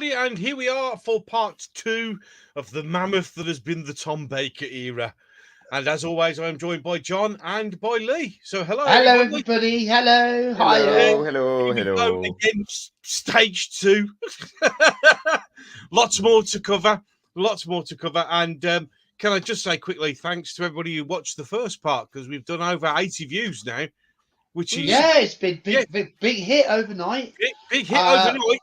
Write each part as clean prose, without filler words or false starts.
And here we are for part 2 of the mammoth that has been the Tom Baker era. And as always, I'm joined by John and by Lee. So hello, everybody. Hello. Hi. Hello. Again, stage 2. Lots more to cover. And can I just say quickly, thanks to everybody who watched the first part, because we've done over 80 views now. Which is it's been big hit overnight. Big hit overnight.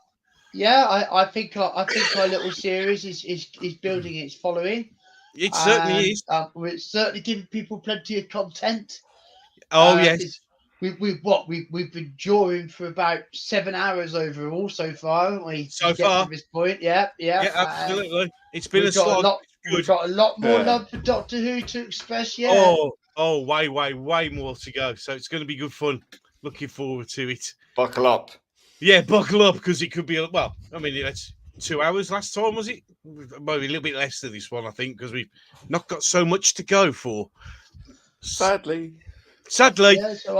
Yeah, I think our little series is building its following. It certainly is. We're certainly giving people plenty of content. Oh yes. We've been drawing for about 7 hours overall so far, haven't we? So far to this point, yeah, absolutely. It's been we've got a lot more love for Doctor Who to express. Yeah. Oh, way more to go. So it's going to be good fun. Looking forward to it. Buckle up. Yeah, buckle up, because it could be, it's 2 hours last time, was it? Maybe a little bit less than this one, I think, because we've not got so much to go for. Sadly. Yeah, so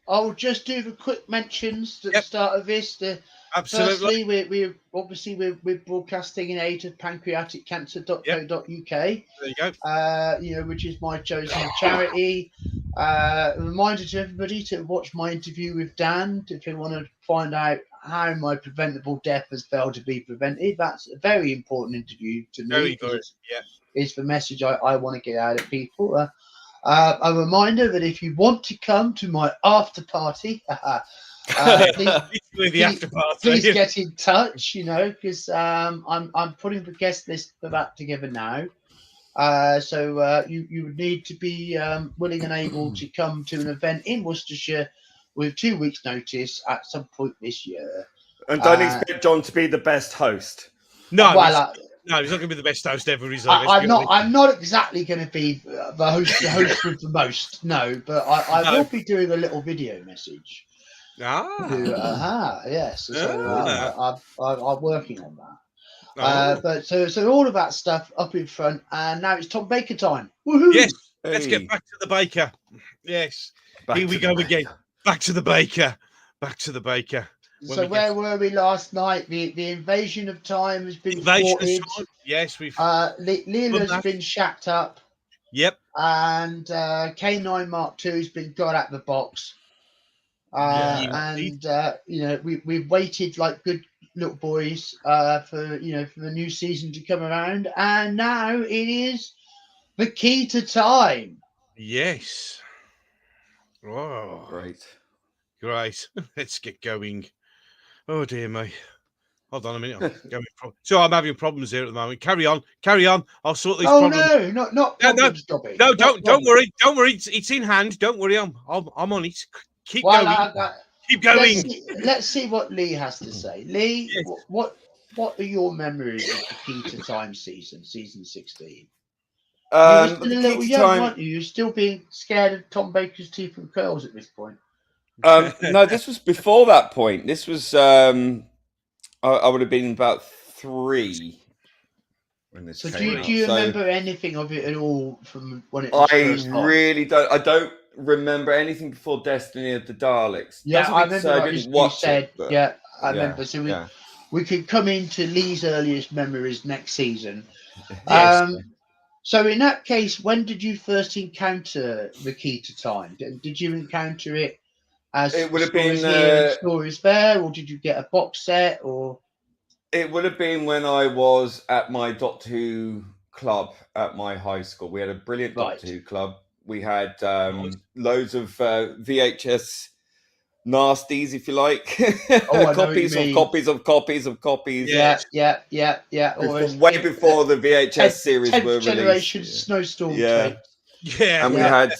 I'll just do the quick mentions at the start of this. Absolutely. Firstly, we're broadcasting in aid of pancreaticcancer.co.uk. There you go. Which is my chosen charity. A reminder to everybody to watch my interview with Dan if you want to find out how my preventable death has failed to be prevented. That's a very important interview to me. Very good. Yeah. It's the message I want to get out of people. A reminder that if you want to come to my after party, please get in touch, because I'm putting the guest list for that together now. So you would need to be willing and able to come to an event in Worcestershire with 2 weeks' notice at some point this year. And don't expect John to be the best host. No, he's not going to be the best host ever. I'm not exactly going to be the host with the most. No, but I will be doing a little video message. Yes. So I'm working on that. But so all of that stuff up in front, and now it's Tom Baker time. Woohoo! Yes, let's get back to the Baker. Yes, here we go again. Back to the Baker. So where were we last night? The invasion of time has been thwarted. Yes, we've. Leela's been shacked up. Yep. And K9 Mark II has been got out the box. We've waited like good little boys for the new season to come around, and now it is the key to time. Yes. Oh, great. Let's get going. Oh dear me. Hold on a minute. I'm having problems here at the moment. Carry on. I'll sort these problems. No, not problems, Gobby. No, don't worry. It's in hand. Don't worry. I'm on it. Keep going. Let's see what Lee has to say. Lee, yes. What are your memories of the Key to Time season 16? You were still a little young, weren't you? You're still being scared of Tom Baker's teeth and curls at this point. No, this was before that point. This was I would have been about 3 when this. So do you remember anything of it at all from when it was first on? Really don't. I don't remember anything before Destiny of the Daleks. Yeah, I remember you said. I remember. So we could come into Lee's earliest memories next season. Yes. So in that case, when did you first encounter the Key to Time? Did you encounter it as it would have Stories been Here and Stories There, or did you get a box set? Or it would have been when I was at my Doctor Who club at my high school. We had a brilliant Doctor Who club. We had loads of VHS nasties, if you like. Copies of copies. Yeah. Way before the VHS series were released. Generation Snowstorm. Yeah. And we had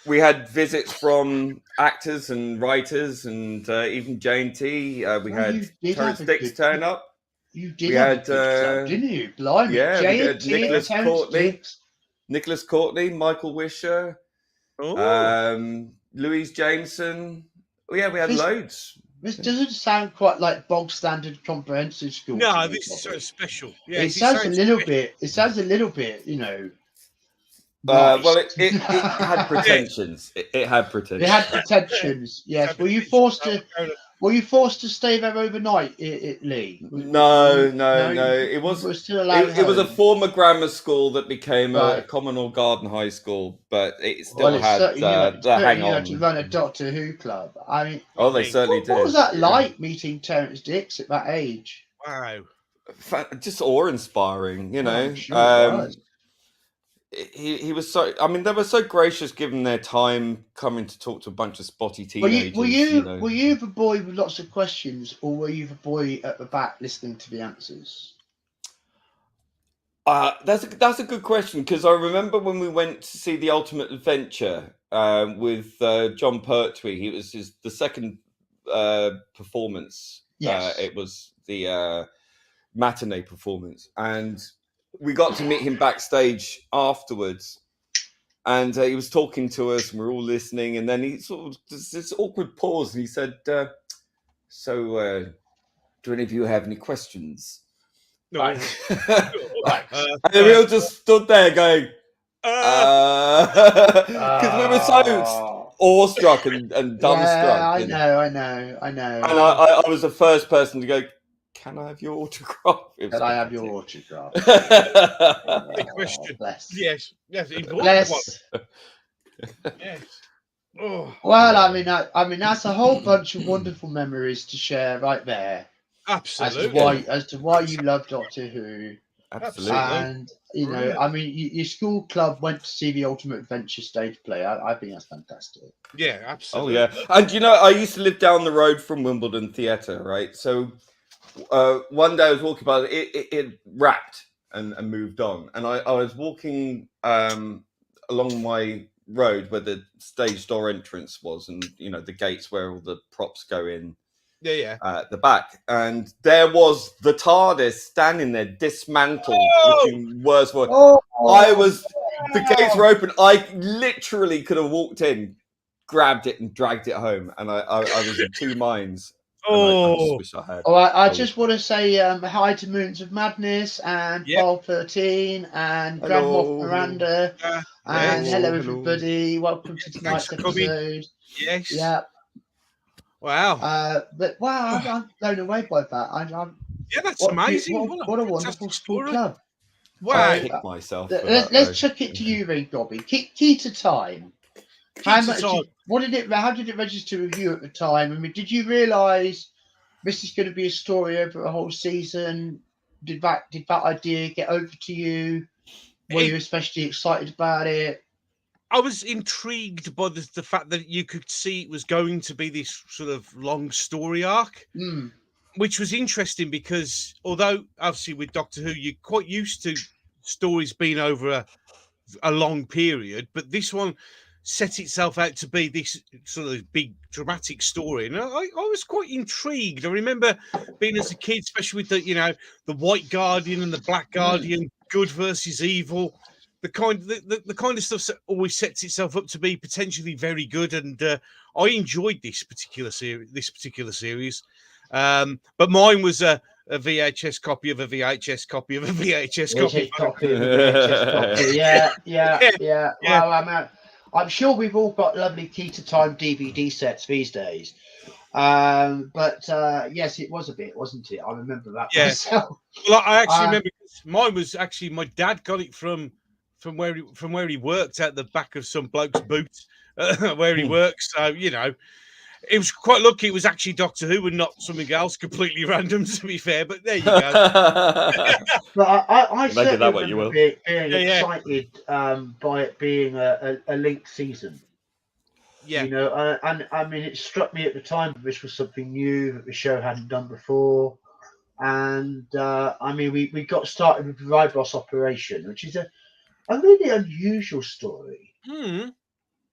we had visits from actors and writers, and even J&T. We had Terrence Dix turn up. You did have a good club, didn't you? Blimey. Yeah, we had J&T, Terrence Dix. Nicholas Courtney, Michael Wisher, Louise Jameson. Oh, yeah, we had loads. This doesn't sound quite like bog standard comprehensive school. No, this is so special. Yeah, it sounds a little bit. It sounds a little bit, Nice. Well, it had pretensions. It had pretensions. It had pretensions. Yes. Were you forced to stay there overnight, Lee? No. It was still allowed. It was a former grammar school that became a common or garden high school, but it still had the hang on. You had to run a Doctor Who club. I mean, they certainly did. What was that like meeting Terrence Dix at that age? Wow, just awe-inspiring. He was so. I mean, they were so gracious, given their time coming to talk to a bunch of spotty teenagers. Were you the boy with lots of questions, or were you the boy at the back listening to the answers? That's a good question, because I remember when we went to see The Ultimate Adventure with John Pertwee. It was the second performance. Yes. It was the matinee performance, and we got to meet him backstage afterwards, and he was talking to us, and we were all listening, and then he sort of this awkward pause, and he said, so do any of you have any questions? No. And then we all just stood there going, because we were so awestruck and dumbstruck. Yeah, I know. And I was the first person to go, can I have your autograph? Can I have your autograph? The question. Bless. Yes. Bless. Yes. Oh. Well, I mean, that's a whole bunch of wonderful memories to share right there. Absolutely. As to why you love Doctor Who. Absolutely. And I mean, your school club went to see the Ultimate Adventure stage play. I think that's fantastic. Yeah, absolutely. Oh yeah, and I used to live down the road from Wimbledon Theatre, right? So one day I was walking by, it wrapped and moved on, and I was walking along my road where the stage door entrance was, and the gates where all the props go in. Yeah. At the back, and there was the TARDIS standing there, dismantled, looking worse for it. The gates were open. I literally could have walked in, grabbed it, and dragged it home, and I was in two minds. I just wish I had. I just want to say hi to Moons of Madness and Paul 13 and Grand Moff Miranda and hello everybody. Welcome to tonight's episode. Yes. Yeah. Wow. I'm blown away by that. That's amazing. What a wonderful school club. Wow. I kicked myself. Let's chuck it to you, then, Gobby. Key to time. How did it register with you at the time? I mean, did you realise this is going to be a story over a whole season? Did that idea get over to you? Were you especially excited about it? I was intrigued by the fact that you could see it was going to be this sort of long story arc, which was interesting because although obviously with Doctor Who, you're quite used to stories being over a long period, but this one set itself out to be this sort of big dramatic story. And I was quite intrigued. I remember being as a kid, especially with the White Guardian and the Black Guardian, good versus evil. The kind of stuff that always sets itself up to be potentially very good, and I enjoyed this particular series. But mine was a VHS copy of a VHS copy of a VHS copy. Yeah. Well, I'm sure we've all got lovely Key to Time DVD sets these days. But yes, it was a bit, wasn't it? I remember that myself. Well, I actually remember mine was actually my dad got it from where he worked at the back of some bloke's boot where he works. So it was quite lucky. It was actually Doctor Who and not something else completely random, to be fair. But there you go. But I certainly remember being excited by it being a linked season. Yeah, and I mean, it struck me at the time that this was something new that the show hadn't done before. And I mean, we got started with the Rybos operation, which is a really unusual story.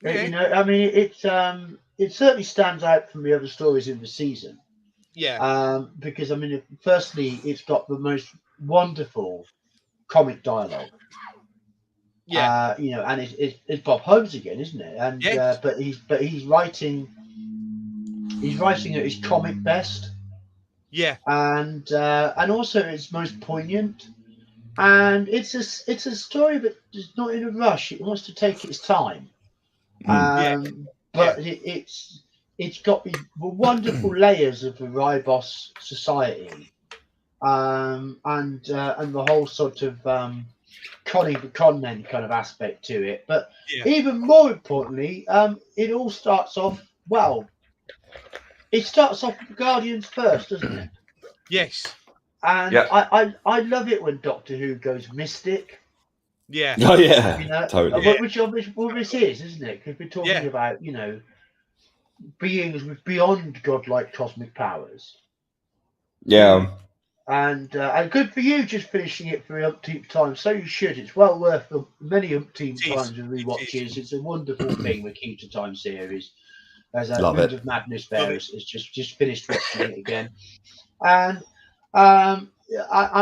You know, I mean, it certainly stands out from the other stories in the season. Yeah. Because I mean, firstly, it's got the most wonderful comic dialogue. Yeah. You know, and it's Bob Holmes again, isn't it? And Yes. but he's writing at his comic best. Yeah. And also it's most poignant. And it's a story that is not in a rush. It wants to take its time. Yeah. But it's got the wonderful layers of the Ribos society, and the whole sort of conning the con men kind of aspect to it. But even more importantly, it all starts off well. It starts off with the Guardians first, doesn't it? Yes. And I love it when Doctor Who goes mystic. Yeah. Oh yeah. You know, Totally. which this is, isn't it? Because we're talking about, you know, beings with beyond godlike cosmic powers. Yeah. And good for you just finishing it for the umpteenth time. So you should. It's well worth the many umpteen times of rewatches. It's a wonderful thing, the Key to Time series. As Moons of Madness Bears has just finished watching it again. And I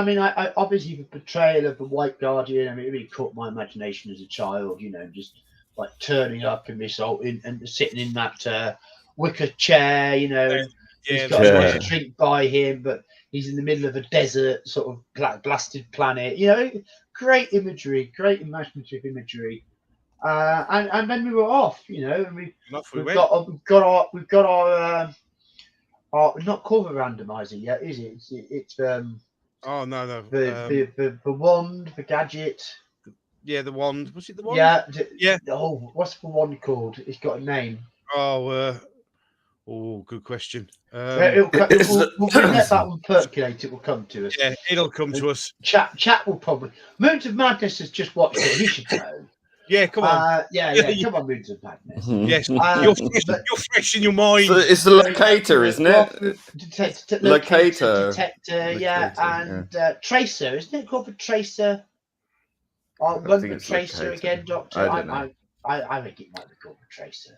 mean, I obviously the portrayal of the White Guardian, I mean, it really caught my imagination as a child, you know, just like turning up in this old and sitting in that wicker chair, you know, and he's got a nice drink by him, but he's in the middle of a desert, sort of blasted planet, you know, great imagery, great imaginative imagery. And then we were off, you know, and we've got our not called a randomizer yet, is it? It's oh no. The wand, the gadget. Yeah, the wand. Was it the wand? Yeah. Oh, what's the wand called? It's got a name. Oh, good question. We'll let that one percolate. It will come to us. Yeah, it'll come to us. Chat will probably. Moons of Madness has just watched it. He should know. Yeah, come on. Come on, Moons of Madness. Yes, you're fresh in your mind. So it's the locator, isn't it? Locator, detector, yeah, and tracer, isn't it called the tracer? I'll run the tracer again, Doctor. I think it might be called the tracer.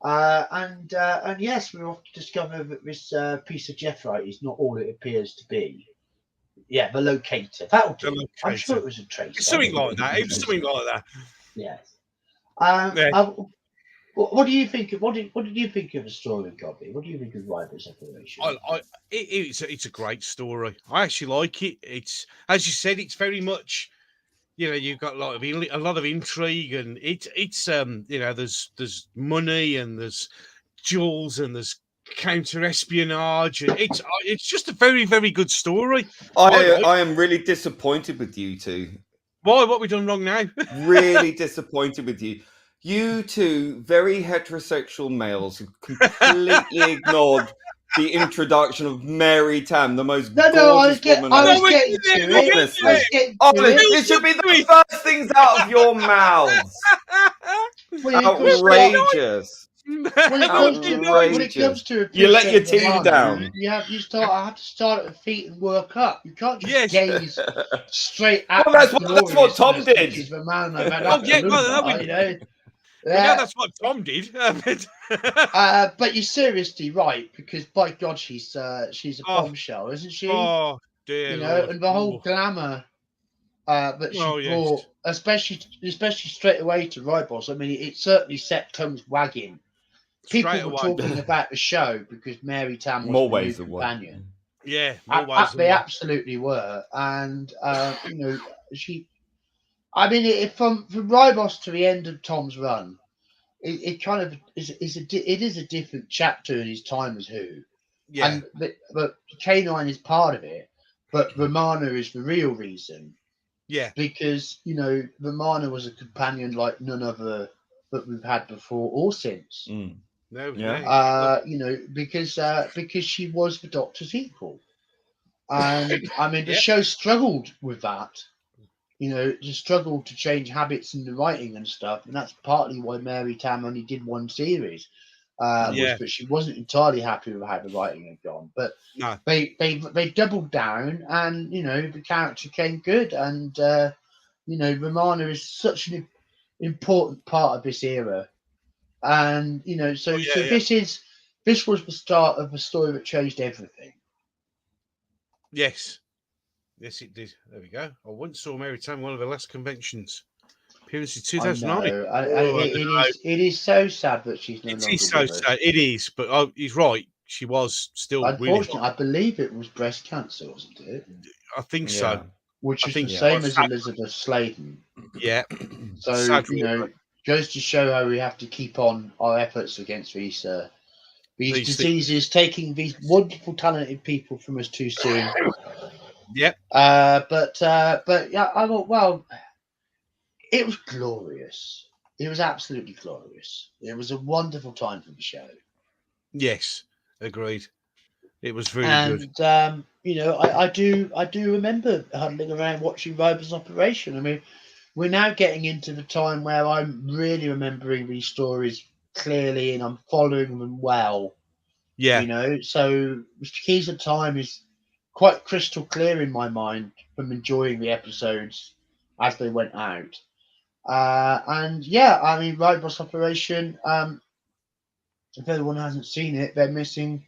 And yes, we're off to discover that this piece of Jeffrite is not all it appears to be. Yeah, the locator. That'll do. I'm sure it was a tracer. It's something like that. It's something like that. Yes. What do you think? What did you think of the story, Gobby? What do you think of Rider's operation? It's a great story. I actually like it. It's, as you said, it's very much, you know, you've got a lot of intrigue, and it's you know, there's money and there's jewels and there's counter espionage, and it's just a very, very good story. I am really disappointed with you two. Why? What we done wrong now? Really disappointed with you. You two very heterosexual males who completely ignored the introduction of Mary Tam, the most gorgeous woman. It should be the first things out of your mouths. Outrageous. When it comes to you let your team down. I have to start at the feet and work up. You can't just gaze straight at. Well, that's what Tom did. The man that's what Tom did. But you're seriously right, because by God, she's a bombshell, isn't she? Oh dear, you know, and the whole glamour that she brought, especially straight away to Ribos. I mean, it certainly set tongues wagging. People were talking about the show because Mary Tam was more the ways new than companion. Yeah, they absolutely were, and you know, I mean, from Ribos to the end of Tom's run, it kind of is a different chapter in his time as Who. Yeah. And but K9 is part of it, but Romana is the real reason. Yeah. Because, you know, Romana was a companion like none other that we've had before or since. No, you know, because she was the Doctor's equal. And I mean, the show struggled with that. You know, just struggled to change habits in the writing and stuff, and that's partly why Mary Tam only did one series. But she wasn't entirely happy with how the writing had gone. But they doubled down, and you know, the character came good, and you know, Romana is such an important part of this era. And so this was the start of a story that changed everything. Yes, it did. There we go. I once saw Mary Tam one of her last conventions. Appearance in 2009. It is so sad that she's no longer so with us. sad. It is, but he's right. She was still Unfortunately, really I believe it was breast cancer, wasn't it? I think so. Which is the same as Elizabeth Sladen. Yeah. So Sadly, goes to show how we have to keep on our efforts against these diseases, taking these wonderful, talented people from us too soon. Yep. But yeah, I thought, well, it was glorious. It was absolutely glorious. It was a wonderful time for the show. Yes, agreed. It was really good. And I do remember huddling around watching Robert's Operation. I mean, we're now getting into the time where I'm really remembering these stories clearly and I'm following them well. Yeah. So Mr. Keys of Time is quite crystal clear in my mind from enjoying the episodes as they went out. And yeah, I mean, Robert's Operation, if anyone hasn't seen it, they're missing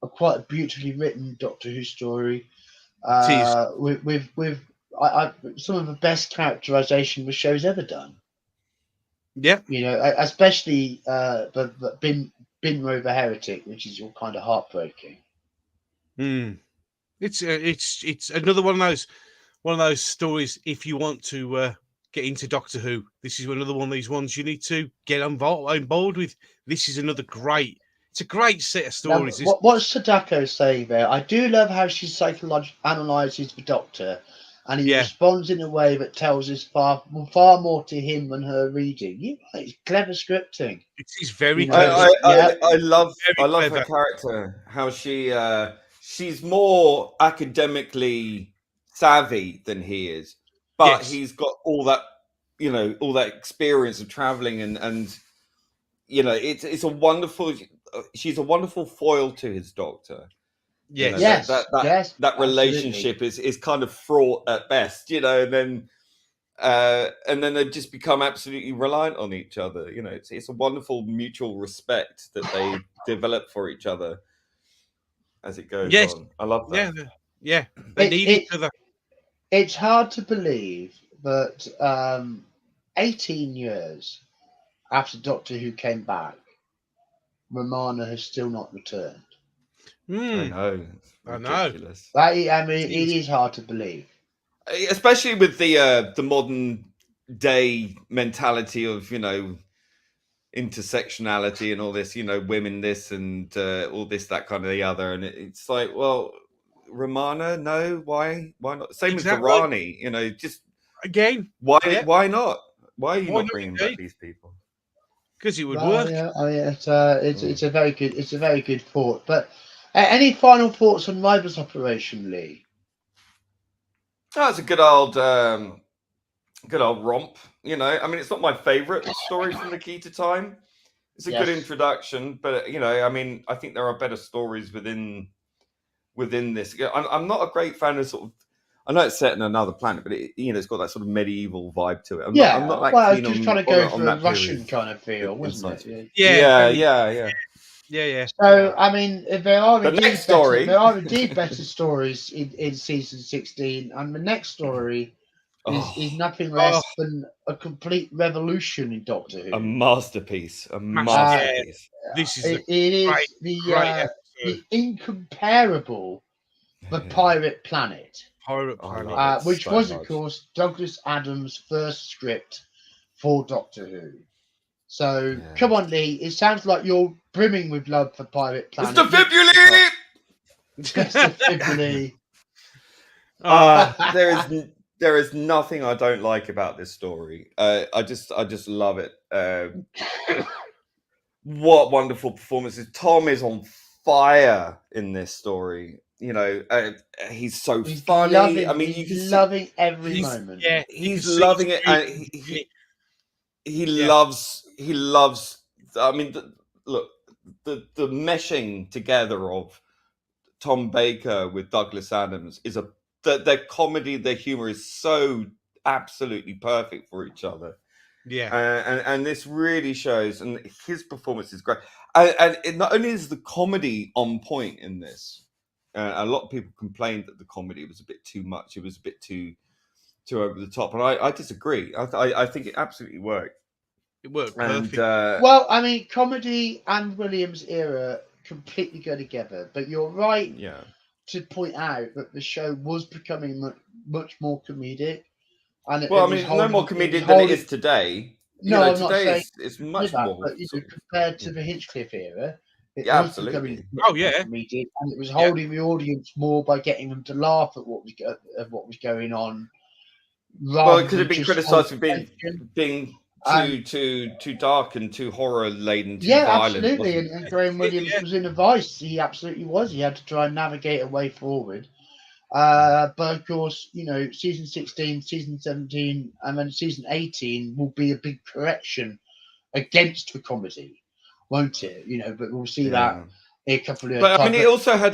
quite a beautifully written Doctor Who story with some of the best characterization the show's ever done. Yeah, especially the Binro the Heretic, which is all kind of heartbreaking. It's another one of those stories. If you want to get into Doctor Who, this is another one of these ones you need to get involved with. This is another great. It's a great set of stories. Now, what's Sadako saying there? I do love how she analyzes the Doctor, and he responds in a way that tells us far more to him than her reading. It's clever scripting. It is very clever. I love her character. How she's more academically savvy than he is, but he's got all that experience of traveling and it's a wonderful. She's a wonderful foil to his Doctor. Yes. That relationship is kind of fraught at best, and then they just become absolutely reliant on each other. It's a wonderful mutual respect that they develop for each other as it goes on. I love that. Yeah. They need each other. It's hard to believe that 18 years after Doctor Who came back, Romana has still not returned. I know. Ridiculous. It is hard to believe, especially with the modern day mentality of intersectionality and all this, women this and all this, that kind of the other, and it's like, well, Romana, no, why not? Same with Varani, just again, why not? Why are you not bringing back these people? Because it would work. Yeah, it's a very good thought. But any final thoughts on Robert's Operation, Lee? That's a good old romp. I mean, it's not my favorite story from the Key to Time. It's a good introduction, but I think there are better stories within this. I'm not a great fan of sort of. I know it's set in another planet, but it's got that sort of medieval vibe to it. I'm not that I was just trying to go for a Russian kind of feel, wasn't it? Yeah. So I mean, there are indeed better stories in season 16, and the next story is nothing less than a complete revolution in Doctor Who. A masterpiece. This is the incomparable The Pirate Planet. Which was, of course, Douglas Adams' first script for Doctor Who. So, come on, Lee. It sounds like you're brimming with love for Pirate Planet. Mr. Fibuli! There is nothing I don't like about this story. I just love it. What wonderful performances! Tom is on fire in this story. He's so funny. He's loving every moment. Yeah, he's loving it, and he loves. I mean, the meshing together of Tom Baker with Douglas Adams is their comedy, their humor is so absolutely perfect for each other. Yeah. And this really shows, and his performance is great. And it not only is the comedy on point in this, a lot of people complained that the comedy was a bit too much. It was a bit too over the top, and I disagree. I think it absolutely worked. It worked And perfect. Well, I mean, comedy and Williams era completely go together. But you're right to point out that the show was becoming much more comedic. And well, it I was mean, no more holding, comedic than it is today. No, I'm not today saying it's much that, more. but compared to the Hinchcliffe era, it Yeah, was absolutely. becoming Oh yeah, comedic, and it was holding the audience more by getting them to laugh at what was going on. Well, it could have been criticised for being too dark and too horror laden, too violent. Absolutely. And Graham Williams was in a vice. He absolutely was. He had to try and navigate a way forward. But of course, season 16, season 17, and then season 18 will be a big correction against the comedy, won't it? But we'll see that in a couple of. But I mean, it also had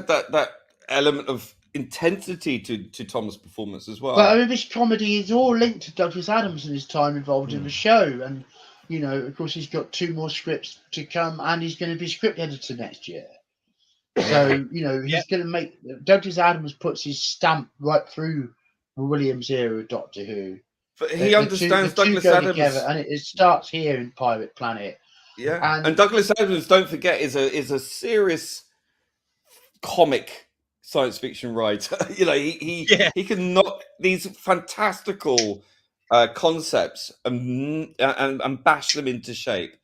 that element of intensity to Tom's performance as well. But I mean, this comedy is all linked to Douglas Adams and his time involved in the show, and of course, he's got 2 more scripts to come, and he's going to be script editor next year. So he's going to make Douglas Adams puts his stamp right through the Williams era of Doctor Who. But he understands Douglas Adams, together, and it starts here in Pirate Planet. Yeah, and Douglas Adams, don't forget, is a serious comic science fiction writer. He can knock these fantastical concepts and bash them into shape,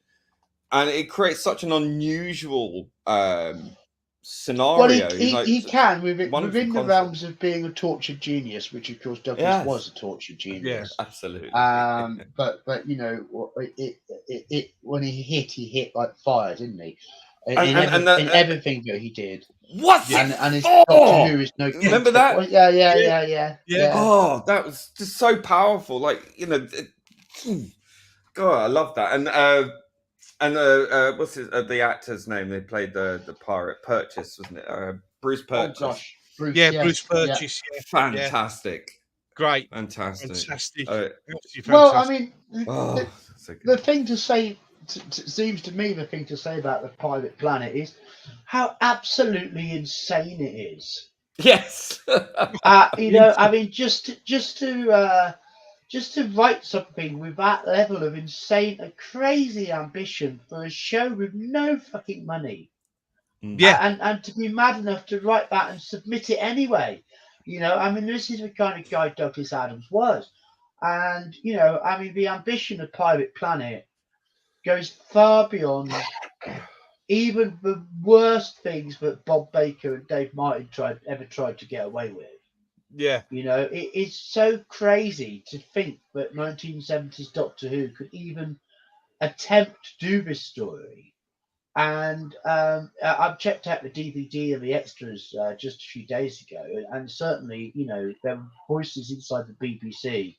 and it creates such an unusual scenario. Well, he can within the realms of being a tortured genius, which of course Douglas was a tortured genius. Yes, absolutely. But it when he hit like fire, didn't he? In everything that he did. What? And his Doctor Who is no. Remember that? Yeah. Oh, that was just so powerful. God, I love that. And what's the actor's name? They played the pirate, Purchase, wasn't it? Bruce Purchase. Oh gosh, Bruce. Bruce Purchase. Yeah. Fantastic. Great. Fantastic. Well, I mean, the thing to say seems to me the thing to say about the Pirate Planet is how absolutely insane it is. Yes. I mean, just to write something with that level of insane and crazy ambition for a show with no fucking money. Yeah. And to be mad enough to write that and submit it anyway. I mean, this is the kind of guy Douglas Adams was. And, I mean, the ambition of Pirate Planet goes far beyond even the worst things that Bob Baker and Dave Martin ever tried to get away with. Yeah. It is so crazy to think that 1970s Doctor Who could even attempt to do this story. And I've checked out the DVD and the extras just a few days ago, and certainly, there were voices inside the BBC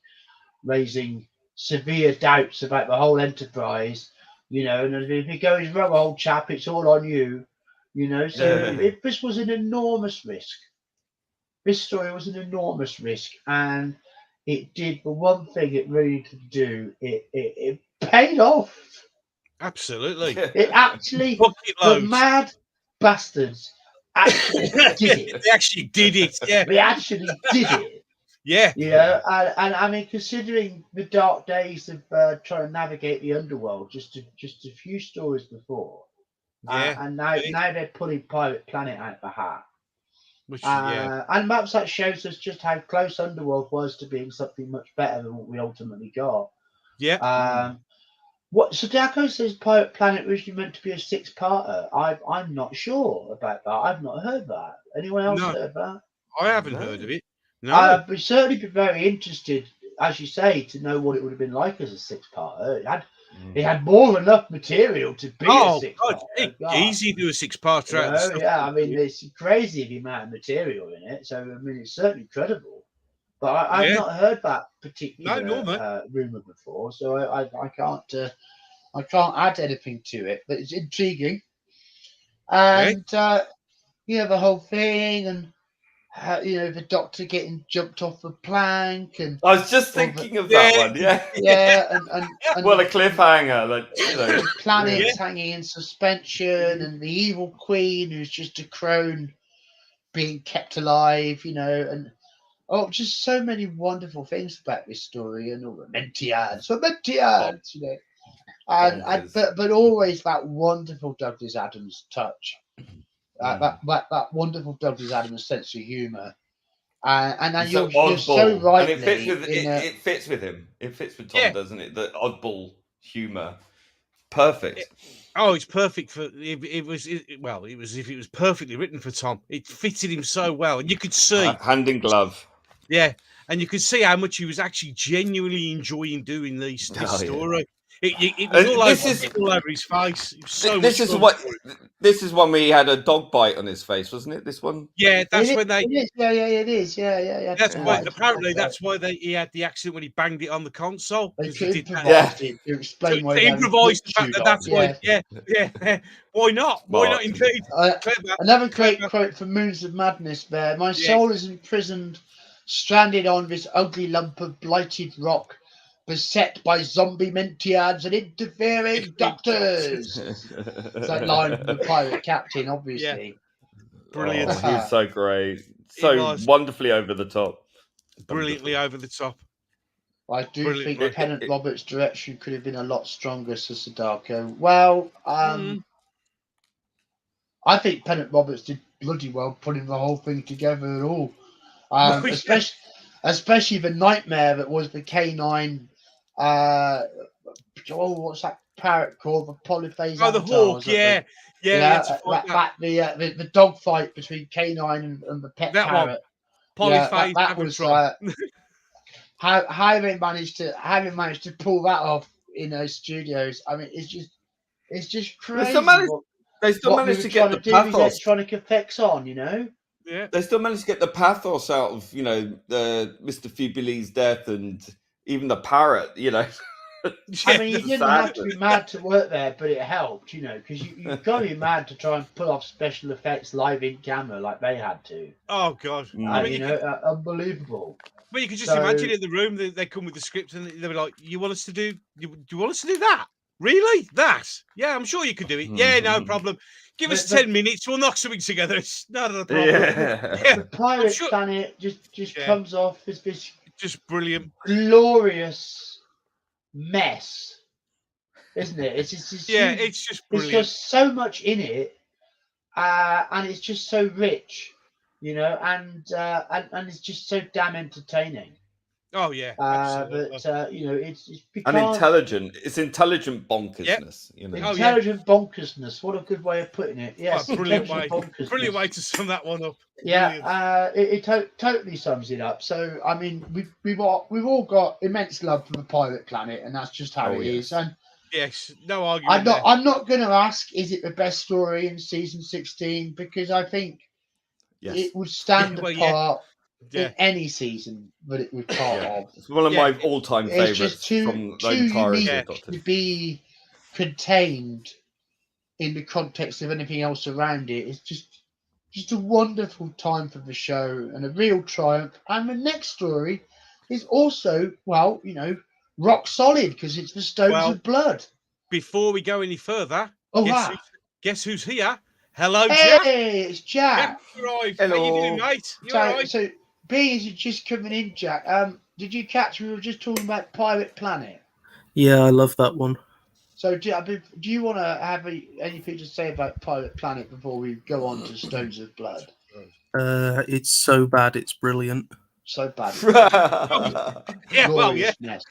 raising severe doubts about the whole enterprise. And if it goes wrong, old chap, it's all on you. So this was an enormous risk. This story was an enormous risk, and it did the one thing it really needed to do. It paid off. Absolutely. It actually, the mad bastards actually did it. They actually did it. Yeah. They actually did it. Yeah. And I mean, considering the dark days of trying to navigate the underworld, just a few stories before, and now they're pulling Pirate Planet out of the hat. And perhaps that shows us just how close Underworld was to being something much better than what we ultimately got. Yeah. So Daco says Pirate Planet originally meant to be a 6-parter. I'm not sure about that. I've not heard that. Anyone else heard that? I haven't heard of it. No. I'd certainly be very interested, as you say, to know what it would have been like as a 6-parter. It had more than enough material to be a 6-parter. Easy to do a 6-parter. I mean, it's crazy the amount of material in it. So I mean, it's certainly credible. But I've not heard that particular rumor before, so I can't add anything to it. But it's intriguing, and the whole thing, and the Doctor getting jumped off the plank, and I was just thinking of that one. and what a cliffhanger! Like, the planets hanging in suspension, and the evil queen who's just a crone being kept alive, and just so many wonderful things about this story, and all the Mentiads, but always that wonderful Douglas Adams touch, that wonderful Douglas Adams sense of humour, and you're so right. And it fits with him. It fits with Tom, doesn't it? The oddball humour, perfect. It's perfect for it was if it was perfectly written for Tom. It fitted him so well, and you could see hand in glove. Yeah, and you could see how much he was actually genuinely enjoying doing this story. It was all over his face. This is one where he had a dog bite on his face, wasn't it? This one. Yeah, that's when they. It is. Yeah, it is. Yeah. That's why. Apparently, that's why he had the accident when he banged it on the console. They improvised it to explain why they improvised the fact that that's why. Yeah. Why not? Why not? Indeed. Another great quote from Moons of Madness. There, my soul is imprisoned, stranded on this ugly lump of blighted rock, beset by zombie Mentiads and interfering doctors. It's that line from the pirate captain, obviously. Brilliant. He's so great. So wonderfully over the top. Brilliantly over the top. I do think Pennant Roberts' direction could have been a lot stronger, Sir Sadako. Well, I think Pennant Roberts did bloody well putting the whole thing together at all. Especially the nightmare that was the canine. What's that parrot called? The polyphase. The hawk. The dog fight between canine and the pet parrot. Polyphase. That was how they managed to pull that off in those studios. I mean, it's just crazy. They still managed to get the pathos. Electronic effects on, Yeah, they still managed to get the pathos out of the Mr. Fubilee's death, and even the parrot. I mean, you didn't have to be mad to work there, but it helped, because you've got to be mad to try and pull off special effects live in camera like they had to. Oh God, unbelievable. Well, you could just imagine in the room. They come with the script and they were like, "You want us to do? Do you want us to do that? Really? That? Yeah, I'm sure you could do it. Yeah, no problem. Give us 10 minutes. We'll knock something together. It's not a problem." The pirate planet just comes off as this just brilliant, glorious mess, isn't it? It's just it's just brilliant. There's just so much in it, and it's just so rich, and it's just so damn entertaining. Oh yeah, absolutely. But it's because and intelligent. It's intelligent bonkersness. Intelligent bonkersness. What a good way of putting it. Yes, brilliant way to sum that one up. Yeah, it totally sums it up. So I mean, we've all got immense love for the pirate planet, and that's just how it is. And yes, no argument. I'm not going to ask, is it the best story in season 16? Because I think it would stand apart. In any season that it was part of. It's one of my all-time favourites from the entire to be contained in the context of anything else around it. It's just a wonderful time for the show and a real triumph. And the next story is also, rock solid because it's the Stones of Blood. Before we go any further, guess who's here? Hello, Jack. Hey, it's Jack. Hello. How you doing, mate? You all right? So, being as you're just coming in, Jack, did you catch we were just talking about Pirate Planet? Yeah, I love that one. So do you want to have anything to say about Pirate Planet before we go on to Stones of Blood? It's so bad, it's brilliant. So bad. Mess.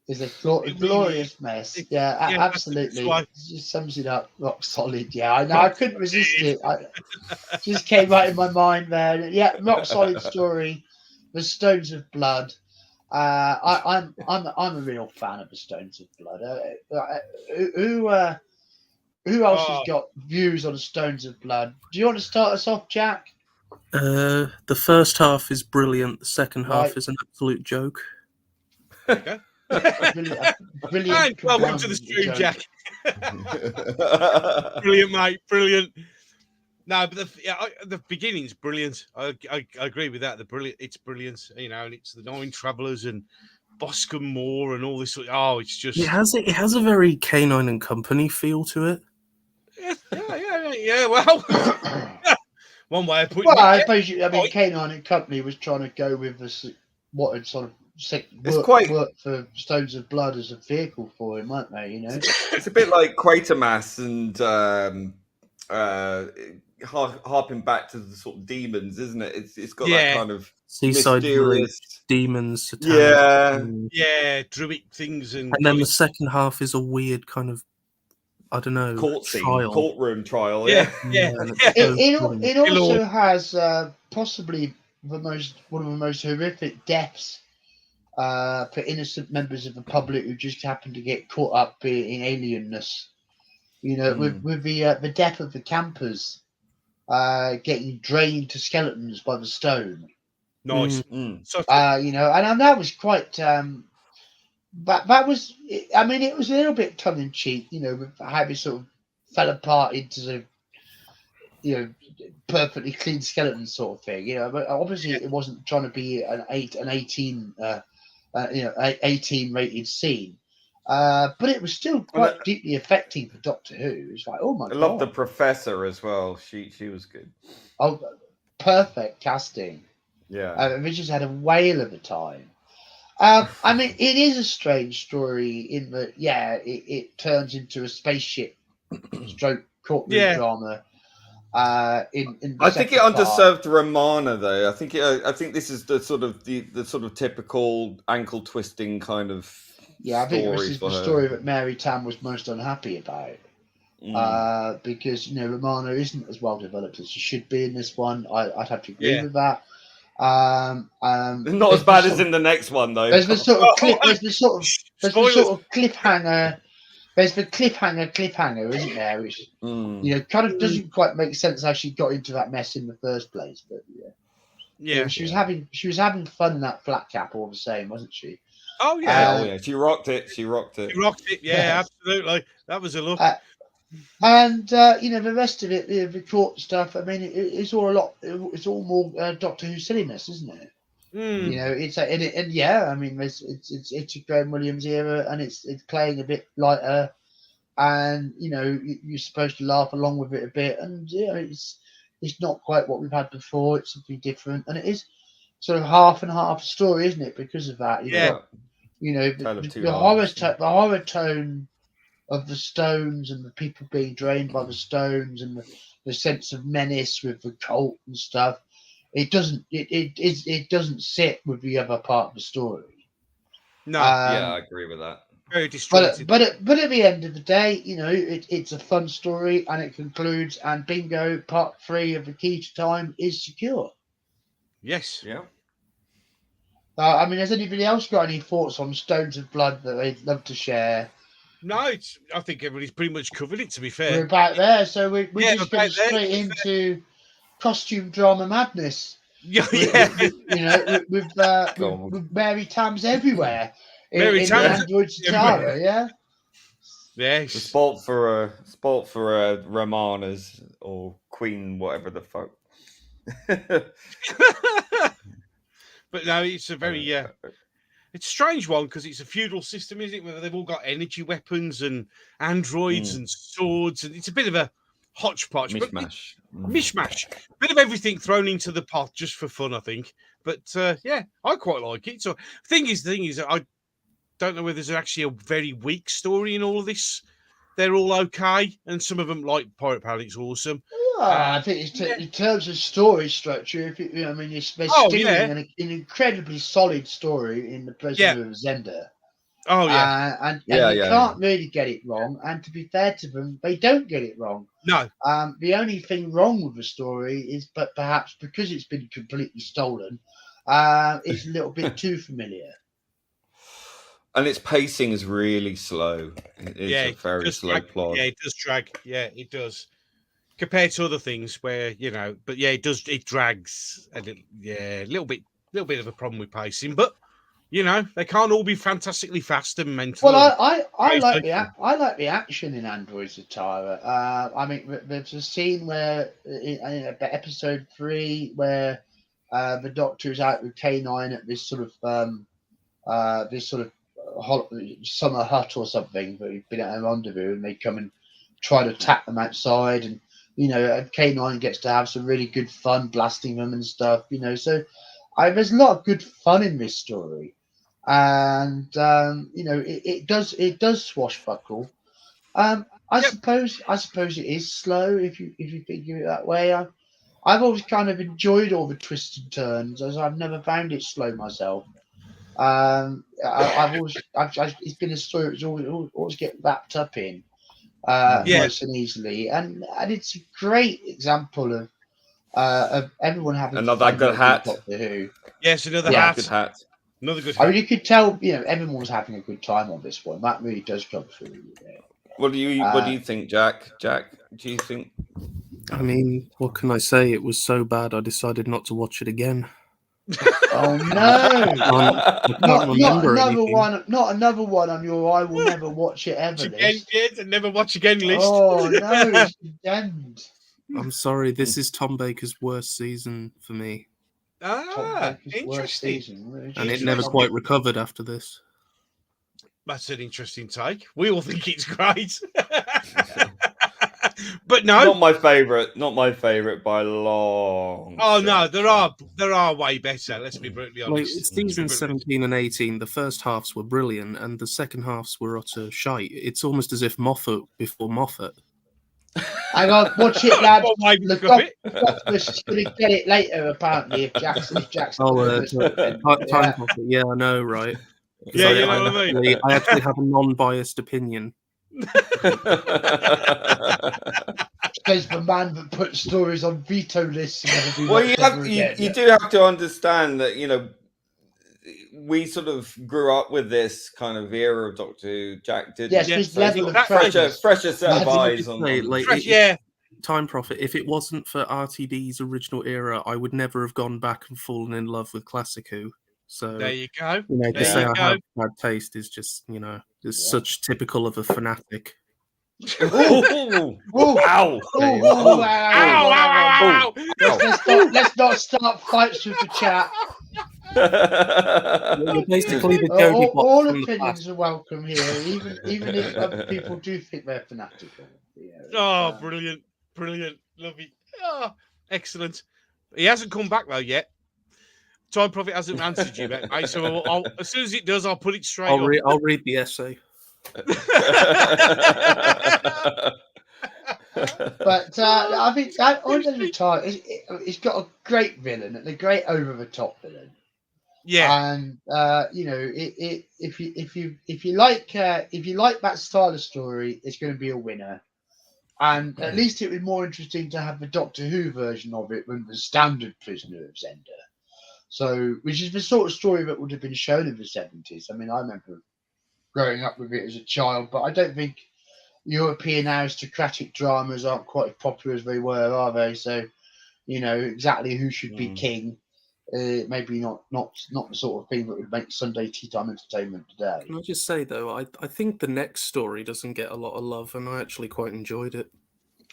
It's a glorious mess. Yeah, absolutely. It just sums it up rock solid. Yeah, I know. I couldn't resist it. It just came right in my mind there. Yeah, rock solid story. The Stones of Blood. I'm a real fan of the Stones of Blood. Who else has got views on the Stones of Blood? Do you want to start us off, Jack? The first half is brilliant. The second half is an absolute joke. Okay. Brilliant. Welcome to the stream, Jack. Brilliant, mate. Brilliant. No, but the beginning's brilliant. I agree with that. It's brilliant. You know, and it's the Nine Travellers and Boscombe Moor and all this. Oh, it's just it has a very Canine and Company feel to it. Yeah. Well, one way of putting well, it. I suppose Canine and Company was trying to go with what had sort of worked for Stones of Blood as a vehicle for him, weren't they? You know, it's a bit like Quatermass and harping back to the sort of demons, isn't it? It's got that kind of seaside mysterious demons, satanic, druid things, and then the second half is a weird kind of, I don't know, courtroom trial. It also has possibly one of the most horrific deaths for innocent members of the public who just happen to get caught up in alienness. You know, with the death of the campers getting drained to skeletons by the stone. Nice. You know, and that was quite. That was. I mean, it was a little bit tongue in cheek. You know, with how they sort of fell apart into sort of, you know, perfectly clean skeleton sort of thing. You know, but obviously it wasn't trying to be an 18 rated scene. But it was still quite deeply affecting for Doctor Who. It's like, oh my god! I love the Professor as well. She was good. Oh, perfect casting. Yeah, we just had a whale of a time. I mean, it is a strange story in that, it turns into a spaceship stroke courtroom drama. I think it underserved Romana though. I think this is the sort of typical ankle twisting kind of. Yeah, I think this is the story that Mary Tam was most unhappy about. Because, you know, Romana isn't as well developed as she should be in this one. I'd have to agree with that. Not as bad as in the next one though. There's the sort of cliffhanger. There's the cliffhanger, isn't there? Which you know, kind of doesn't quite make sense how she got into that mess in the first place. But she was having fun in that flat cap all the same, wasn't she? Oh yeah, she rocked it. Yeah, absolutely. That was a look. And you know, the rest of it, the court stuff. I mean, it's all more Doctor Who silliness, isn't it? You know, it's I mean, it's a Graham Williams era, and it's playing a bit lighter, and you know, you're supposed to laugh along with it a bit, and you know, it's not quite what we've had before. It's something different, and it is sort of half and half story, isn't it? Because of that, you've got, you know, the horror tone of the stones and the people being drained by the stones and the sense of menace with the cult and stuff. It doesn't sit with the other part of the story. No, I agree with that. Very distracting. But at the end of the day, you know, it's a fun story, and it concludes, and bingo, part 3 of The Key to Time is secure. Yes. Yeah. I mean, has anybody else got any thoughts on Stones of Blood that they'd love to share? No, I think everybody's pretty much covered it, to be fair. We're about there, so we're just going straight into costume drama madness. Yeah. With Mary Tams everywhere. Mary Tams Android Satara, yeah? Yes. Sport for Romanas or Queen, whatever the fuck. But no, it's a very it's a strange one because it's a feudal system, isn't it? Where they've all got energy weapons and androids and swords, and it's a bit of a hodgepodge, mishmash, bit of everything thrown into the pot just for fun, I think. But I quite like it. So the thing is, I don't know whether there's actually a very weak story in all of this. They're all okay, and some of them, like Pirate Paladin's awesome. I think in terms of story structure, they're stealing an incredibly solid story in the person of Zenda. Oh yeah, and you can't really get it wrong. And to be fair to them, they don't get it wrong. No. The only thing wrong with the story is, but perhaps because it's been completely stolen, it's a little bit too familiar. And its pacing is really slow. It's a very slow plot. Yeah, it does drag. Yeah, it does. Compared to other things where, you know, but yeah, it drags a little bit of a problem with pacing. But You know, they can't all be fantastically fast and mental. Well, and I like crazy. I like the action in Androids of Tyra. I mean, there's a scene where in episode 3 where the Doctor is out with K9 at this sort of summer hut or something, but he's been at a rendezvous, and they come and try to attack them outside, and K9 gets to have some really good fun blasting them and stuff. So there's a lot of good fun in this story, and it does swashbuckle. I suppose it is slow if you think of it that way. I've always kind of enjoyed all the twists and turns, as I've never found it slow myself. It's been a story that's always get wrapped up in nice and easily, and it's a great example of everyone having another good hat. Doctor Who. Yes, another hat. Good hat. Another good hat. I mean, you could tell, everyone was having a good time on this one. That really does come through. What do you think, Jack? Jack, do you think? I mean, what can I say? It was so bad, I decided not to watch it again. Oh no! Not another one on your "I will never watch it ever" list. And never watch again list. Oh no, it's condemned. I'm sorry, this is Tom Baker's worst season for me. Interesting. And it never quite recovered after this. That's an interesting take. We all think it's great. But no, not my favorite by long. Oh no, there are way better. Let's be brutally honest. Like, season 17 and 18, the first halves were brilliant, and the second halves were utter shite. It's almost as if Moffat before Moffat. Hang on, watch it, lad. The Doctor's going to get it later, apparently. If Jackson. Time Profit. Yeah, I know, right? Yeah, you know what I mean. I actually have a non-biased opinion. There's the man that puts stories on veto lists. Well, you do have to understand that we sort of grew up with this kind of era of Doctor Who. Jack did. Yes, this level of fresher set of eyes on. Time Profit. If it wasn't for RTD's original era, I would never have gone back and fallen in love with Classic Who. So there you go. To say I have bad taste is just, such typical of a fanatic. Ow! Ow! Let's not start fights with the chat. Basically, the all opinions are welcome here, even if other people do think they're fanatical. Brilliant, love it. Oh, excellent. He hasn't come back though yet. Time Profit hasn't answered you, mate. So as soon as it does, I'll put it straight. I'll read the essay. But I think that Time it's got a great villain and a great over the top villain. Yeah, and if you like that style of story, it's going to be a winner. And at least it would be more interesting to have the Doctor Who version of it than the standard Prisoner of Zenda. So, which is the sort of story that would have been shown in the 70s. I mean, I remember growing up with it as a child, but I don't think European aristocratic dramas aren't quite as popular as they were, are they? So, exactly who should be king, maybe not the sort of thing that would make Sunday tea time entertainment today. Can I just say, though, I think the next story doesn't get a lot of love, and I actually quite enjoyed it.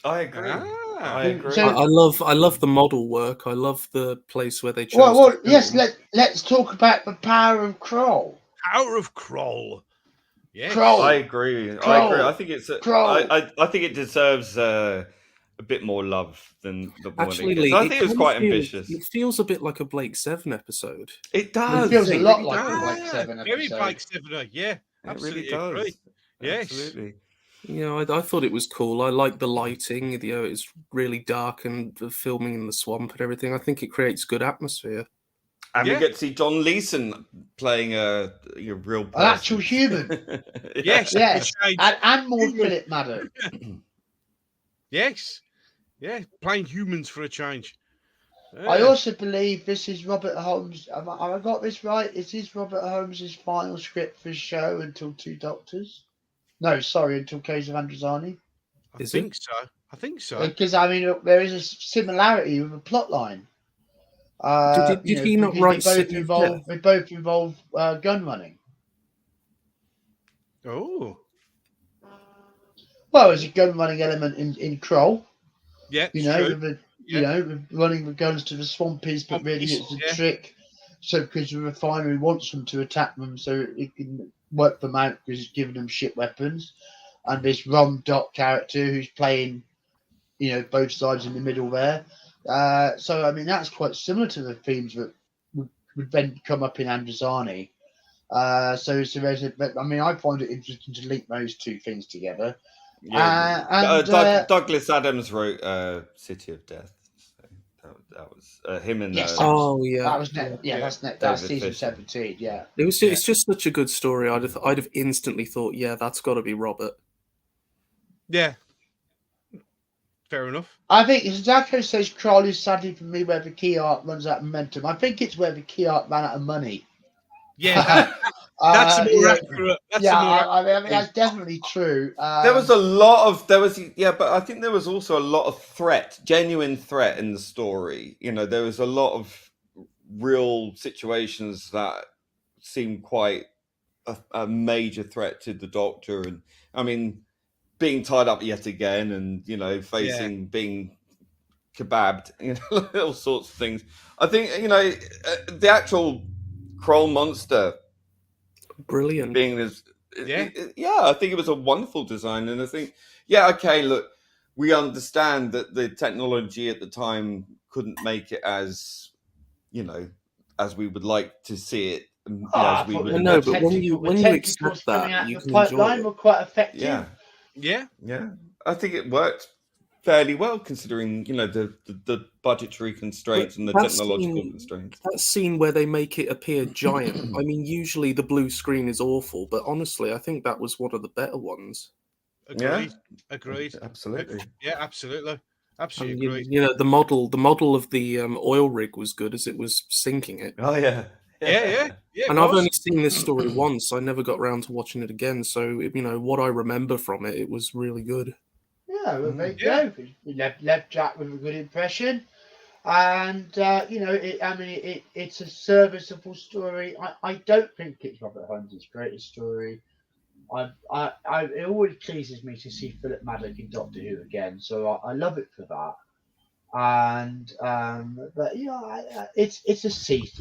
I agree. I agree. So, I love the model work. I love the place where they chose. Well, yes. Let's talk about the power of Kroll. Power of Kroll. Yeah, I agree. I think it's. I think it deserves a bit more love than the one. Actually, I think it was quite ambitious. It feels a bit like a Blake Seven episode. It does. It feels a lot like a Blake Seven episode. Very Blake Seven. Yeah, absolutely. It really does. Yes. Absolutely. I thought it was cool. I like the lighting. It's really dark and the filming in the swamp and everything. I think it creates good atmosphere. And we get to see John Leeson playing a real person. An actual human. Yes. And more Philip Maddox. Yes. Yeah, playing humans for a change. I also believe this is Robert Holmes. Have I got this right? Is this Robert Holmes' final script for his show until Two Doctors? No, sorry, until Case of Androzani. I think so. Because, there is a similarity with a plot line. Did he not write City of Death? They both involve gun running. Oh, well, there's a gun running element in Kroll. Yeah, you know, true. with the, you know, with running the guns to the swampies, but really it's a trick. So because the refinery wants them to attack them, so it can work them out because it's giving them shit weapons. And this Rum Dot character who's playing, you know, both sides in the middle there. So I mean that's quite similar to the themes that would then come up in Androzani. So there's but I mean I find it interesting to link those two things together. Yeah, Douglas Adams wrote City of Death. So that was him and yes, that's season 17. Yeah, it's just such a good story. I'd have instantly thought, yeah, that's got to be Robert. Yeah, fair enough. I think Zako says Kroll is sadly for me where the key art runs out of momentum. I think it's where the key art ran out of money. Yeah, that's more accurate. I mean that's definitely true. There was a lot of but I think there was also a lot of genuine threat in the story. You know, there was a lot of real situations that seemed quite a major threat to the Doctor, and I mean, being tied up yet again, and you know, facing being kebabbed, you know, all sorts of things. I think you know the actual Kroll monster, brilliant. Being this, I think it was a wonderful design, and I think, look, we understand that the technology at the time couldn't make it as, you know, as we would like to see it. But when you accept that, you can enjoy it. Were quite effective. Yeah. I think it worked fairly well considering, you know, the budgetary constraints and the technological constraints. That scene where they make it appear giant. I mean, usually the blue screen is awful, but honestly, I think that was one of the better ones. Agreed. Absolutely. Yeah, absolutely. Absolutely agreed. You know, the model of the oil rig was good as it was sinking it. Oh yeah. Yeah. And I've only seen this story once. I never got around to watching it again. So, you know, what I remember from it, it was really good. Yeah, well, there you go. We left Jack with a good impression, and you know, it's a serviceable story. I don't think it's Robert Hunter's greatest story. It always pleases me to see Philip Maddock in Doctor Who again, so I love it for that. And but you know, it's a C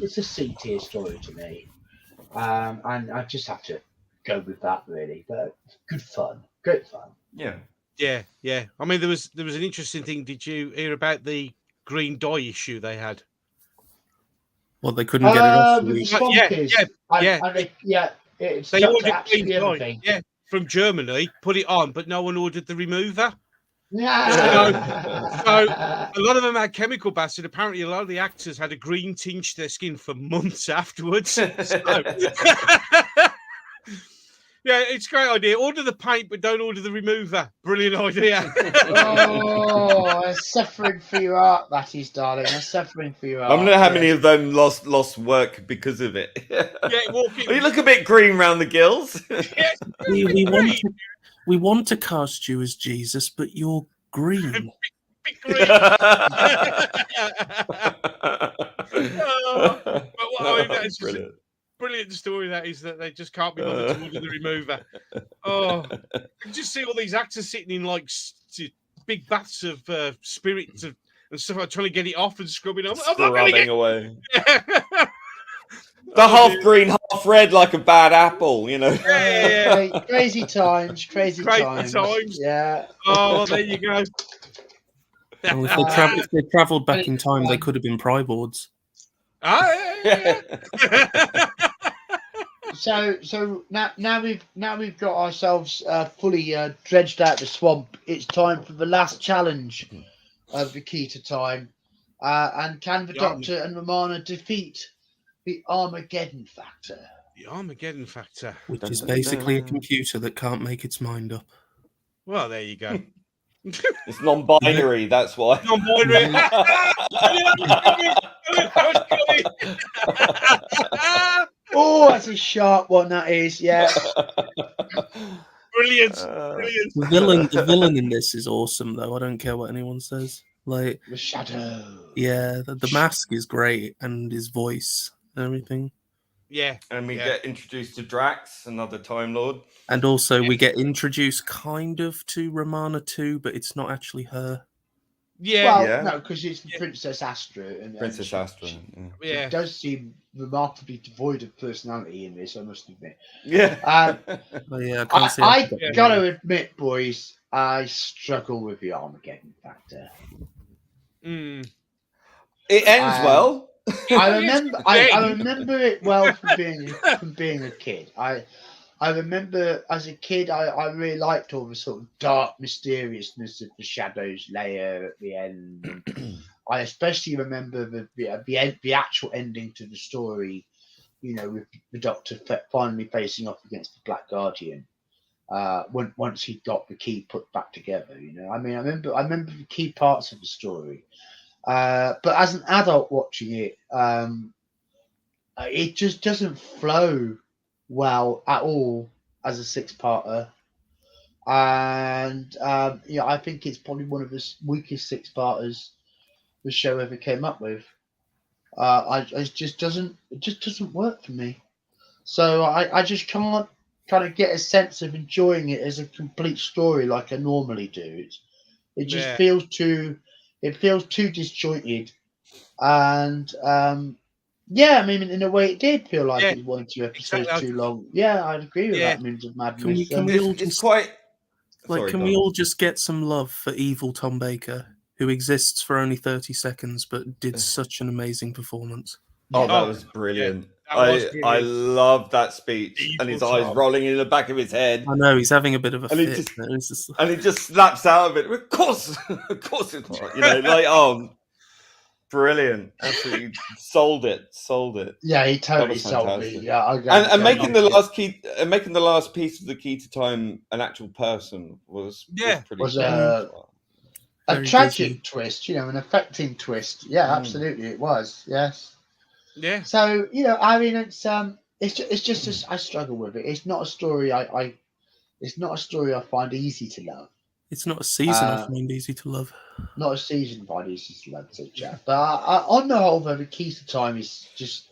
tier story to me, and I just have to go with that really. But good fun, great fun. Yeah. I mean, there was an interesting thing. Did you hear about the green dye issue they had? Well, they couldn't get it off. They ordered green dye. Yeah, from Germany, put it on, but no one ordered the remover. So a lot of them had chemical baths, and apparently a lot of the actors had a green tinge to their skin for months afterwards. Yeah, it's a great idea. Order the paint, but don't order the remover. Brilliant idea. I'm suffering for your art, that is, darling. I'm suffering for your art. I don't know how many of them lost work because of it. You look a bit green round the gills. We want to cast you as Jesus, but you're green. That's brilliant. Brilliant story that is, that they just can't be bothered to order the remover. Oh, you just see all these actors sitting in like big baths of spirits and stuff, like trying to get it off and scrubbing off. Scrubbing away. The half green, half red, like a bad apple, you know. Yeah. Crazy times. Yeah. Oh, well, there you go. Well, if they travelled back in time, they could have been pry boards. Yeah. So now we've got ourselves fully dredged out the swamp. It's time for the last challenge of the Key to Time, and can the Doctor and Romana defeat the Armageddon Factor? The Armageddon Factor, which is basically a computer that can't make its mind up. Well, there you go. It's non-binary, that's why. Non-binary. Oh, that's a sharp one, that is. Yeah. Brilliant. The villain in this is awesome, though. I don't care what anyone says. Like The shadow. yeah, the mask is great, and his voice and everything. Yeah. And we get introduced to Drax, another Time Lord. And also we get introduced kind of to Romana too, but it's not actually her. Yeah. Well, no, because it's Princess Astra. And Princess Astra. She does seem remarkably devoid of personality in this, I must admit. Yeah. I gotta admit, boys, I struggle with the Armageddon factor. Mm. It ends well. I remember it well from being a kid. I remember as a kid, I really liked all the sort of dark mysteriousness of the Shadow's lair at the end. And I especially remember the actual ending to the story, you know, with the Doctor finally facing off against the Black Guardian. Once he got the key put back together, you know, I mean, I remember the key parts of the story. But as an adult watching it just doesn't flow well at all as a six-parter. And I think it's probably one of the weakest six-parters the show ever came up with. It just doesn't work for me. So I just can't kind of get a sense of enjoying it as a complete story like I normally do. It just feels too disjointed, and I mean, in a way, it did feel like it was 1 or 2 episodes too long. Yeah, I'd agree with that. Moons of Madness. Can we all just we all just get some love for evil Tom Baker, who exists for only 30 seconds but did such an amazing performance? Oh, that was brilliant. I love that speech, and his eyes rolling in the back of his head. I know he's having a bit of a fit. And he just snaps out of it. Of course it's not. You know, like brilliant. Absolutely sold it. Yeah, he totally sold me. Yeah, and making the last piece of the key to time an actual person was pretty a tragic twist, you know, an affecting twist. Yeah, absolutely, it was. Yes. Yeah. So I mean, it's just I struggle with it. It's not a story I find easy to love. It's not a season I find easy to love. Not a season I find easy to love, so chat. But on the whole, though, the Key to Time is just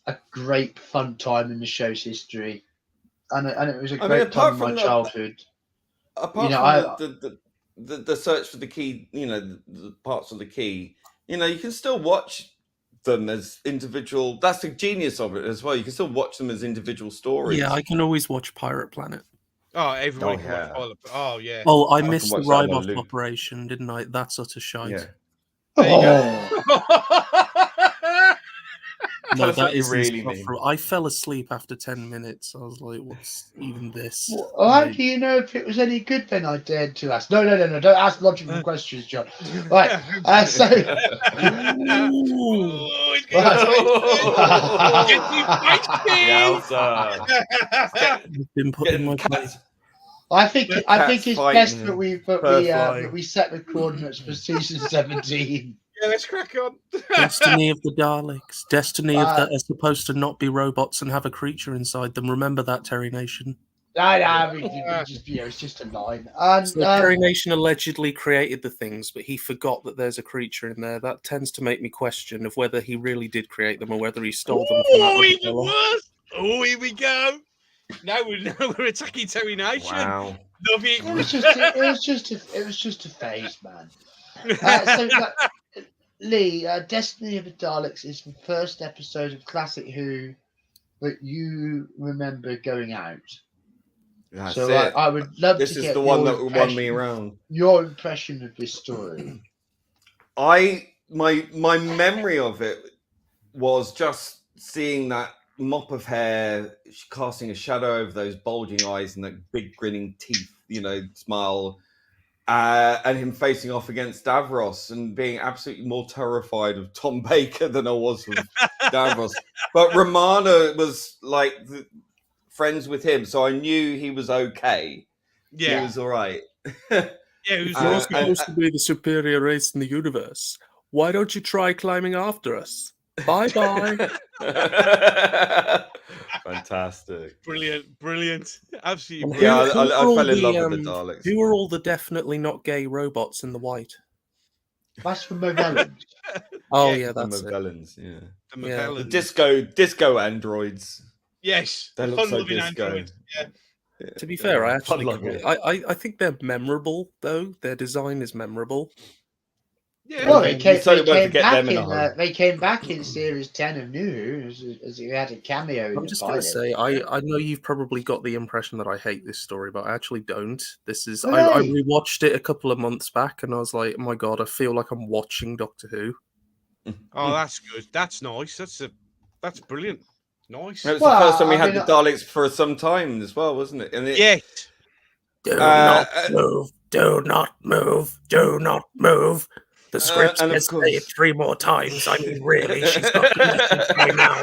a great fun time in the show's history, and it was a great time in my childhood. Apart from the search for the key, the parts of the key, you can still watch them as individual. That's the genius of it as well. You can still watch them as individual stories. Yeah, I can always watch Pirate Planet. Oh, everyone can watch all of it. Oh, yeah. Oh, I missed the Ryboff operation, didn't I? That's utter shite. Yeah. There you go. No, that is really mean. I fell asleep after 10 minutes. I was like, what's even this? Well, how do you know if it was any good then? I dared to ask. No. Don't ask logical questions, John. Right. So. I think it's best that we set the coordinates for season 17. Yeah, let's crack on. Destiny of the Daleks. Destiny of that are supposed to not be robots and have a creature inside them. Remember that, Terry Nation. It's just a line. And, so Terry Nation allegedly created the things, but he forgot that there's a creature in there. That tends to make me question of whether he really did create them or whether he stole them. Even worse. Oh, here we go. Now we're attacking Terry Nation. Wow. Love it. It was just a phase, man. Lee, Destiny of the Daleks is the first episode of Classic Who that you remember going out. That's so it. I would love this to is get the one that won me around. Your impression of this story. My memory of it was just seeing that mop of hair casting a shadow over those bulging eyes and that big grinning teeth, smile. And him facing off against Davros and being absolutely more terrified of Tom Baker than I was of Davros. But Romana was like friends with him, so I knew he was okay. Yeah, he was all right. You're supposed to be the superior race in the universe. Why don't you try climbing after us? Bye. Fantastic. Brilliant. Absolutely brilliant. Yeah, I fell in love with the Daleks. Who are all the definitely not gay robots in the white? That's from Movellans. Oh Yeah, yeah, that's the it. Movellans, yeah. The Yeah. The Movellans. disco androids. Yes, They the look so fun-loving disco. androids. Yeah. To be fair, I actually Fun-loving. I think they're memorable though. Their design is memorable. Yeah. Well, You certainly won't forget them in a hurry. they came back in series 10 of New Who as he had a cameo in I'm the just going to pilot. say, I know you've probably got the impression that I hate this story, but I actually don't. This is I Really? rewatched it a couple of months back, and I was like, oh my god, I feel like I'm watching Doctor Who. Oh, that's good. That's nice. That's brilliant. Nice. It was the first time we had the Daleks for some time as well, wasn't it? And Yes. Do not move. Do not move. Do not move. The script says say it 3 more times. I mean, really, she's got the message by now.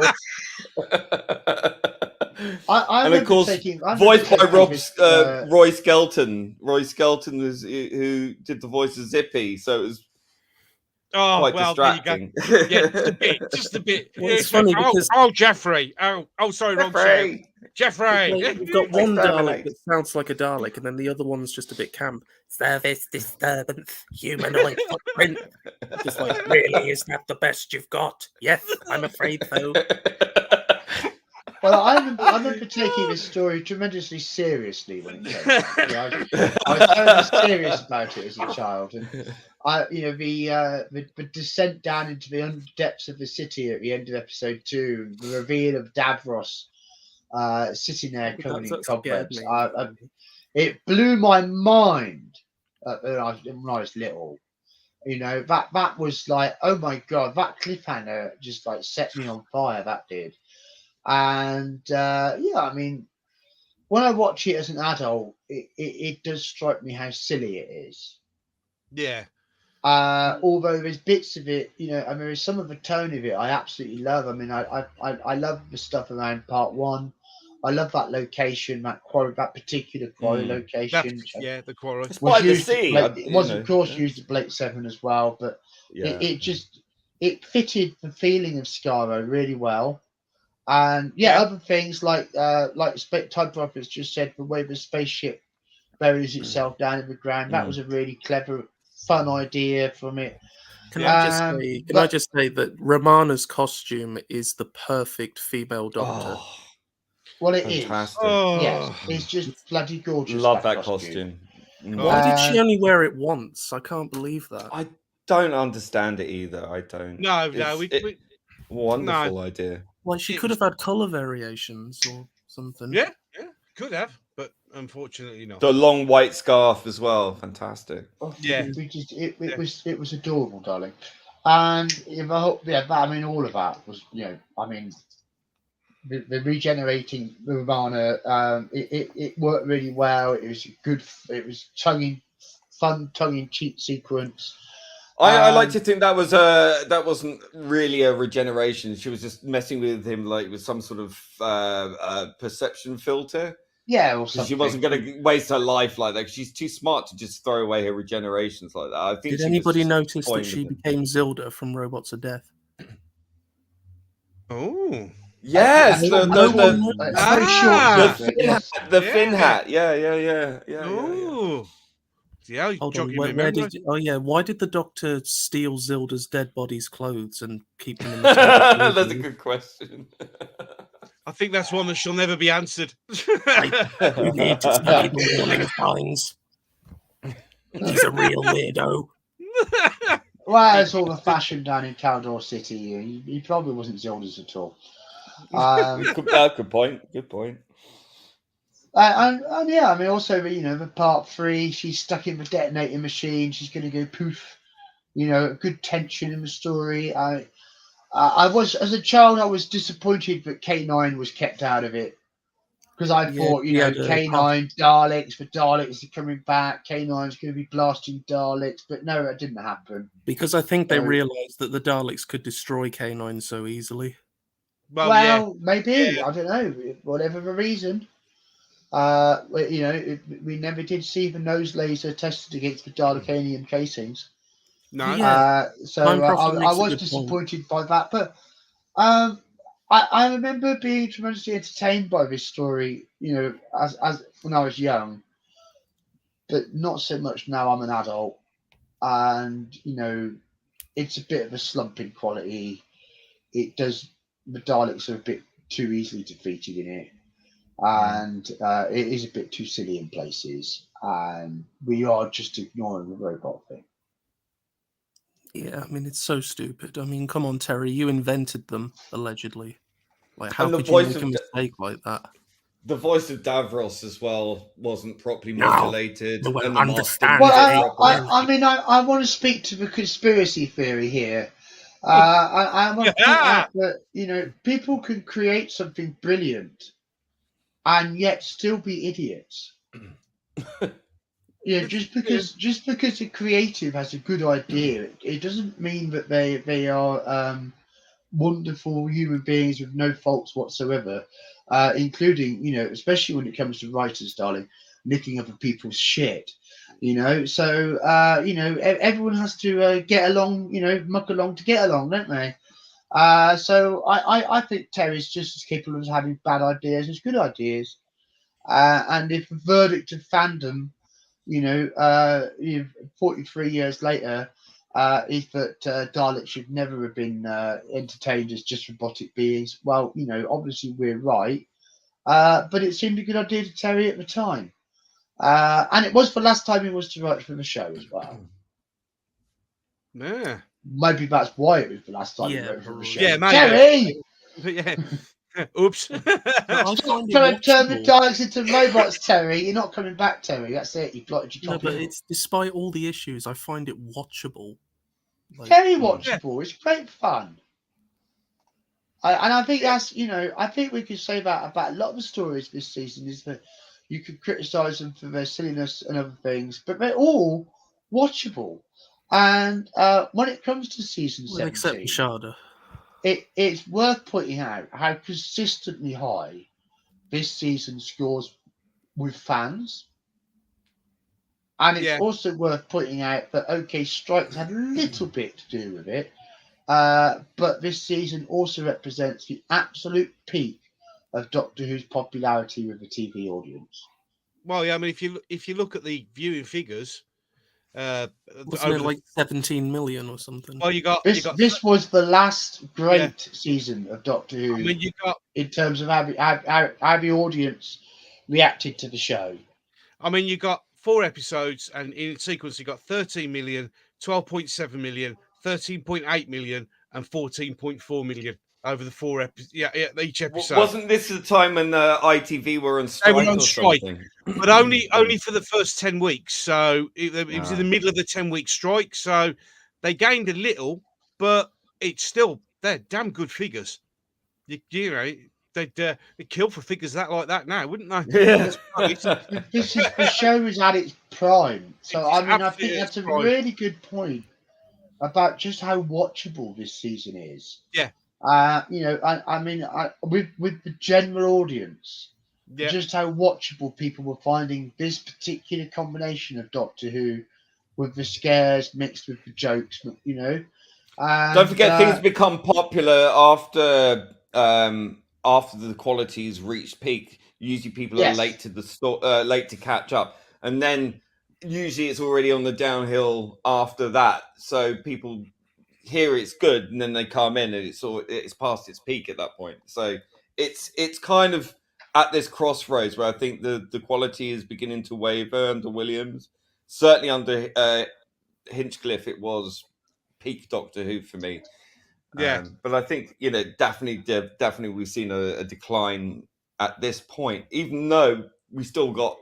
And of course, voiced by Roy Skelton. Roy Skelton was who did the voice of Zippy, so it was quite distracting. There you go. Yeah, just a bit. Well, it's funny because Jeffrey. Oh, sorry, wrong show. Jeffrey. You've got one Dalek that sounds like a Dalek, and then the other one's just a bit camp. Service disturbance, humanoid footprint. Just like, really, is that the best you've got? Yes, I'm afraid so. Well, I remember taking this story tremendously seriously when it came out. I was very serious about it as a child, and the descent down into the depths of the city at the end of episode 2, the reveal of Davros sitting there covered in cobwebs. It blew my mind when I was little. That was like, oh my god, that cliffhanger just like set me on fire. That did. And I mean, when I watch it as an adult, it does strike me how silly it is. Yeah. Although there's bits of it, there's some of the tone of it I absolutely love. I mean, I love the stuff around part 1. I love that location, that particular quarry location. The quarry. It was of course used at Blake 7 as well, but it fitted the feeling of Skaro really well. And other things like Typewriter's just said, the way the spaceship buries itself down in the ground, that was a really clever, fun idea from it. Can I just say that Romana's costume is the perfect female Doctor? Oh, well, it fantastic. is. Oh. Yes, it's just bloody gorgeous. Love that costume. Why did she only wear it once? I can't believe that. I don't understand it either. I don't. Wonderful idea. Well, she could have had colour variations or something. Yeah, could have, but unfortunately not. The long white scarf as well, fantastic. Oh, it was adorable, darling. And I mean, all of that was, I mean, the regenerating Romana, it worked really well. It was good. It was fun tongue-in-cheek sequence. I like to think that wasn't really a regeneration. She was just messing with him like with some sort of perception filter. Yeah, or something. She wasn't going to waste her life like that. She's too smart to just throw away her regenerations like that. I think. Did anybody notice that she became Zilda from Robots of Death? Oh. Yes, the fin hat. Yeah. Oh. Yeah, why did the Doctor steal Zilda's dead body's clothes and keep them in the tank? That's a good question. I think that's one that shall never be answered. You need to study the warning signs. He's a real weirdo. Well, it's all the fashion down in Caldor City. He probably wasn't Zilda's at all. Good point. Good point. And I mean, also, the part 3, she's stuck in the detonating machine. She's going to go poof. Good tension in the story. I was, as a child, I was disappointed that K9 was kept out of it because I thought, K9 Daleks, the Daleks are coming back. K9's going to be blasting Daleks, but no, that didn't happen. Because I think they realised that the Daleks could destroy K9 so easily. Well, maybe I don't know. Whatever the reason. We never did see the nose laser tested against the Dalekanium casings. No. So I was disappointed by that. But I remember being tremendously entertained by this story, as when I was young, but not so much now I'm an adult. and it's a bit of a slump in quality. The Daleks are a bit too easily defeated in it, and it is a bit too silly in places, and we are just ignoring the robot thing. Yeah, I mean, it's so stupid. I mean, come on, Terry, you invented them, allegedly. Like, how could you make a mistake like that? The voice of Davros as well wasn't properly modulated. No one and the understands well, I mean, I want to speak to the conspiracy theory here. I want to point out that, people can create something brilliant and yet still be idiots. Just because a creative has a good idea, it doesn't mean that they are wonderful human beings with no faults whatsoever, including, especially when it comes to writers, darling, nicking other people's shit. So everyone has to get along, muck along to get along, don't they? So I think Terry's just as capable of having bad ideas as good ideas. And if the verdict of fandom, 43 years later, is that Daleks should never have been entertained as just robotic beings, well, obviously we're right. But it seemed a good idea to Terry at the time. And it was the last time he was to write for the show as well. Yeah. Maybe that's why it was the last time he wrote for the show. Yeah, maybe. Terry! Yeah. Oops. Turn the Daleks into robots, Terry. You're not coming back, Terry. That's it. You blotted your top. No, but it's despite all the issues, I find it watchable. Very watchable. It's great fun. And I think that's, I think we could say that about a lot of the stories this season, is that you could criticise them for their silliness and other things, but they're all watchable. And when it comes to season 17, except Shada, it's worth pointing out how consistently high this season scores with fans. And it's also worth pointing out that, okay, strikes had a little bit to do with it, but this season also represents the absolute peak of Doctor Who's popularity with the TV audience. Well, yeah, I mean, if you look at the viewing figures, wasn't it like 17 million or something? Well, this was the last great season of Doctor Who. I mean, in terms of how the audience reacted to the show. I mean, you got 4 episodes, and in sequence, you got 13 million, 12.7 million, 13.8 million, and 14.4 million over the 4 episodes. Yeah, each episode. Wasn't this the time when ITV were on strike? They were on strike, but only for the first 10 weeks. So it was in the middle of the 10-week strike. So they gained a little, but it's still they're damn good figures. You know. They'd kill for figures like that now, wouldn't they? Yeah. The show is at its prime. So, I mean, I think that's a really good point about just how watchable this season is. Yeah. I mean, with the general audience, just how watchable people were finding this particular combination of Doctor Who with the scares mixed with the jokes, And, don't forget, things become popular after the quality's reached peak. Usually people are late to late to catch up, and then usually it's already on the downhill after that. So people hear it's good, and then they come in, and it's past its peak at that point. So it's kind of at this crossroads where I think the quality is beginning to waver under Williams. Certainly under Hinchcliffe, it was peak Doctor Who for me. Yeah, but I think definitely we've seen a decline at this point, even though we still got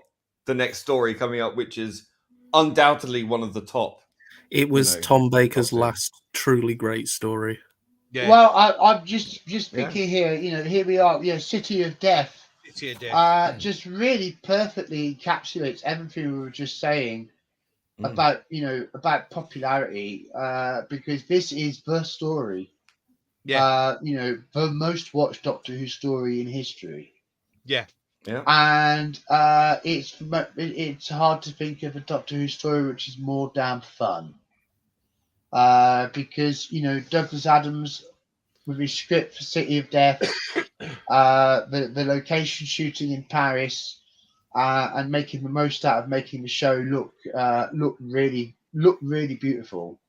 the next story coming up, which is undoubtedly one of the top. It was Tom Baker's last truly great story. Yeah. Well, I'm just thinking here. Here we are. City of Death. City of Death. Just really perfectly encapsulates everything we were just saying about popularity. Because this is the story. Yeah. The most watched Doctor Who story in history. Yeah. Yeah. And it's hard to think of a Doctor Who story which is more damn fun. Because Douglas Adams with his script for City of Death, the location shooting in Paris, and making the most out of making the show look really look really beautiful.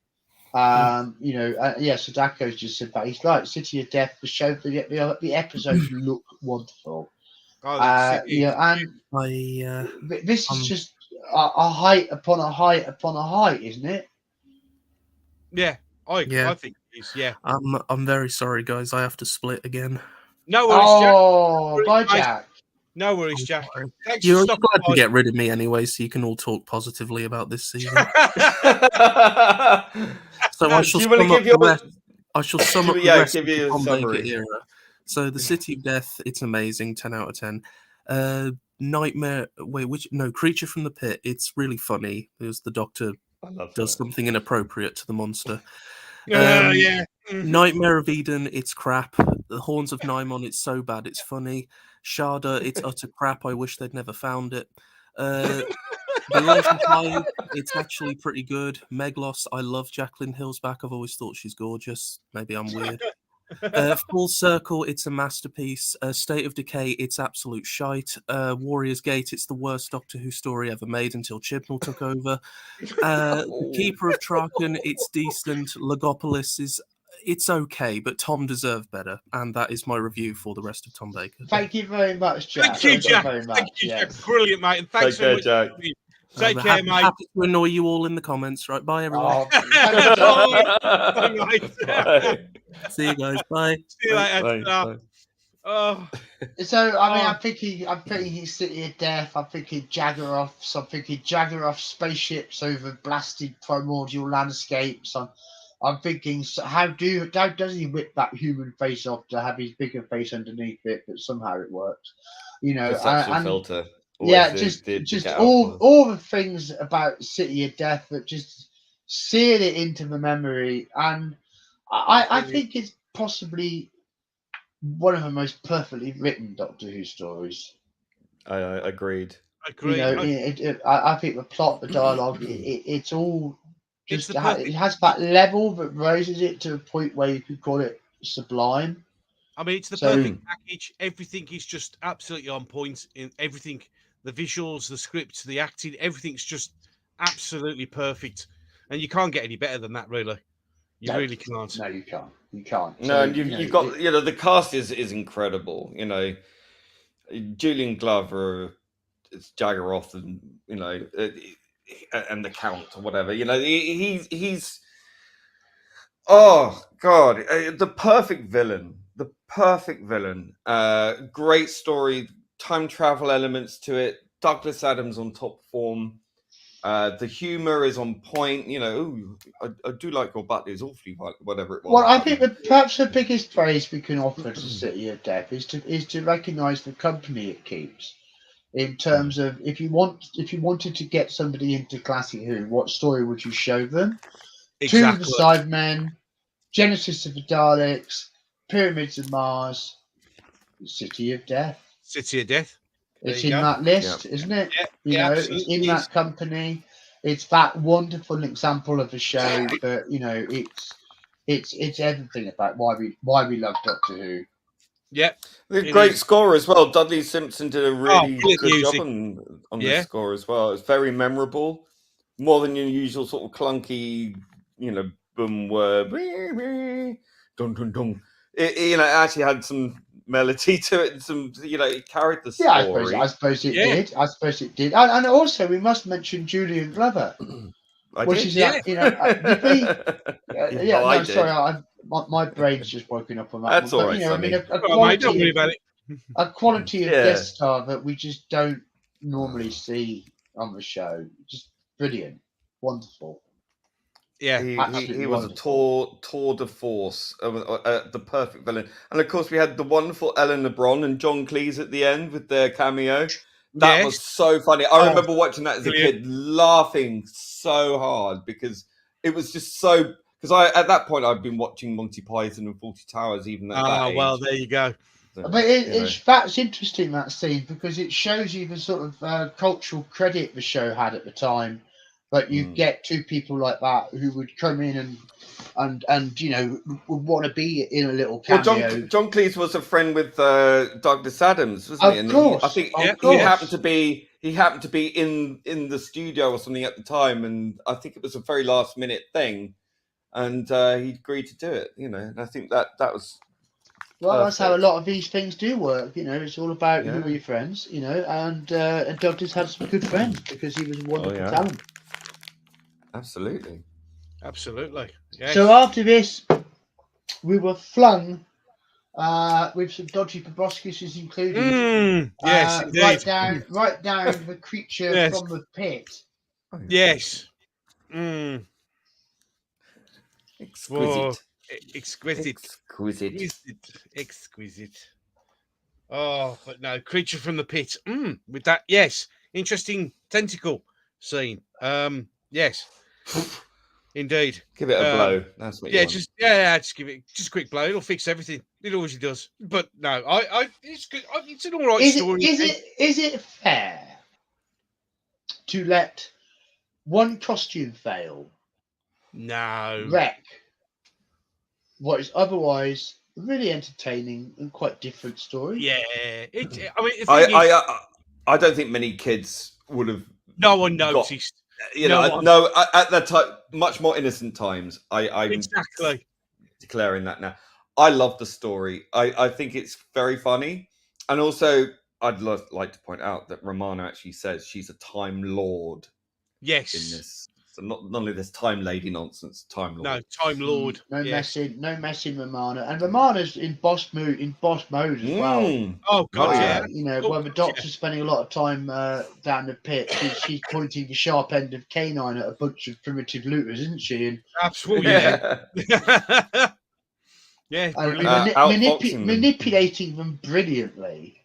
You know, Sadako's just said that he's like City of Death. The episodes look wonderful. And this is just a height upon a height upon a height, isn't it? Yeah, I think it is. Yeah. I'm very sorry, guys. I have to split again. No worries, Jack. Oh, bye, Jack. No worries, Jack. Thanks You're for glad to get rid of me anyway, so you can all talk positively about this season. So I shall sum up the rest of the Tom Baker era. So the City of Death, it's amazing, 10 out of 10. Nightmare, Creature from the Pit, it's really funny because the Doctor does something inappropriate to the monster. Nightmare of Eden, it's crap. The Horns of Nimon, it's so bad, it's funny. Sharda, it's utter crap. I wish they'd never found it. The Lantern Hive, it's actually pretty good. Meglos, I love Jacqueline Hill's back. I've always thought she's gorgeous. Maybe I'm weird. Full Circle, it's a masterpiece. State of Decay, it's absolute shite. Warrior's Gate, it's the worst Doctor Who story ever made until Chibnall took over. The Keeper of Traken, it's decent. Logopolis it's okay, but Tom deserved better, and that is my review for the rest of Tom Baker. Thank you very much, Jack. Thank you, Jack. Thank you, Jack. Brilliant, mate. And thanks so much, Jack. Take care, mate. Happy to annoy you all in the comments. Right, bye, everyone. Bye. See you guys. Bye. See you later. Bye. Oh. So I mean, I'm thinking City of Death. I'm thinking Jaggeroffs. I'm thinking Jaggeroff spaceships over blasted primordial landscapes. I'm thinking, how does he whip that human face off to have his bigger face underneath it? But somehow it works, you know. Perception filter. Just all the things about City of Death that just seared it into the memory, and I think it's possibly one of the most perfectly written Doctor Who stories. I agreed. You know, I think the plot, the dialogue, it's all. It has that level that raises it to a point where you could call it sublime. I mean, it's the perfect package. Everything is just absolutely on point. In everything, the visuals, the script, the acting, everything's just absolutely perfect. And you can't get any better than that, really. You really can't. No, you can't. You can't. No, and you've got the cast is incredible. You know, Julian Glover, it's Jaggeroff, and and the Count or whatever. You know, he's oh god, the perfect villain. The perfect villain. Great story, time travel elements to it. Douglas Adams on top form. The humor is on point. You know, I do like your butt is awfully whatever it was. Well, I think perhaps the biggest praise we can offer to City of Death is to recognise the company it keeps. In terms of if you wanted to get somebody into Classic Who, what story would you show them? Exactly. Tomb of the Cybermen, Genesis of the Daleks, Pyramids of Mars, City of Death. City of Death. It's in that list, isn't it? Yeah, it's in that company. It's that wonderful example of a show that it's everything about why we love Doctor Who. Yeah, great score as well. Dudley Simpson did a really good job on the score as well. It's very memorable, more than your usual sort of clunky, boom word, dun dun dun. It actually had some melody to it, and some it carried the story. Yeah, I suppose it did. I suppose it did, and also we must mention Julian Glover. Sorry, my brain's just woken up on that. That's all right. I mean, don't worry about it. A quality of guest star that we just don't normally see on the show. Just brilliant, wonderful. Yeah, he was a tour de force, the perfect villain, and of course we had the wonderful Ellen LeBron and John Cleese at the end with their cameo. That was so funny. I remember watching that as a kid, laughing so hard because it was just so. Because at that point I'd been watching Monty Python and 40 Towers, even at that age. Well, there you go. But that's interesting, that scene, because it shows you the sort of cultural credit the show had at the time. But you get two people like that who would come in and would want to be in a little cameo. Well, John Cleese was a friend with Douglas Adams, wasn't he? Of course. I think he happened to be he happened to be in the studio or something at the time, and I think it was a very last minute thing, and he agreed to do it. And I think that was. Well, that's how a lot of these things do work. It's all about who are your friends. And Doug just had some good friends because he was a wonderful talent. Absolutely. Yes. So after this, we were flung with some dodgy proboscises included. Yes, right down the creature from the pit. Yes. Exquisite. Exquisite. Oh, but no, creature from the pit. With that, yes, interesting tentacle scene. Yes, indeed. Give it a blow. That's what. Just give it just a quick blow. It'll fix everything. It always does. But no, it's good. It's an all right story. Is it fair to let one costume fail? No. Wreck what is otherwise a really entertaining and quite different story. Yeah. I don't think many kids would have. No one noticed. No, at that time, much more innocent times. I'm exactly declaring that now. I love the story. I think it's very funny, and also I'd like to point out that Romana actually says she's a Time Lord. Yes. In this, so not only this Time Lady nonsense, Time Lord. No, Time Lord. No messing, Romana, and Romana's in boss mode as well. Oh God, when the Doctor's spending a lot of time down the pit, she's pointing the sharp end of canine at a bunch of primitive looters, isn't she? And absolutely, yeah. Manipulating them brilliantly.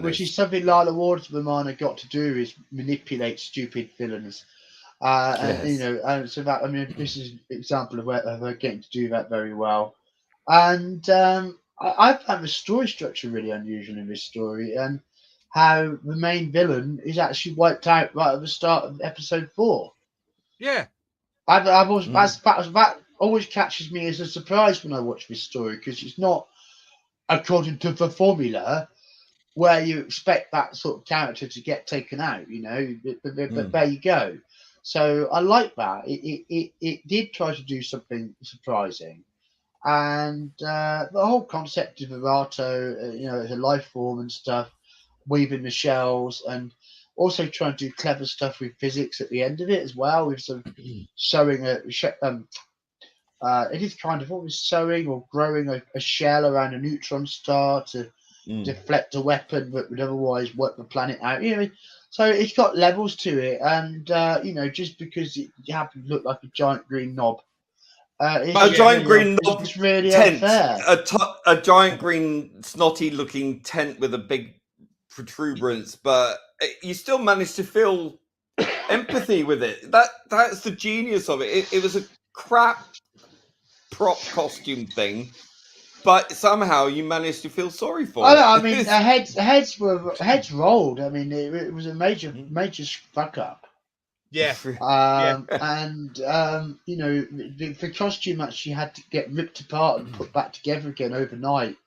Which is something Lila Ward's Romana got to do, is manipulate stupid villains. And so that, this is an example of her getting to do that very well. And I found the story structure really unusual in this story, and how the main villain is actually wiped out right at the start of episode 4. Yeah, I've always that always catches me as a surprise when I watch this story, because it's not according to the formula where you expect that sort of character to get taken out, but there you go. So I like that. It did try to do something surprising. And the whole concept of Verato, as a life form and stuff, weaving the shells, and also trying to do clever stuff with physics at the end of it as well, with some sewing it is kind of almost sewing or growing a shell around a neutron star to deflect a weapon that would otherwise wipe the planet out. So it's got levels to it, and just because it happens to look like a giant green knob, it's really tent, unfair. A giant green snotty-looking tent with a big protuberance, but you still managed to feel empathy with it. That's the genius of it. It was a crap prop costume thing, but somehow you managed to feel sorry for it. Heads rolled. It was a major fuck up. Yeah. And the costume actually had to get ripped apart and put back together again overnight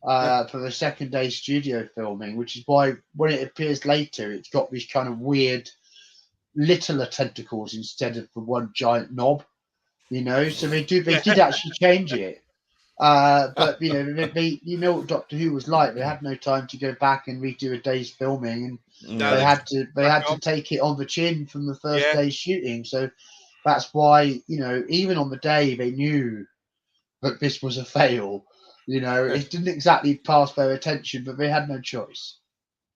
for the second day studio filming, which is why when it appears later, it's got these kind of weird littler tentacles instead of the one giant knob. So they did actually change it. But they what Doctor Who was like. They had no time to go back and redo a day's filming, and they had to take it on the chin from the first day's shooting. So that's why even on the day they knew that this was a fail. It didn't exactly pass their attention, but they had no choice.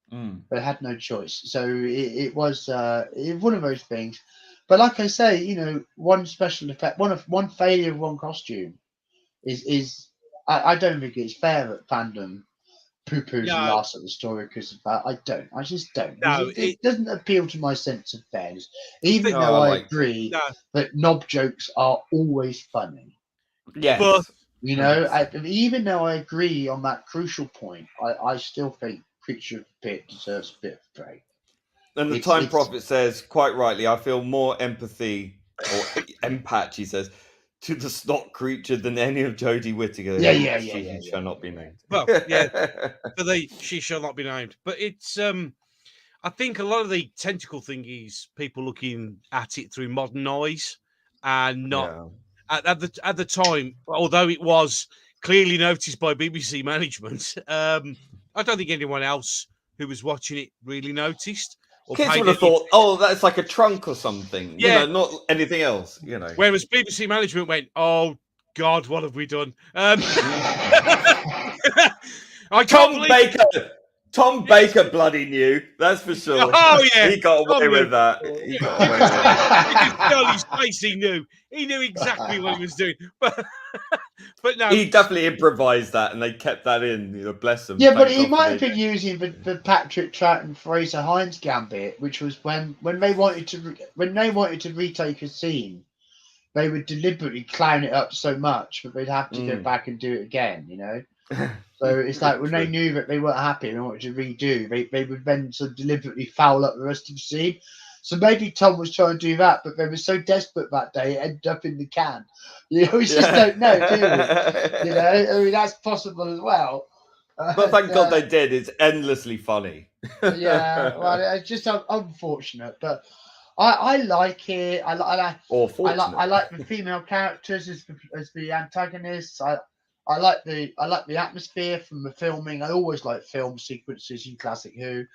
They had no choice. So it was one of those things. But like I say, one special effect, one failure of one costume is I don't think it's fair that fandom poo-poos and laughs at the story because of that. I just don't. No, it doesn't appeal to my sense of fairness, even though I agree that knob jokes are always funny. Yes. But, even though I agree on that crucial point, I still think Creature of the Pit deserves a bit of break. And the Time Prophet says, quite rightly, I feel more empathy, or empath, he says, to the snot creature than any of Jodie Whittaker. Yeah. She shall not be named. Well, yeah, she shall not be named. But it's I think a lot of the tentacle thing is people looking at it through modern eyes and not at the time, although it was clearly noticed by BBC management. I don't think anyone else who was watching it really noticed. Or Kids would have thought, "Oh, that's like a trunk or something." Yeah. You know, not anything else. You know. Whereas BBC management went, "Oh God, what have we done?" Tom Baker bloody knew, that's for sure. Oh yeah, he got away with that. He got away with that. His face, he knew exactly what he was doing. But no, he definitely improvised that, and they kept that in. You know, bless them. Yeah, but he might have been using the Patrick Troughton, Fraser Hines gambit, which was when they wanted to retake a scene, they would deliberately clown it up so much that they'd have to go back and do it again. You know. So it's like when they knew that they weren't happy and they wanted to redo, they would then sort of deliberately foul up the rest of the scene. So maybe Tom was trying to do that, but they were so desperate that day it ended up in the can. You know, we just don't know, do we? You know, I mean that's possible as well. But thank God they did. It's endlessly funny. Yeah, well, it's just unfortunate, but I like it. I like the female characters as the antagonists. I like the atmosphere from the filming. I always like film sequences in Classic Who,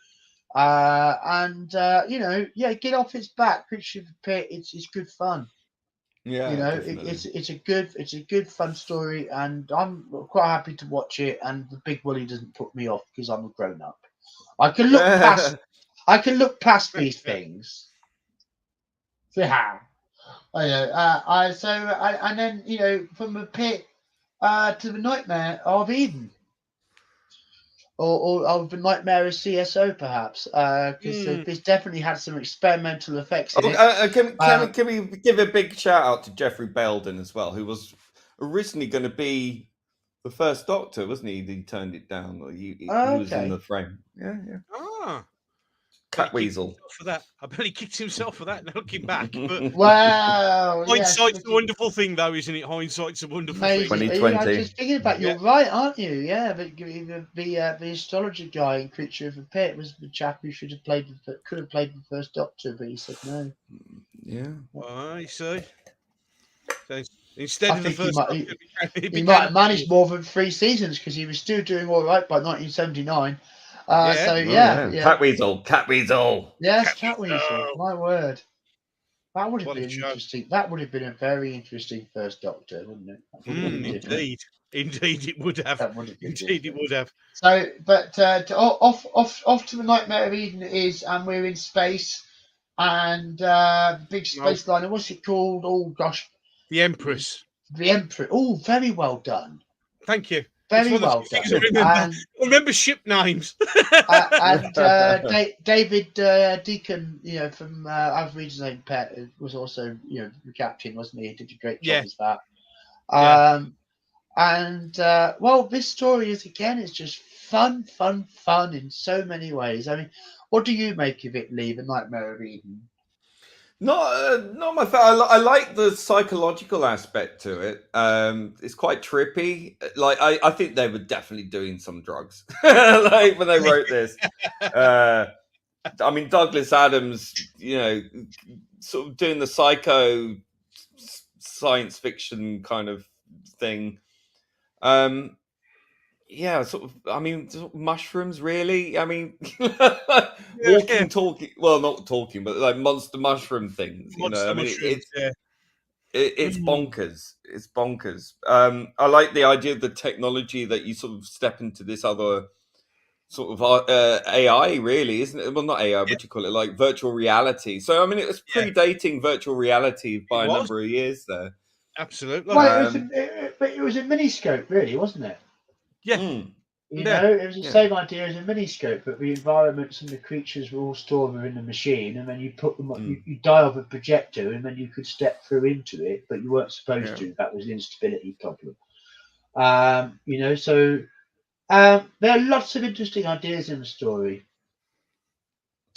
and you know, get off its back, Creature of the Pit. It's good fun. Yeah, you know, it's a good fun story, and I'm quite happy to watch it. And the big Willie doesn't put me off because I'm a grown up. I can look past these things. Yeah, I know. And then you know, from the pit to the Nightmare of Eden, or the Nightmare of CSO, perhaps, because this definitely had some experimental effects in it. Can we give a big shout out to Jeffrey Belden as well, who was originally going to be the first Doctor, wasn't he? He turned it down. He was in the frame. Yeah. Catweasel. For that, I bet he kicked himself for that. Now looking back, but wow, hindsight's a wonderful thing, though, isn't it? Hindsight's a wonderful thing. 2020. I'm just thinking about. You're right, aren't you? Yeah, the astrologer guy in Creature of the Pit was the chap who could have played the first Doctor, but he said no. Yeah. I see. So instead of the first, he might have managed more than 3 seasons because he was still doing all right by 1979. Catweasel. Yes, Catweasel. My word, that would have been interesting. That would have been a very interesting first Doctor, wouldn't it? Indeed, it would have. It would have. So, but off to the Nightmare of Eden it is, and we're in space, and big space liner. What's it called? Oh gosh, the Empress. The Empress. Oh, very well done. Thank you. Very well done. I remember ship names. And David Deacon, you know, from I've read his name. Pet was also, you know, the captain, wasn't he? He did a great job as that. And well, this story is just fun in so many ways. I mean, what do you make of it, Lee? The Nightmare of Eden. Not my favorite. I like the psychological aspect to it. It's quite trippy. Like I think they were definitely doing some drugs, like when they wrote this. I mean, Douglas Adams, you know, sort of doing the psycho science fiction kind of thing. Yeah, sort of. I mean, sort of mushrooms, really. I mean, talking. Well, not talking, but like monster mushroom things. Monster it's bonkers. It's bonkers. I like the idea of the technology that you sort of step into this other sort of AI, really, isn't it? Well, not AI. What do you call it? Like virtual reality. So, I mean, it was predating virtual reality by a number of years there. Absolutely. Well, it was a miniscope, really, wasn't it? Yeah. You know, it was the same idea as a miniscope, but the environments and the creatures were all stored within the machine, and then you put them on, you dial the projector, and then you could step through into it, but you weren't supposed to. That was an instability problem. You know, so there are lots of interesting ideas in the story.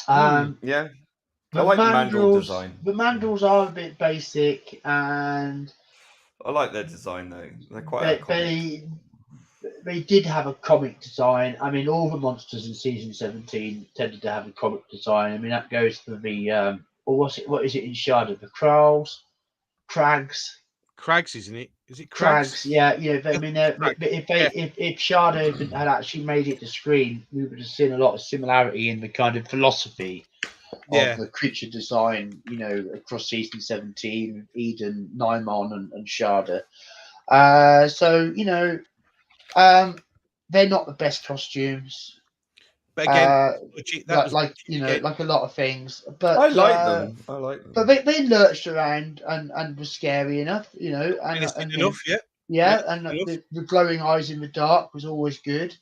I like the mandrel design. The mandrels are a bit basic, and I like their design though. They're quite iconic. They did have a comic design. I mean, all the monsters in season 17 tended to have a comic design. I mean, that goes for the what is it in Shard of the Crags? Crags, isn't it? Is it Crags? Yeah. I mean, if Shardo had actually made it to screen, we would have seen a lot of similarity in the kind of philosophy of the creature design, across season 17, Eden, Nymon, and Sharda. They're not the best costumes. But again, like a lot of things. But I like them. But they lurched around and were scary enough, and enough, the glowing eyes in the dark was always good.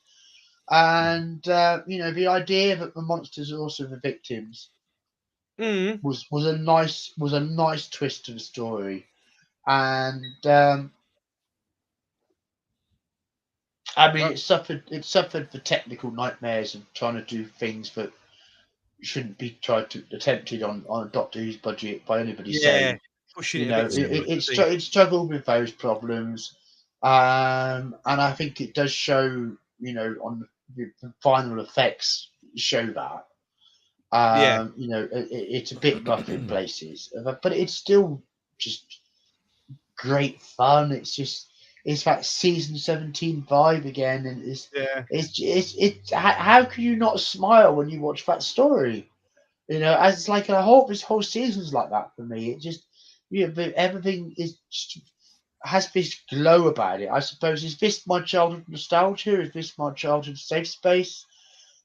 And the idea that the monsters are also the victims was a nice twist to the story. And I mean, it suffered the technical nightmares of trying to do things that shouldn't be attempted on a Doctor Who's budget by anybody. It struggled with those problems, and I think it does show. On the final effects show that. It's a bit rough in places, but it's still just great fun. It's that season 17 vibe again, and it's how can you not smile when you watch that story? As it's like this whole season's like that for me. It just but everything has this glow about it. I suppose, is this my childhood nostalgia? Is this my childhood safe space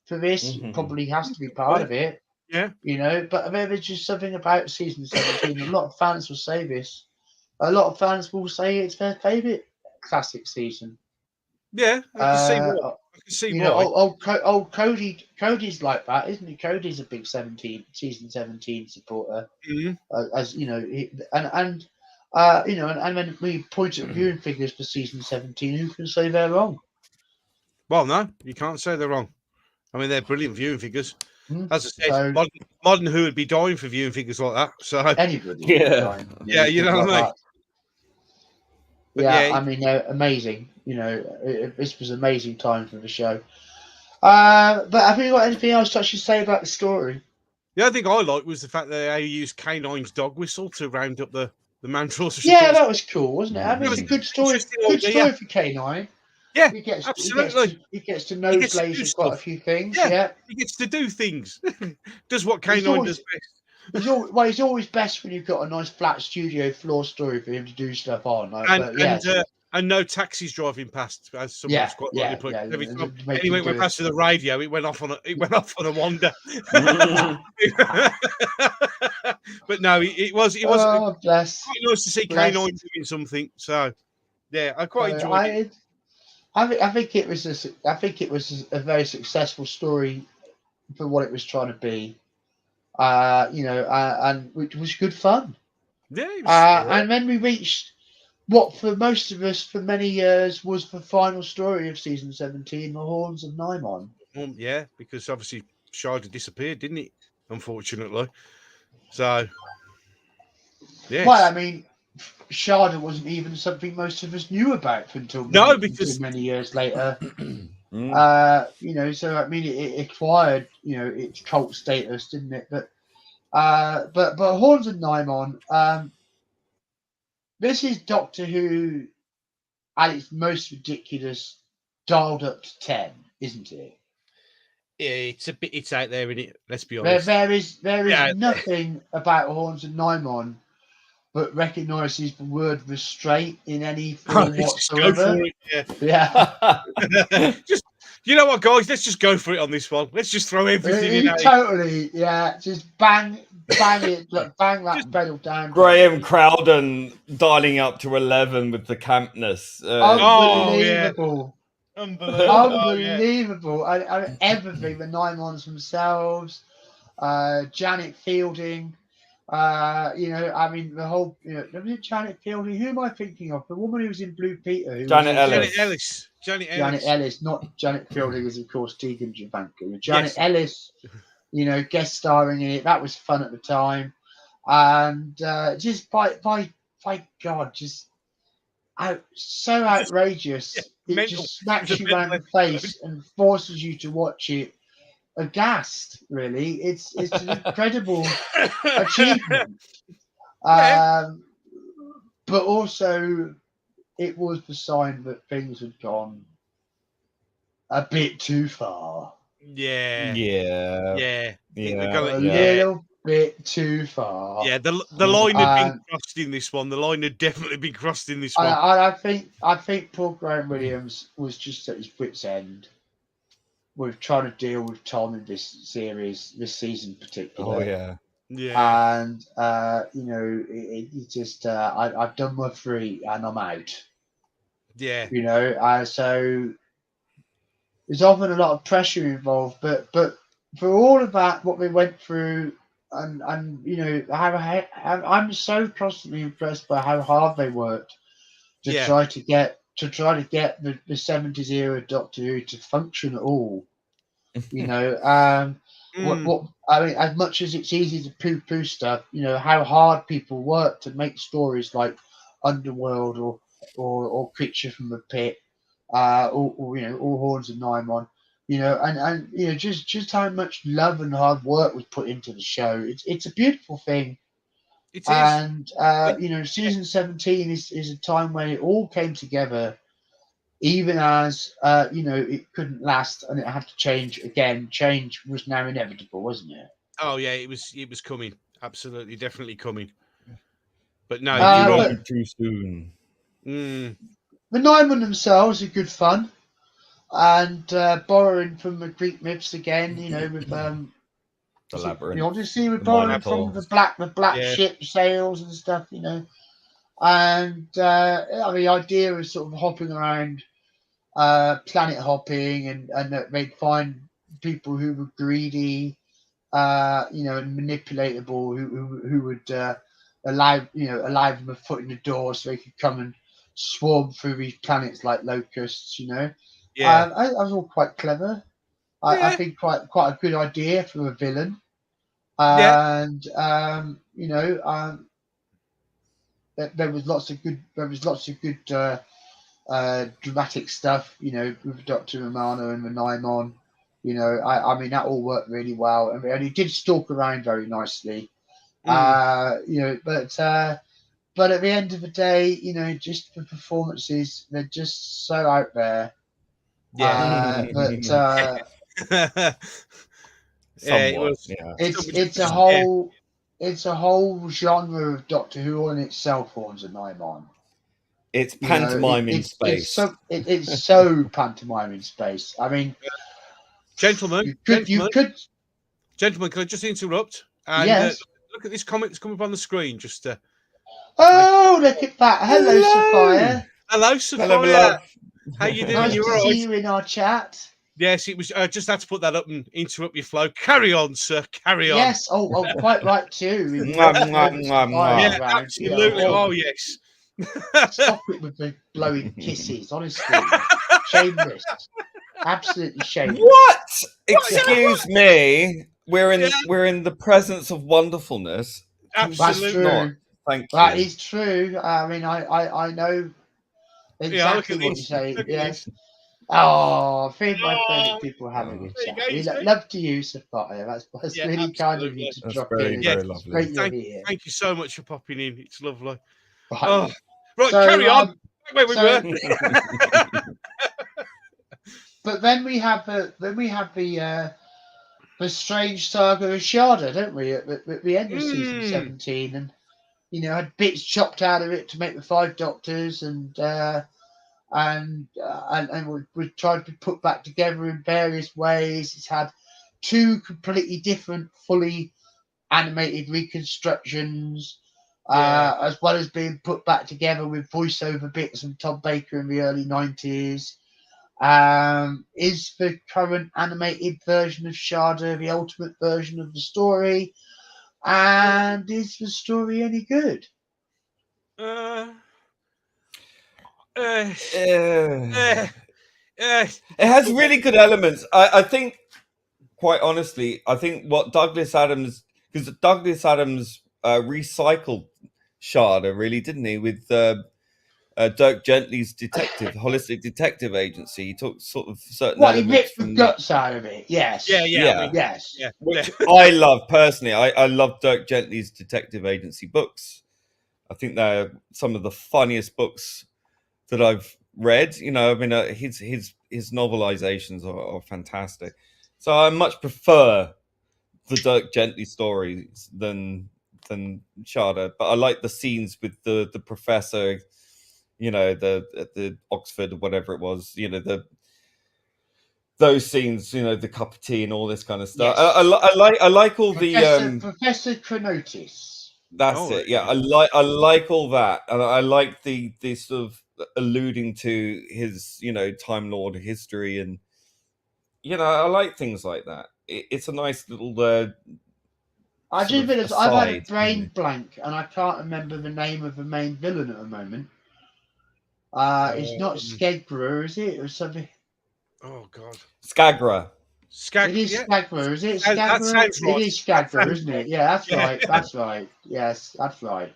for this? It probably has to be part of it. Yeah. But I mean, there's just something about season 17. A lot of fans will say this. A lot of fans will say it's their favourite classic season. Yeah, I can see why. Cody's like that, isn't he? Cody's a big season 17 supporter. As you know, and when we point at viewing figures for season 17, who can say they're wrong? Well, no, you can't say they're wrong. I mean, they're brilliant viewing figures. As I said, modern Who would be dying for viewing figures like that. So anybody, you know what I mean. But I mean, they're amazing. This was an amazing time for the show. But have you got anything else to actually say about the story? The other thing I liked was the fact that they used K9's dog whistle to round up the mantles. Yeah, that was cool, wasn't it? I mean, it's a good story. Good story for K9. Yeah, absolutely. He gets to nose quite a few things. Yeah, he gets to do things. Does what K9 does best. He's always best when you've got a nice flat studio floor story for him to do stuff on. And no taxis driving past, as someone's quite rightly put. Every time anyway, went past to the radio, it went off on a wander. But no, it was quite nice to see K9 doing something. So yeah, I quite enjoyed it. I think it was a very successful story for what it was trying to be. And it was good fun. Yeah. And then we reached what for most of us for many years was the final story of season 17, the Horns of Nymon. Yeah, because obviously Sharda disappeared, didn't it? Unfortunately. So yes. Well, I mean, Sharda wasn't even something most of us knew about until many years later. So I mean, it acquired its cult status, didn't it? But Horns of Nymon, this is Doctor Who at its most ridiculous, dialed up to 10, isn't it? Yeah, it's out there, isn't it? Let's be honest. There is nothing about Horns of Nymon but recognises the word restraint in any form whatsoever. Just, you know what, guys? Let's just go for it on this one. Let's just throw everything in. Totally, just bang it, bang that pedal down. Graham Crowden dialing up to 11 with the campness. Unbelievable. Unbelievable. And everything, the Nymons themselves, Janet Fielding. I mean, the whole, Janet Fielding. Who am I thinking of? The woman who was in Blue Peter. Janet Ellis. Janet Ellis, not Janet Fielding, is of course Tegan Javanka. Janet Ellis, guest starring in it. That was fun at the time, and just by God, just so outrageous. Yeah, it mental. just smacks It's a you mental round the episode. face and forces you to watch it aghast. Really, it's an incredible achievement. Yeah. But also, it was the sign that things had gone a bit too far. Yeah. Yeah. Yeah. A little bit too far. Yeah, the line had been crossed in this one. The line had definitely been crossed in this one. I think Paul Graham Williams was just at his wit's end with trying to deal with Tom in this series, this season in particular. Oh yeah. Yeah. And you know, it just I've done my 3 and I'm out. Yeah. You know, so there's often a lot of pressure involved, but for all of that, what we went through, and you know, I'm so constantly impressed by how hard they worked to try to get the 70s era Doctor Who to function at all. You know, what I mean, as much as it's easy to poo-poo stuff, you know how hard people work to make stories like Underworld or Creature from the Pit, or you know, All Horns of Nymon. You know, and you know, just how much love and hard work was put into the show. It's a beautiful thing. It is. And you know, season 17 is a time when it all came together, even as you know, it couldn't last and it had to change again. Change was now inevitable, wasn't it? Oh yeah, it was coming. Absolutely, definitely coming. But no, you're right. Too soon. The Nymon themselves are good fun, and borrowing from the Greek myths again. You know, with the labyrinth, the Odyssey, we're borrowing from the black ship sails and stuff. You know, and the idea of sort of hopping around, planet hopping, and that they'd find people who were greedy, you know, and manipulatable, who would allow them a foot in the door so they could come and swarm through these planets like locusts. You know, that was all quite clever. I think quite a good idea for a villain. And you know, there was lots of good dramatic stuff, you know, with Dr. Romano and the Nymon. You know, I mean, that all worked really well, and he did stalk around very nicely. You know, but at the end of the day, you know, just the performances, they're just so out there. It's a whole genre of Doctor Who in itself, Horns of Nymon. It's pantomime in space. It's so pantomime in space. I mean, gentlemen, can I just interrupt? And yes. Look at this comment that's come up on the screen. Just oh, look at that! Hello, Sophia. Hello, Sophia. How you doing? Nice to see you in our chat. Yes, it was. I just had to put that up and interrupt your flow. Carry on, sir. Carry on. Yes. Oh, quite right too. Yeah, absolutely. Oh, yes. Stop it with the blowing kisses. Honestly, shameless. Absolutely shameless. What? Excuse me. We're in the presence of wonderfulness. Absolutely. That's true. Thank you. That is true. I mean, I know exactly what you say. Yes. Oh, feed my friend people having a chat. Love to you, Sophia. That's really kind of you to drop in. Very lovely. Thank you so much for popping in. It's lovely. Right, right, so, carry on. Where we were. But then we have the strange saga of Sharda, don't we? At the end of season 17, and you know, had bits chopped out of it to make the 5 Doctors, and we tried to put back together in various ways. It's had 2 completely different, fully animated reconstructions, as well as being put back together with voiceover bits from Tom Baker in the early 90s. Is the current animated version of Sharda the ultimate version of the story? And is the story any good? It has really good elements. I think, quite honestly, what Douglas Adams, because Douglas Adams recycled Sharda, really, didn't he? With Dirk Gently's holistic detective agency. He took sort of certain What, he elements ripped the guts out of it? Yes. Yeah. Yeah. I mean, Yes. yeah. Which I love personally. I love Dirk Gently's detective agency books. I think they're some of the funniest books that I've read. You know, I mean, his novelizations are fantastic. So I much prefer the Dirk Gently stories than Sharda, but I like the scenes with the professor. You know, the Oxford or whatever it was. You know, those scenes. You know, the cup of tea and all this kind of stuff. Yes. I like all Professor Chronotis. That's it. Yeah, I like all that, and I like the sort of alluding to his, you know, Time Lord history, and you know, I like things like that. It's a nice little. I do realize aside, I've had a brain blank, and I can't remember the name of the main villain at the moment. It's not Skegra, is it, or something? Oh God, Skagra. It is Skagra, is it? That Skagra? sounds right. It is Skagra, isn't it? Yeah, that's right. That's right. Yes, that's right.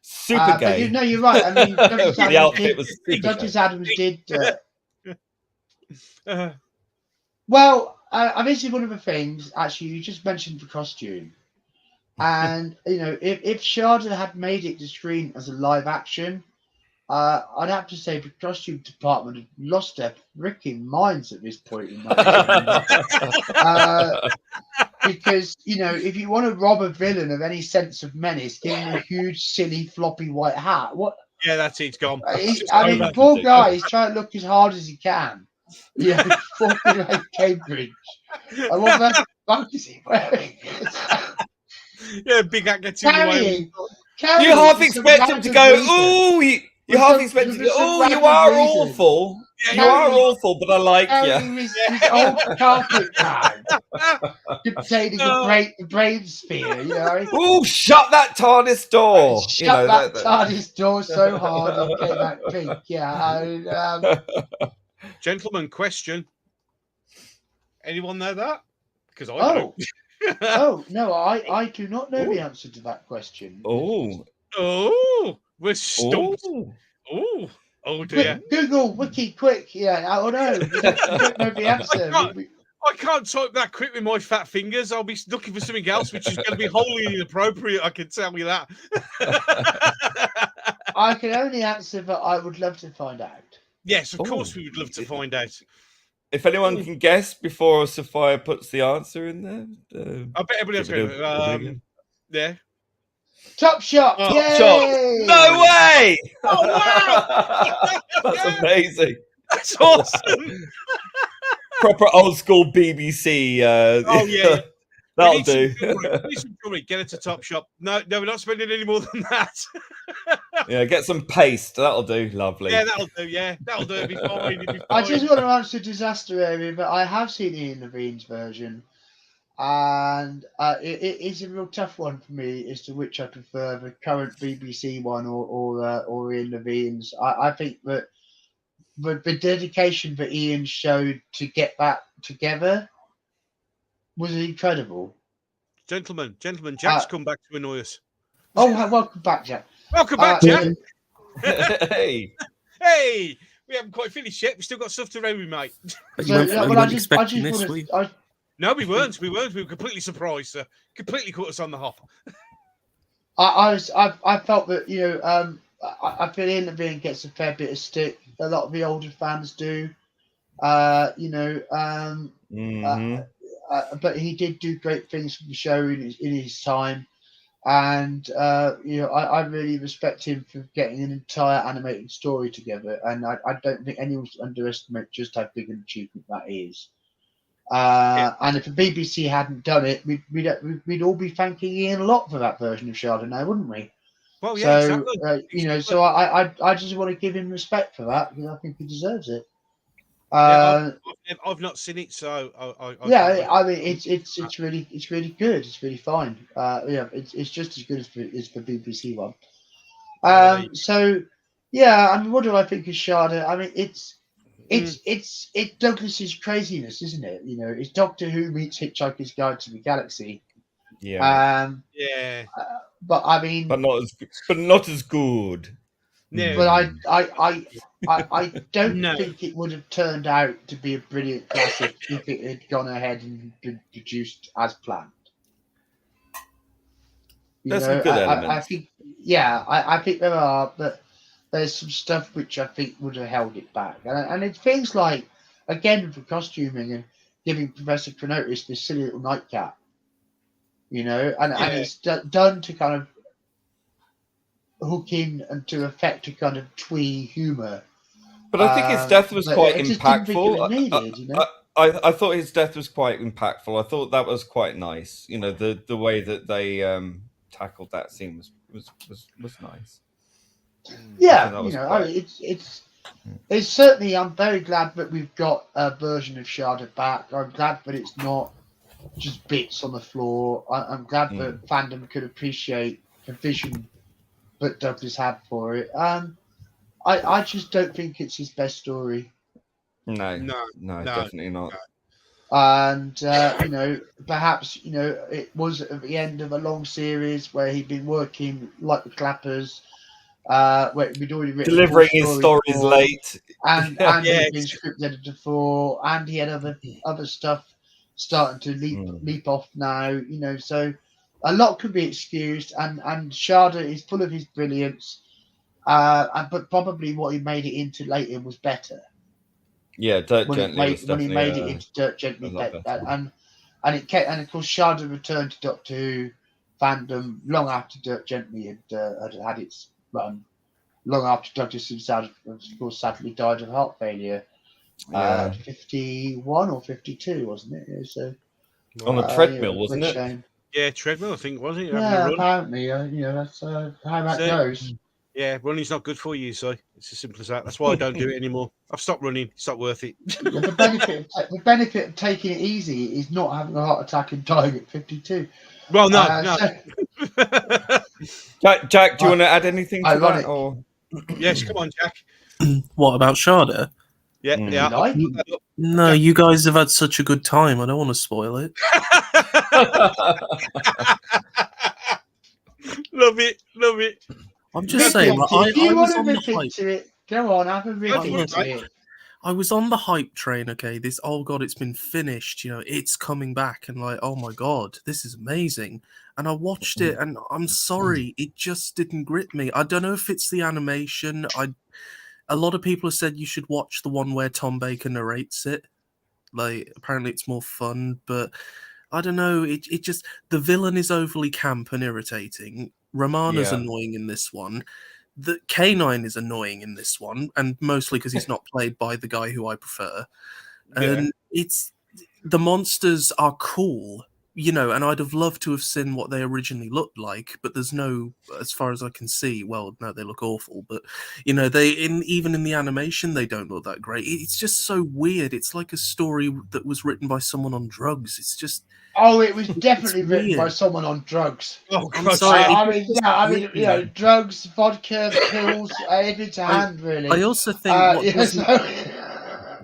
Super gay. But you're right. I mean, the outfit was super Douglas gay. Adams did. Well, this is one of the things. Actually, you just mentioned the costume, and you know, if Sharda had made it to screen as a live action, I'd have to say the costume department had lost their freaking minds at this point in that. Because, you know, if you want to rob a villain of any sense of menace, give him a huge, silly, floppy white hat. What? Yeah, that's it. It's gone. I mean, the poor guy is trying to look as hard as he can. You know, walking like Cambridge. And what the fuck is he wearing? Yeah, big hat gets in the way. You half expect him to go, ooh, you half expect him to go, ooh, you are awful. You are awful, but I like you. His old carpet bag containing the brain sphere, you know. Ooh, shut that TARDIS door. Shut that TARDIS door so hard and get that pink. Yeah. Gentlemen, question. Anyone know that? Because I don't. Oh no, I do not know the answer to that question. Oh, we're stumped. Oh dear. Google Wiki quick. Yeah, I don't know. We don't know the answer. I can't type that quick with my fat fingers. I'll be looking for something else, which is going to be wholly inappropriate. I can tell you that. I can only answer that I would love to find out. Yes, of course we would love to find out. If anyone can guess before Sophia puts the answer in there, I bet everybody else going. Yeah. Top Shop! Top Yay! Shop! No way! Oh wow! That's amazing. That's awesome. Proper old school BBC. Oh yeah. That'll do. Get it to Top Shop. No, we're not spending any more than that. Yeah, get some paste. That'll do. Lovely. Yeah, that'll do. Yeah, that'll do. It'll be fine. I just want to answer Disaster Area, but I have seen Ian Levine's version, and it is a real tough one for me as to which I prefer, the current BBC one or Ian Levine's. I think that the dedication that Ian showed to get that together was incredible. Gentlemen, Jack's come back to annoy us. Oh, welcome back, Jack. Welcome back, Jack. Hey, we haven't quite finished yet. We've still got stuff to read, mate. No, we weren't. We were completely surprised, sir. Completely caught us on the hop. I felt that, you know, I feel Ian Levine gets a fair bit of stick. A lot of the older fans do. You know, but he did do great things for the show in his time, and you know, I really respect him for getting an entire animated story together, and I don't think anyone should underestimate just how big an achievement that is. And if the BBC hadn't done it, we'd all be thanking Ian a lot for that version of Sharda now, wouldn't we? Well, yeah, so, exactly. You know, so I just want to give him respect for that, because I think he deserves it. I've not seen it, so I mean, it's really good. It's really fine. Yeah, it's just as good as the BBC one. So yeah, I mean, what do I think of Sharda? I mean, it's Douglas's craziness, isn't it? You know, it's Doctor Who meets Hitchhiker's Guide to the Galaxy. Yeah. Yeah. But I mean, but not as good. No. But I don't think it would have turned out to be a brilliant classic if it had gone ahead and been produced as planned. There's some good elements. I think, I think there are, but there's some stuff which I think would have held it back. And it's things like, again, for costuming and giving Professor Chronotis this silly little nightcap, and it's done to kind of hook in and to affect a kind of twee humour. But I think his death was quite impactful. I thought his death was quite impactful. I thought that was quite nice. The way that they tackled that scene was nice. Yeah, it's certainly. I'm very glad that we've got a version of Sharda back. I'm glad that it's not just bits on the floor. I'm glad that fandom could appreciate the vision that Douglas had for it. I just don't think it's his best story. No, definitely not. And perhaps it was at the end of a long series where he'd been working like the Clappers, where we'd already written delivering his stories late, and he'd been script editor for, and he had other stuff starting to leap off now. So a lot could be excused, and Sharda is full of his brilliance, but probably what he made it into later was better. Yeah, Dirt Gently was when he definitely made it into Dirt Gently, and of course Sharda returned to Doctor Who fandom long after Dirt Gently had its run, long after Doctor Who of course sadly died of heart failure, 51 or 52, wasn't it? So on a treadmill, wasn't it? Shame. Yeah, treadmill, I think, wasn't it? Yeah, apparently, that's how that goes. Yeah, running's not good for you, so it's as simple as that. That's why I don't do it anymore. I've stopped running. It's not worth it. The benefit of taking it easy is not having a heart attack and dying at 52. Well, no. Jack, do you want to add anything to that? Or? Yes, come on, Jack. What about Sharda? Yeah. No, you guys have had such a good time. I don't want to spoil it. Love it. I'm just saying. If you want to rip into it, go on, have a rip into it. I was on the hype train. Okay, oh god, it's been finished. It's coming back, and oh my god, this is amazing. And I watched it, and I'm sorry, it just didn't grip me. I don't know if it's the animation. A lot of people have said you should watch the one where Tom Baker narrates it. Apparently it's more fun, but I don't know. It just, the villain is overly camp and irritating. Romana's annoying in this one. The K9 is annoying in this one, and mostly because he's not played by the guy who I prefer. And the monsters are cool, and I'd have loved to have seen what they originally looked like, but there's no, as far as I can see, well, no, they look awful, but even in the animation, they don't look that great. It's just so weird. It's like a story that was written by someone on drugs. It's just... Oh, it was definitely written by someone on drugs. Oh, I'm sorry. I mean, drugs, vodka, pills, every to hand, really. I also think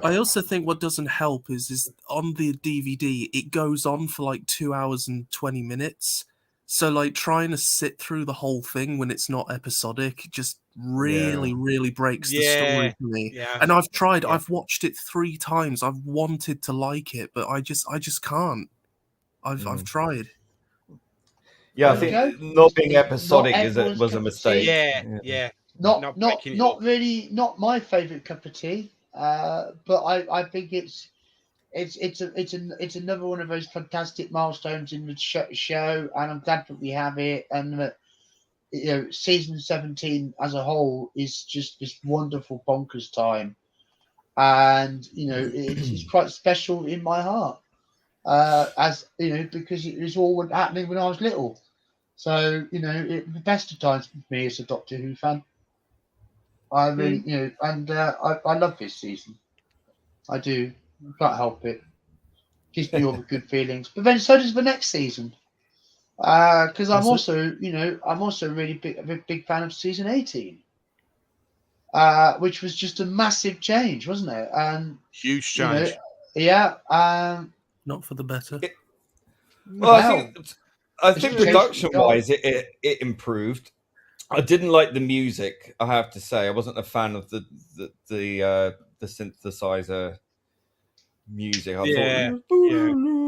I also think what doesn't help is on the DVD it goes on for 2 hours and 20 minutes. So trying to sit through the whole thing when it's not episodic just really breaks the story for me. Yeah. And I've tried. Yeah. I've watched it 3 times. I've wanted to like it, but I just can't. I've tried. Yeah, I think not being episodic was a mistake. Yeah. Not really. Not my favourite cup of tea. But I think it's another one of those fantastic milestones in the show, and I'm glad that we have it. And season 17 as a whole is just this wonderful bonkers time, and it's quite special in my heart. As because it was all happening when I was little, so the best of times for me as a Doctor Who fan. I really, and I love this season. I do. I can't help it. Gives me all the good feelings. But then so does the next season. Because I'm also a really big fan of season 18. Which was just a massive change, wasn't it? And huge change. Not for the better. I think production-wise, it improved. I didn't like the music. I have to say, I wasn't a fan of the synthesizer music. I thought,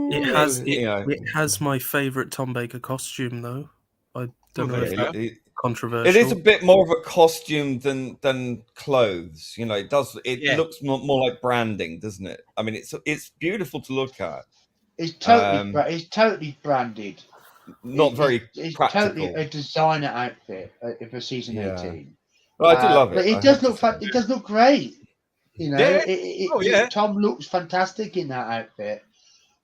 it has my favourite Tom Baker costume though. I don't know if that's controversial. It is a bit more of a costume than clothes. You know, it looks more like branding, doesn't it? I mean, it's beautiful to look at. It's totally branded. Not very it's practical. Totally a designer outfit for season 18. Well, I do love it. But it does look it does look great. You know, Tom looks fantastic in that outfit.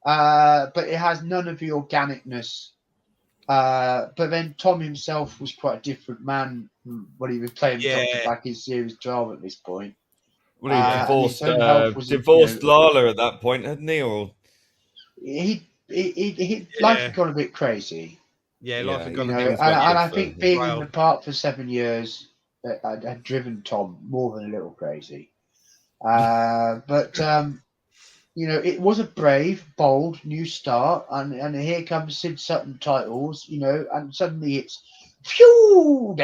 But it has none of the organicness. But then Tom himself was quite a different man when he was playing Doctor back in series 12 at this point. Well, he divorced Lala at that point, hadn't he? Or life had gone a bit crazy. Yeah, life had gone a bit bit crazy. And I think being in the park for 7 years had driven Tom more than a little crazy. But you know, it was a brave, bold new start, and here comes Sid Sutton titles, you know, and suddenly it's phew,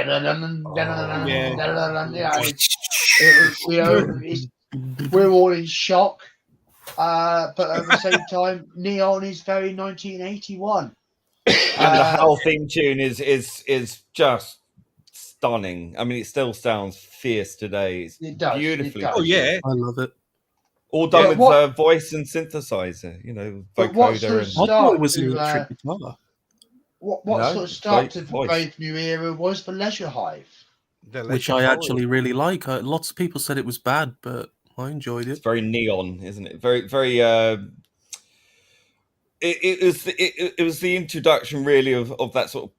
we're all in shock, but at the same time, Neon is very 1981, and the Hal theme tune is just stunning. I mean, it still sounds fierce today. It's beautifully. Oh yeah, I love it. All done with voice and synthesizer, you know, vocoder. I thought it was an electric guitar. What sort of start to the brave new era was the Leisure Hive, which I actually really like. Lots of people said it was bad, but I enjoyed it. It's very neon, isn't it? Very, very. It was the introduction, really, of that sort of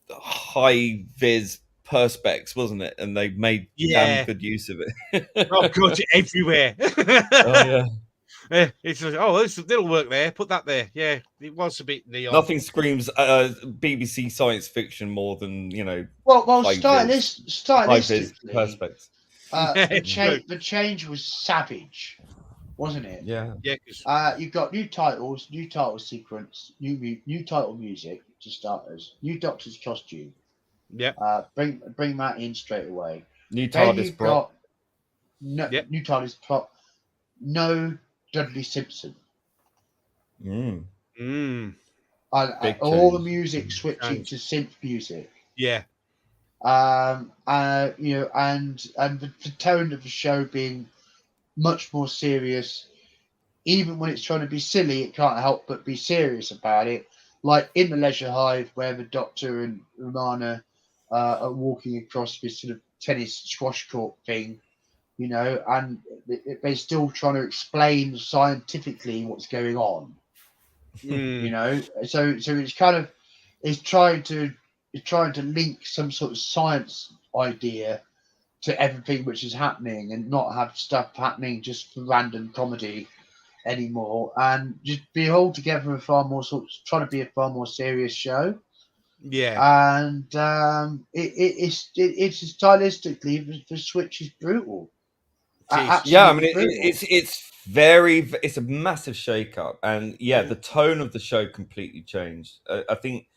high vis perspex, wasn't it? And they made damn good use of it. Oh god, everywhere. It's like, it'll work there. Put that there. Yeah, it was a bit neon. Nothing screams BBC science fiction more than, you know. Well, stylistically, perspex. The change was savage, wasn't it? Yeah. You've got new title sequence, new title music to starters, new Doctor's costume. Yeah. Bring that in straight away. New TARDIS prop. New TARDIS prop. No Dudley Simpson. Mm. All the music switching to synth music. Yeah. You know, and the tone of the show being much more serious. Even when it's trying to be silly, it can't help but be serious about it. Like in the Leisure Hive, where the Doctor and Romana are walking across this sort of tennis squash court thing, you know, and they're still trying to explain scientifically what's going on. You know, so it's kind of trying to link some sort of science idea to everything which is happening, and not have stuff happening just for random comedy anymore, and just be all together trying to be a far more serious show. Yeah, and it's stylistically the switch is brutal. Yeah, I mean it's a massive shake-up, and the tone of the show completely changed. I think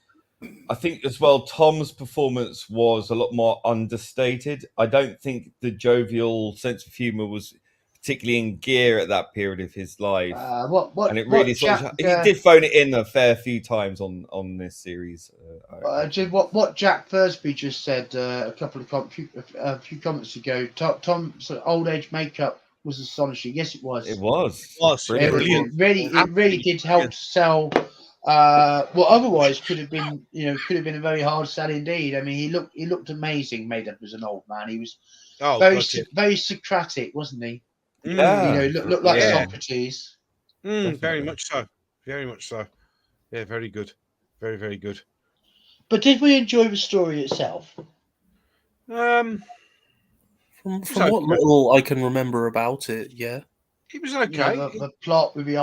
as well, Tom's performance was a lot more understated. I don't think the jovial sense of humor was particularly in gear at that period of his life. And it really he did phone it in a fair few times on this series. What Jack Thursby just said a few comments ago. Tom's sort of old age makeup was astonishing. Yes, it was. It was brilliant. It really did help sell. What otherwise could have been a very hard sell indeed. I mean, he looked amazing, made up as an old man. He was very Socratic, wasn't he? Yeah, you know, looked like Socrates. Very much so. Very much so. Yeah, very good. Very, very good. But did we enjoy the story itself? From what little I can remember about it, yeah. It was okay. You know, the plot with the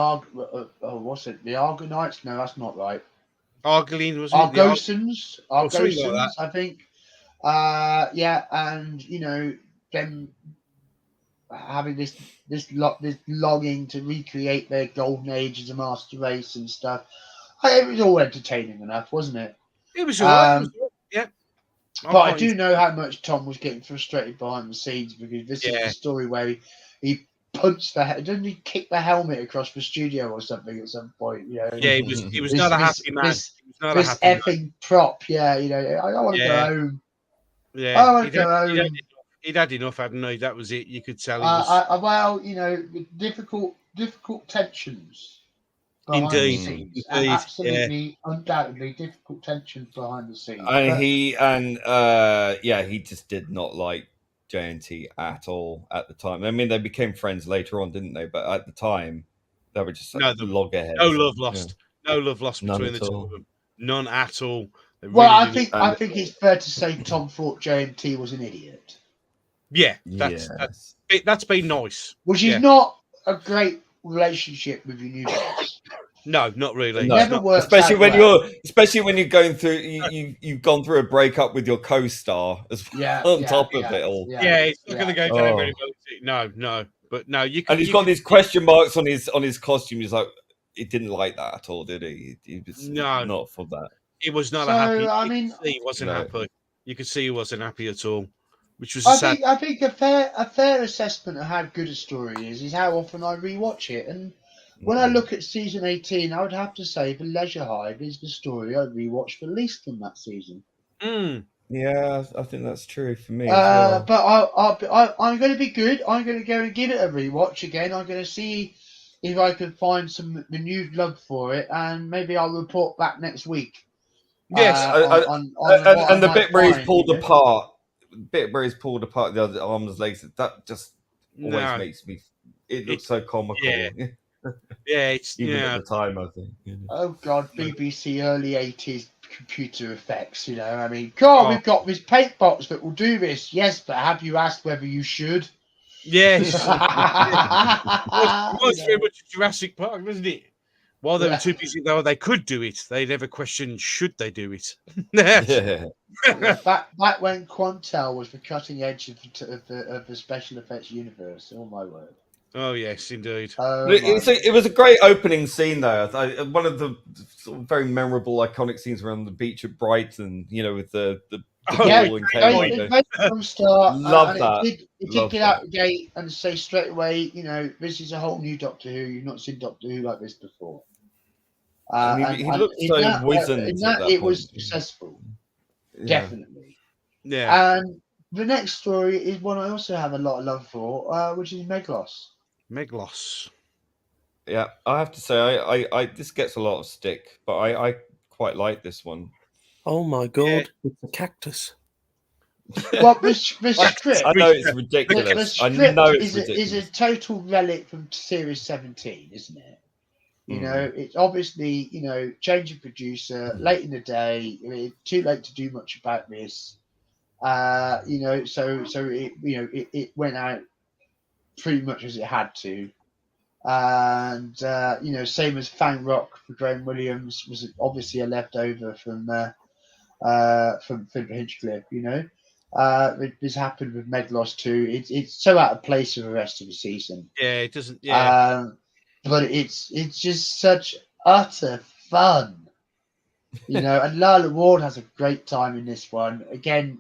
what's it? The Argonites? No, that's not right. Argoline was Argosans, I think. And you know, them having this longing to recreate their golden age as a master race and stuff. It was all entertaining enough, wasn't it? It was all right. Yeah. But I do know how much Tom was getting frustrated behind the scenes, because this is the story where he punched doesn't he kick the helmet across the studio or something at some point? You know? Yeah, he was not a happy man. This effing prop, I want to go home. Yeah, I want to go home. He'd had enough, hadn't he? That was it. You could tell he was. Well, difficult tensions behind the scenes. Absolutely, undoubtedly difficult tensions behind the scenes. And he just did not like JNT at all at the time. I mean, they became friends later on, didn't they? But at the time, they were just loggerheads. No love lost. Yeah. No love lost between the two of them. None at all. I think it's fair to say Tom thought JNT was an idiot. Yeah, that's been nice. Which is not a great relationship with your new boss. No, not really. No. Never works. Especially when you're going through you've gone through a breakup with your co-star as well on top of it all. Yeah, it's not going to go down very well. No, but no, you can. And he's got these question marks on his costume. He's like, he didn't like that at all, did he? He was not for that. He was not happy. I mean, he wasn't happy. You could see he wasn't happy at all. Which was I think a fair assessment of how good a story is how often I rewatch it. And when I look at season 18, I would have to say The Leisure Hive is the story I rewatched the least from that season. Yeah, I think that's true for me as well. But I'm going to be good. I'm going to go and give it a rewatch again. I'm going to see if I can find some renewed love for it, and maybe I'll report back next week. Yes, and the bit where he's pulled apart. Bit where he's pulled apart the other arms, legs. That just always makes me. It looks so comical. Yeah, it's even at the time, I think. Oh God, BBC early '80s computer effects. I mean, God, we've got this paint box that will do this. Yes, but have you asked whether you should? Yes. It was very much Jurassic Park, wasn't it? While they were too busy, though, they could do it. They never questioned should they do it. Back when Quantel was the cutting edge of the special effects universe. Oh my word! Oh yes, indeed. It was a great opening scene, though. One of the sort of very memorable, iconic scenes around the beach at Brighton. With the ball and cage. Love that. It did get out the gate and say straight away, this is a whole new Doctor Who. You've not seen Doctor Who like this before. He looked so wizened. It was successful, definitely. Yeah. And the next story is one I also have a lot of love for, which is Meglos. Yeah, I have to say, I this gets a lot of stick, but I quite like this one. Oh my God, it's a cactus. Well, the script. I know it's ridiculous. I know it's ridiculous. Is a total relic from series 17, isn't it? It's obviously, change of producer, late in the day, too late to do much about this. So it went out pretty much as it had to. And, same as Fang Rock for Graham Williams was obviously a leftover from Hinchcliffe, this happened with Meglos too. It's so out of place for the rest of the season. Yeah, it doesn't. Yeah. But it's just such utter fun, And Lila Ward has a great time in this one. Again,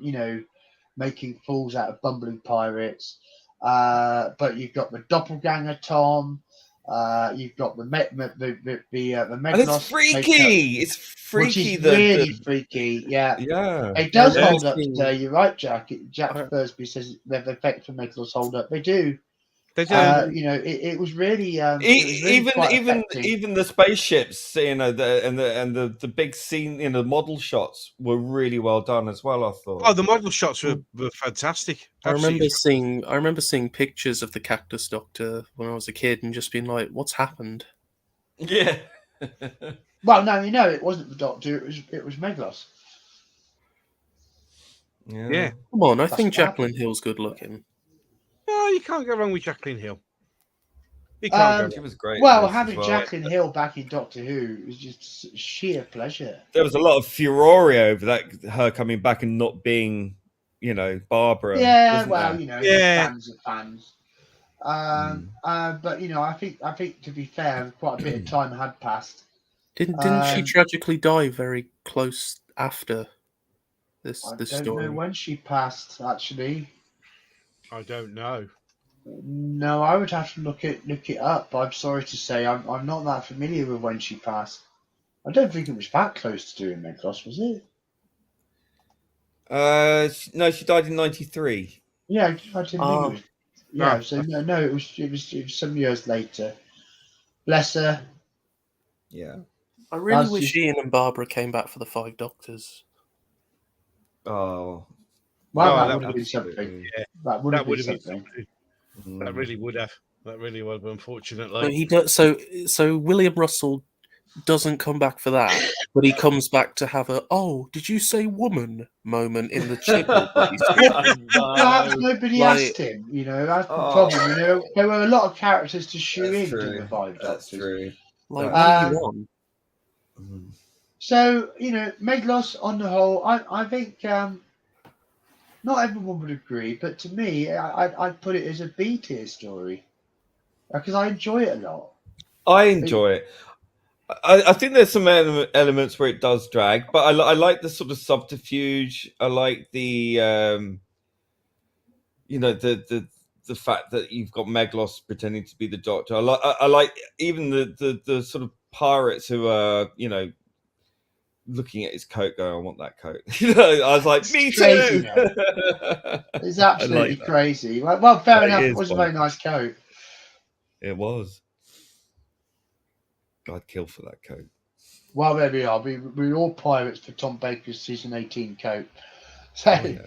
making fools out of bumbling pirates. But you've got the doppelganger Tom. You've got the Meglos. And it's freaky. It's freaky. Really freaky. Yeah. It does hold up today. You're right, Jack. Jack Thursby says the effects for Meglos hold up. They do. They do. It was really even the spaceships, and the big scene, the model shots were really well done as well. I thought. Oh, the model shots were fantastic. I remember seeing pictures of the Cactus Doctor when I was a kid and just being like, "What's happened?" Yeah. Well, no, it wasn't the Doctor. It was Meglos. Yeah. Come on, I think Jacqueline Hill's good looking. No, you can't go wrong with Jacqueline Hill. You can't go wrong. She was great. Well, having Jacqueline Hill back in Doctor Who was just sheer pleasure. There was a lot of furore over that, her coming back and not being, Barbara. Yeah, well, fans are fans. But I think to be fair, quite a bit of time had passed. Didn't she tragically die very close after? This I don't story. know when she passed. Actually, I don't know. no, I would have to look it up. I'm sorry to say, I'm not that familiar with when she passed. I don't think it was that close to doing Meglos, was it? No, she died in 93. Yeah, I didn't think it was. Yeah, No, so no, it was some years later. Bless her. Yeah. I really That's wish just- Ian and Barbara came back for the Five Doctors. Oh, Well, Oh, that that would have been something. absolutely. Yeah, That would have been been something. something. That really would have. That really would have, unfortunately. But he does. So William Russell doesn't come back for that, but he comes back to have a did you say woman moment in the Chibnall Perhaps nobody asked him. You know, that's the problem. You know, there were a lot of characters to shoe into the Five Doctors. That's true. Like, what are you on? So, you know, Meglos on the whole, I think not everyone would agree, but to me, I'd put it as a B tier story because I enjoy it a lot. I enjoy it. I think there's some elements where it does drag, but I like the sort of subterfuge. I like the the fact that you've got Meglos pretending to be the Doctor. I like even the sort of pirates who are looking at his coat, going, "I want that coat." I was like, "Me too." It's absolutely crazy. Well, fair enough. It was a very nice coat. It was. I'd kill for that coat. Well, there we are. We're all pirates for Tom Baker's season 18 coat. So,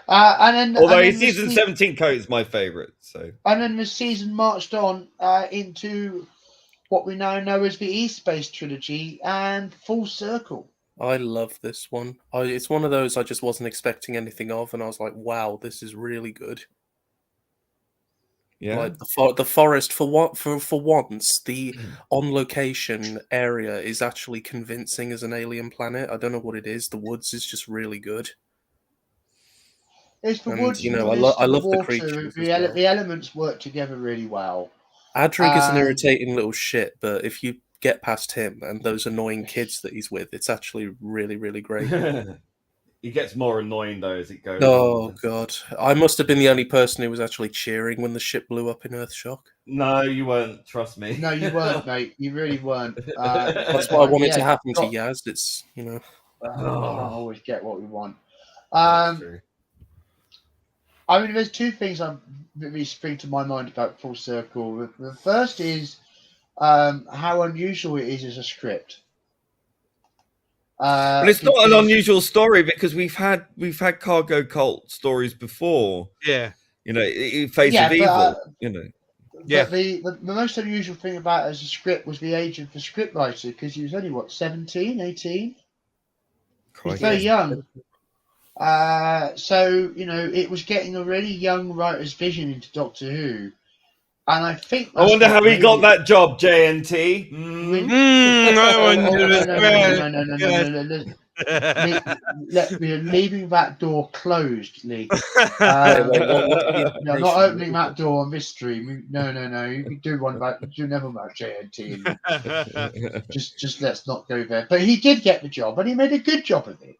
although his season 17 coat is my favourite. So, and then the season marched on into what we now know as the East Space trilogy and Full Circle. I love this one. It's one of those I just wasn't expecting anything of, and I was like, "Wow, this is really good." Yeah, like the forest for once, the on location area is actually convincing as an alien planet. I don't know what it is. The woods is just really good. It's the woods, you know, I love the the creatures. The elements work together really well. Adrig is an irritating little shit, but if you get past him and those annoying kids that he's with, it's actually really, really great. He gets more annoying though as it goes. Oh god, I must have been the only person who was actually cheering when the ship blew up in Earthshock. No, you weren't. Trust me. No, you weren't, mate. You really weren't. That's what I wanted to happen to Yaz. It's we always get what we want. I mean, there's two things that really spring to my mind about Full Circle. The first is how unusual it is as a script. But it's not an unusual story because we've had cargo cult stories before. Yeah, Face of Evil. But the most unusual thing about it as a script was the age of the scriptwriter, because he was only 17, 18. He's very young. So it was getting a really young writer's vision into Doctor Who. And I think I wonder how he got that job, JNT. We're leaving that door closed, Lee. Not opening that door on this stream. No. You can do one about never about JNT. Just let's not go there. But he did get the job, and he made a good job of it.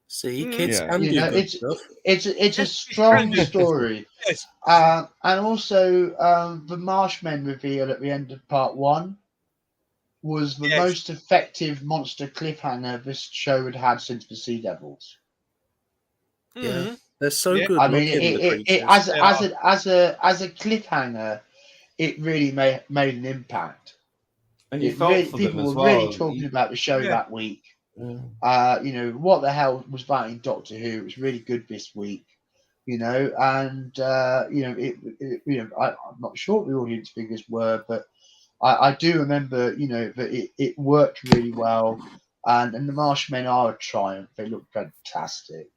See, kids can do good stuff. It's a strong story. Yes. And also, the Marshmen reveal at the end of part 1 was the most effective monster cliffhanger this show had since the Sea Devils. Yeah, they're so good. I mean, as a cliffhanger, it really made an impact. And you felt for people them as were really talking about the show that week. What the hell was that in Doctor Who? It was really good this week, and I'm not sure what the audience figures were, but I do remember, that it worked really well, and the Marshmen are a triumph. They look fantastic.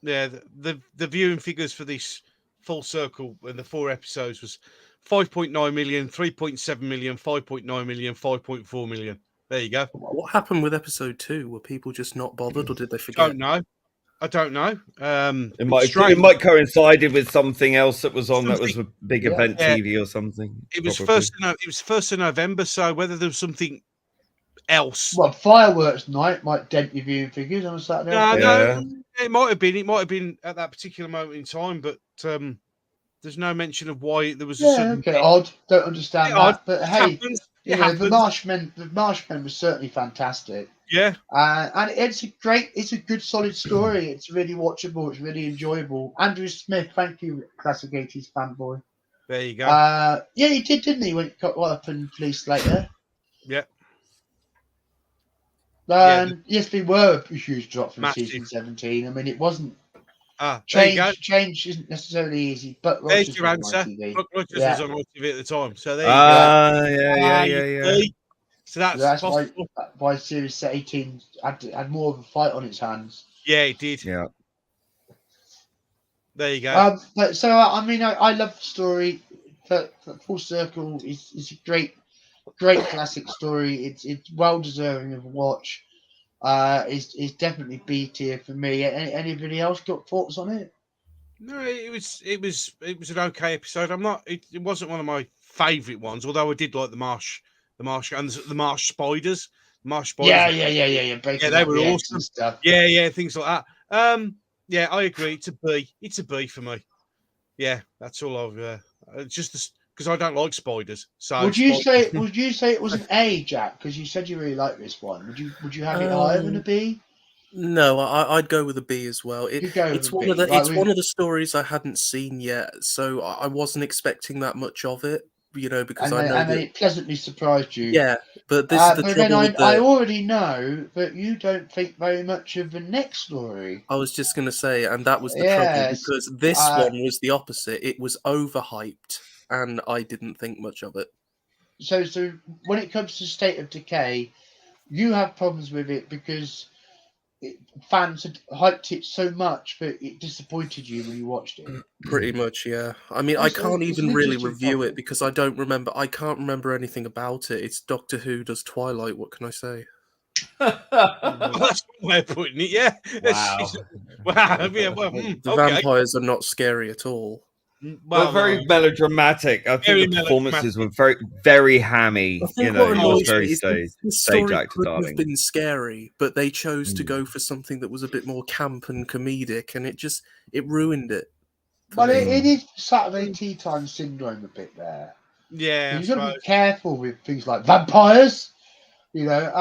Yeah, the viewing figures for this Full Circle in the 4 episodes was 5.9 million, 3.7 million, 5.9 million, 5.4 million. There you go. What happened with episode 2? Were people just not bothered, or did they forget? I don't know. It might coincided with something else that was on. That was a big event TV or something. It was first. It was 1st of November. So whether there was something else. Well, fireworks night might dent your viewing figures on a Saturday. No, it might have been. It might have been at that particular moment in time, but there's no mention of why there was a sudden. Okay, odd. Don't understand that. Odd. But It hey, happens. you know, the Marshmen was certainly fantastic. Yeah. And it's a good solid story. It's really watchable. It's really enjoyable. Andrew Smith, thank you, Classic 80s fanboy. There you go. Yeah, he did, didn't he? When it got up and Police later. Yeah. Yes, they were a huge drop from season 17. I mean, it wasn't. Change isn't necessarily easy, but there's your answer. Rogers was on ITV at the time, so there you go. Yeah. So that's why Series 18 had more of a fight on its hands. Yeah, it did. Yeah. There you go. But so I mean, I love the story. Full Circle is a great classic story. It's well deserving of a watch. Is definitely B tier for me. Anybody else got thoughts on it? No, it was an okay episode. It wasn't one of my favourite ones, although I did like the marsh and the marsh spiders. Yeah. Yeah, they were awesome. Stuff. Yeah, things like that. Yeah, I agree. It's a B. It's a B for me. Yeah, that's all I've just because I don't like spiders. So would you say it was an A, Jack? Because you said you really like this one. Would you have it higher than a B? No, I'd go with a B as well. It's one of the stories I hadn't seen yet, so I wasn't expecting that much of it. You know, because I know that it pleasantly surprised you. Yeah, but this is the but trouble. Then I already know that you don't think very much of the next story. I was just going to say, and that was the trouble, because this one was the opposite. It was overhyped, and I didn't think much of it. So when it comes to State of Decay, you have problems with it because fans had hyped it so much that it disappointed you when you watched it. Pretty much, yeah. I mean, I can't even really review it because I can't remember anything about it. It's Doctor Who does Twilight. What can I say? That's one way of putting it. Yeah. Wow. The vampires are not scary at all. Well, very melodramatic. I think the performances were very, very hammy. You know, it was very stage actor, darling. Have been scary, but they chose to go for something that was a bit more camp and comedic, and it ruined it. Well, it is Saturday tea time syndrome a bit there. Yeah, you've got to be careful with things like vampires. You know,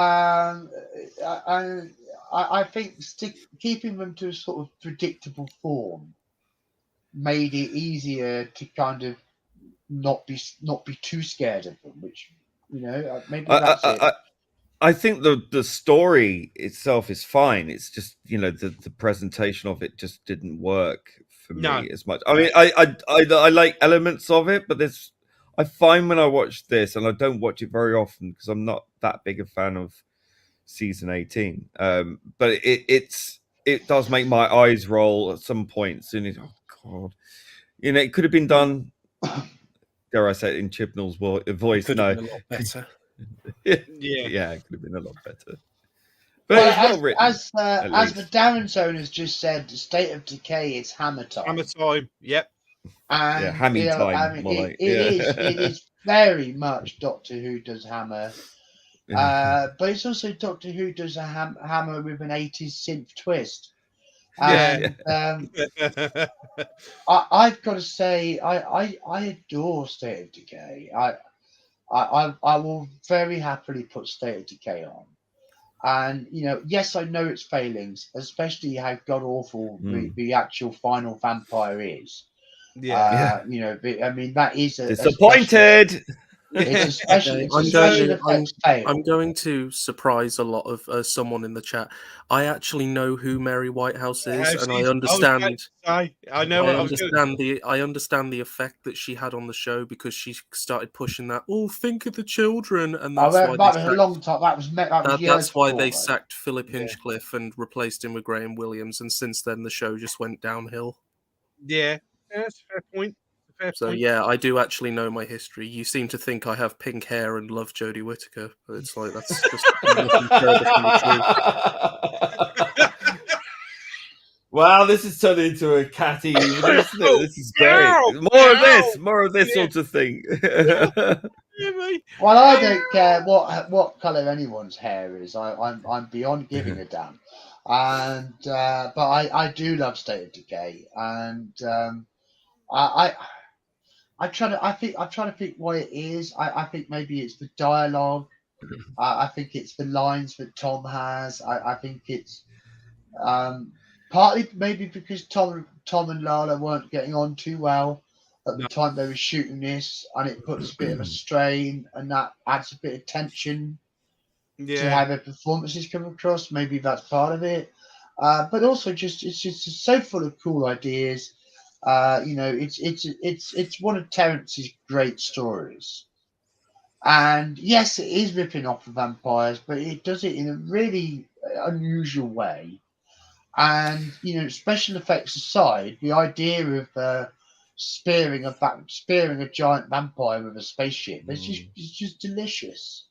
I think keeping them to a sort of predictable form made it easier to kind of not be too scared of them, which, you know, maybe that's it. I think the story itself is fine. It's just, you know, the presentation of it just didn't work for me as much. I mean, I like elements of it, but I find when I watch this, and I don't watch it very often because I'm not that big a fan of season 18, but it does make my eyes roll at some points, and oh god, you know, it could have been done. Dare I say it in Chibnall's voice? Could have been a lot better. yeah, it could have been a lot better. But as the Darren's owners just said, the State of Decay is hammer time. Hammer time. Yep. And hammy time. I mean, it is very much Doctor Who does hammer. But it's also Doctor Who does a hammer with an 80s synth twist. And I've got to say, I adore State of Decay. I will very happily put State of Decay on. And, you know, yes, I know its failings, especially how god awful the actual final vampire is. Yeah. You know, I mean, that is disappointed. It's I'm going to surprise a lot of someone in the chat. I actually know who Mary Whitehouse is, and I understand. I understand the effect that she had on the show because she started pushing that. Oh, think of the children, and that's that's why they sacked Philip Hinchcliffe and replaced him with Graham Williams, and since then the show just went downhill. Yeah, that's a fair point. Yeah, I do actually know my history. You seem to think I have pink hair and love Jodie Whittaker, but it's like that's just nothing further from the truth. Wow, this is turned into a catty evening, isn't it? This is great. Ow! More of this Yeah. sort of thing. Well, I don't care what colour anyone's hair is. I'm beyond giving a damn. And but I do love State of Decay, and I I'm trying to think what it is. I think maybe it's the dialogue. I think it's the lines that Tom has. I think it's partly maybe because Tom and Lala weren't getting on too well at the time they were shooting this, and it puts a bit of a strain, and that adds a bit of tension to how their performances come across. Maybe that's part of it, but also it's just so full of cool ideas. It's one of Terence's great stories. And yes, it is ripping off the vampires, but it does it in a really unusual way. And special effects aside, the idea of spearing a giant vampire with a spaceship it's just delicious.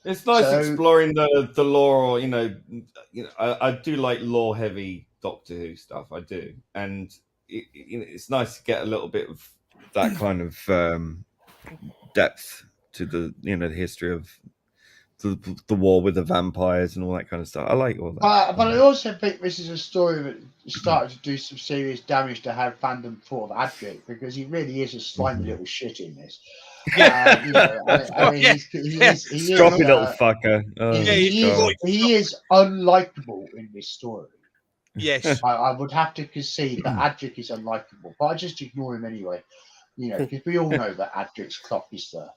It's nice exploring the lore. I do like lore heavy Doctor Who stuff. I do, and it's nice to get a little bit of that kind of depth to the history of the war with the vampires and all that kind of stuff. I like all that. But I also think this is a story that started to do some serious damage to how fandom thought of Adric, because he really is a slimy little shit in this. I mean, he Stroppy little fucker. He is unlikable in this story. Yes, I would have to concede that Adric is unlikable, but I just ignore him anyway. Because we all know that Adric's clock is there.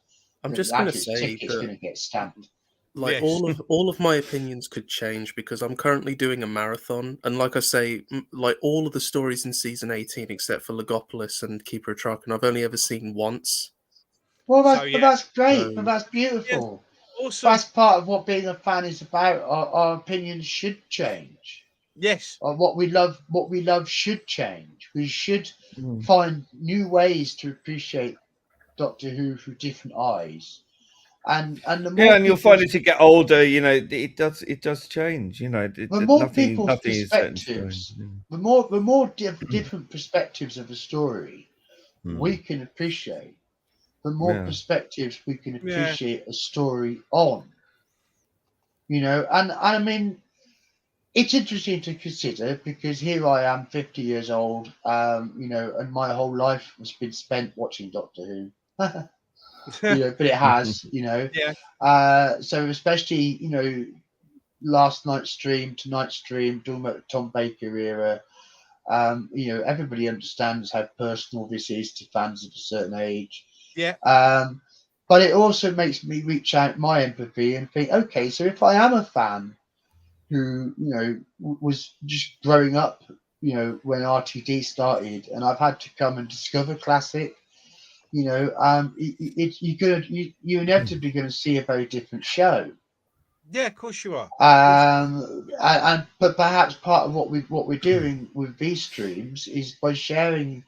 I'm just going to say ticket's going to get stamped. Like all of my opinions could change because I'm currently doing a marathon, and like I say, like all of the stories in season 18 except for Legopolis and Keeper of Traken, I've only ever seen once. Well, but that's great. But that's beautiful. Yeah, awesome. That's part of what being a fan is about. Our opinions should change. Yes. What we love should change. We should find new ways to appreciate Doctor Who through different eyes. And the more and you'll find as you get older, it does change. The more people's perspectives, the more different perspectives of a story we can appreciate, the more perspectives we can appreciate a story on. And I mean, it's interesting to consider because here I am, 50 years old, and my whole life has been spent watching Doctor Who. But it has, so especially, last night's stream, tonight's stream, talking about the Tom Baker era, everybody understands how personal this is to fans of a certain age. Yeah. But it also makes me reach out my empathy and think, okay, so if I am a fan who, was just growing up, when RTD started, and I've had to come and discover classic, you're inevitably going to see a very different show. Yeah, of course you are. But perhaps part of what we're doing with these streams is by sharing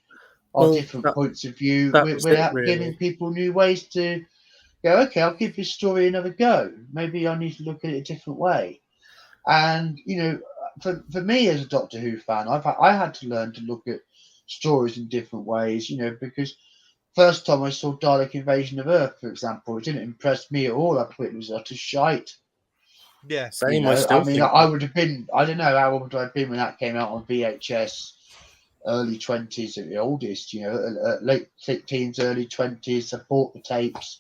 our different points of view without giving people new ways to go. Okay, I'll give this story another go. Maybe I need to look at it a different way. And for me as a Doctor Who fan, I had to learn to look at stories in different ways. Because first time I saw Dalek Invasion of Earth, for example, it didn't impress me at all. I thought it was utter shite. Yeah, same. I would have been. I don't know how old I'd been when that came out on VHS. Early 20s at the oldest. Late teens, early 20s. I bought the tapes,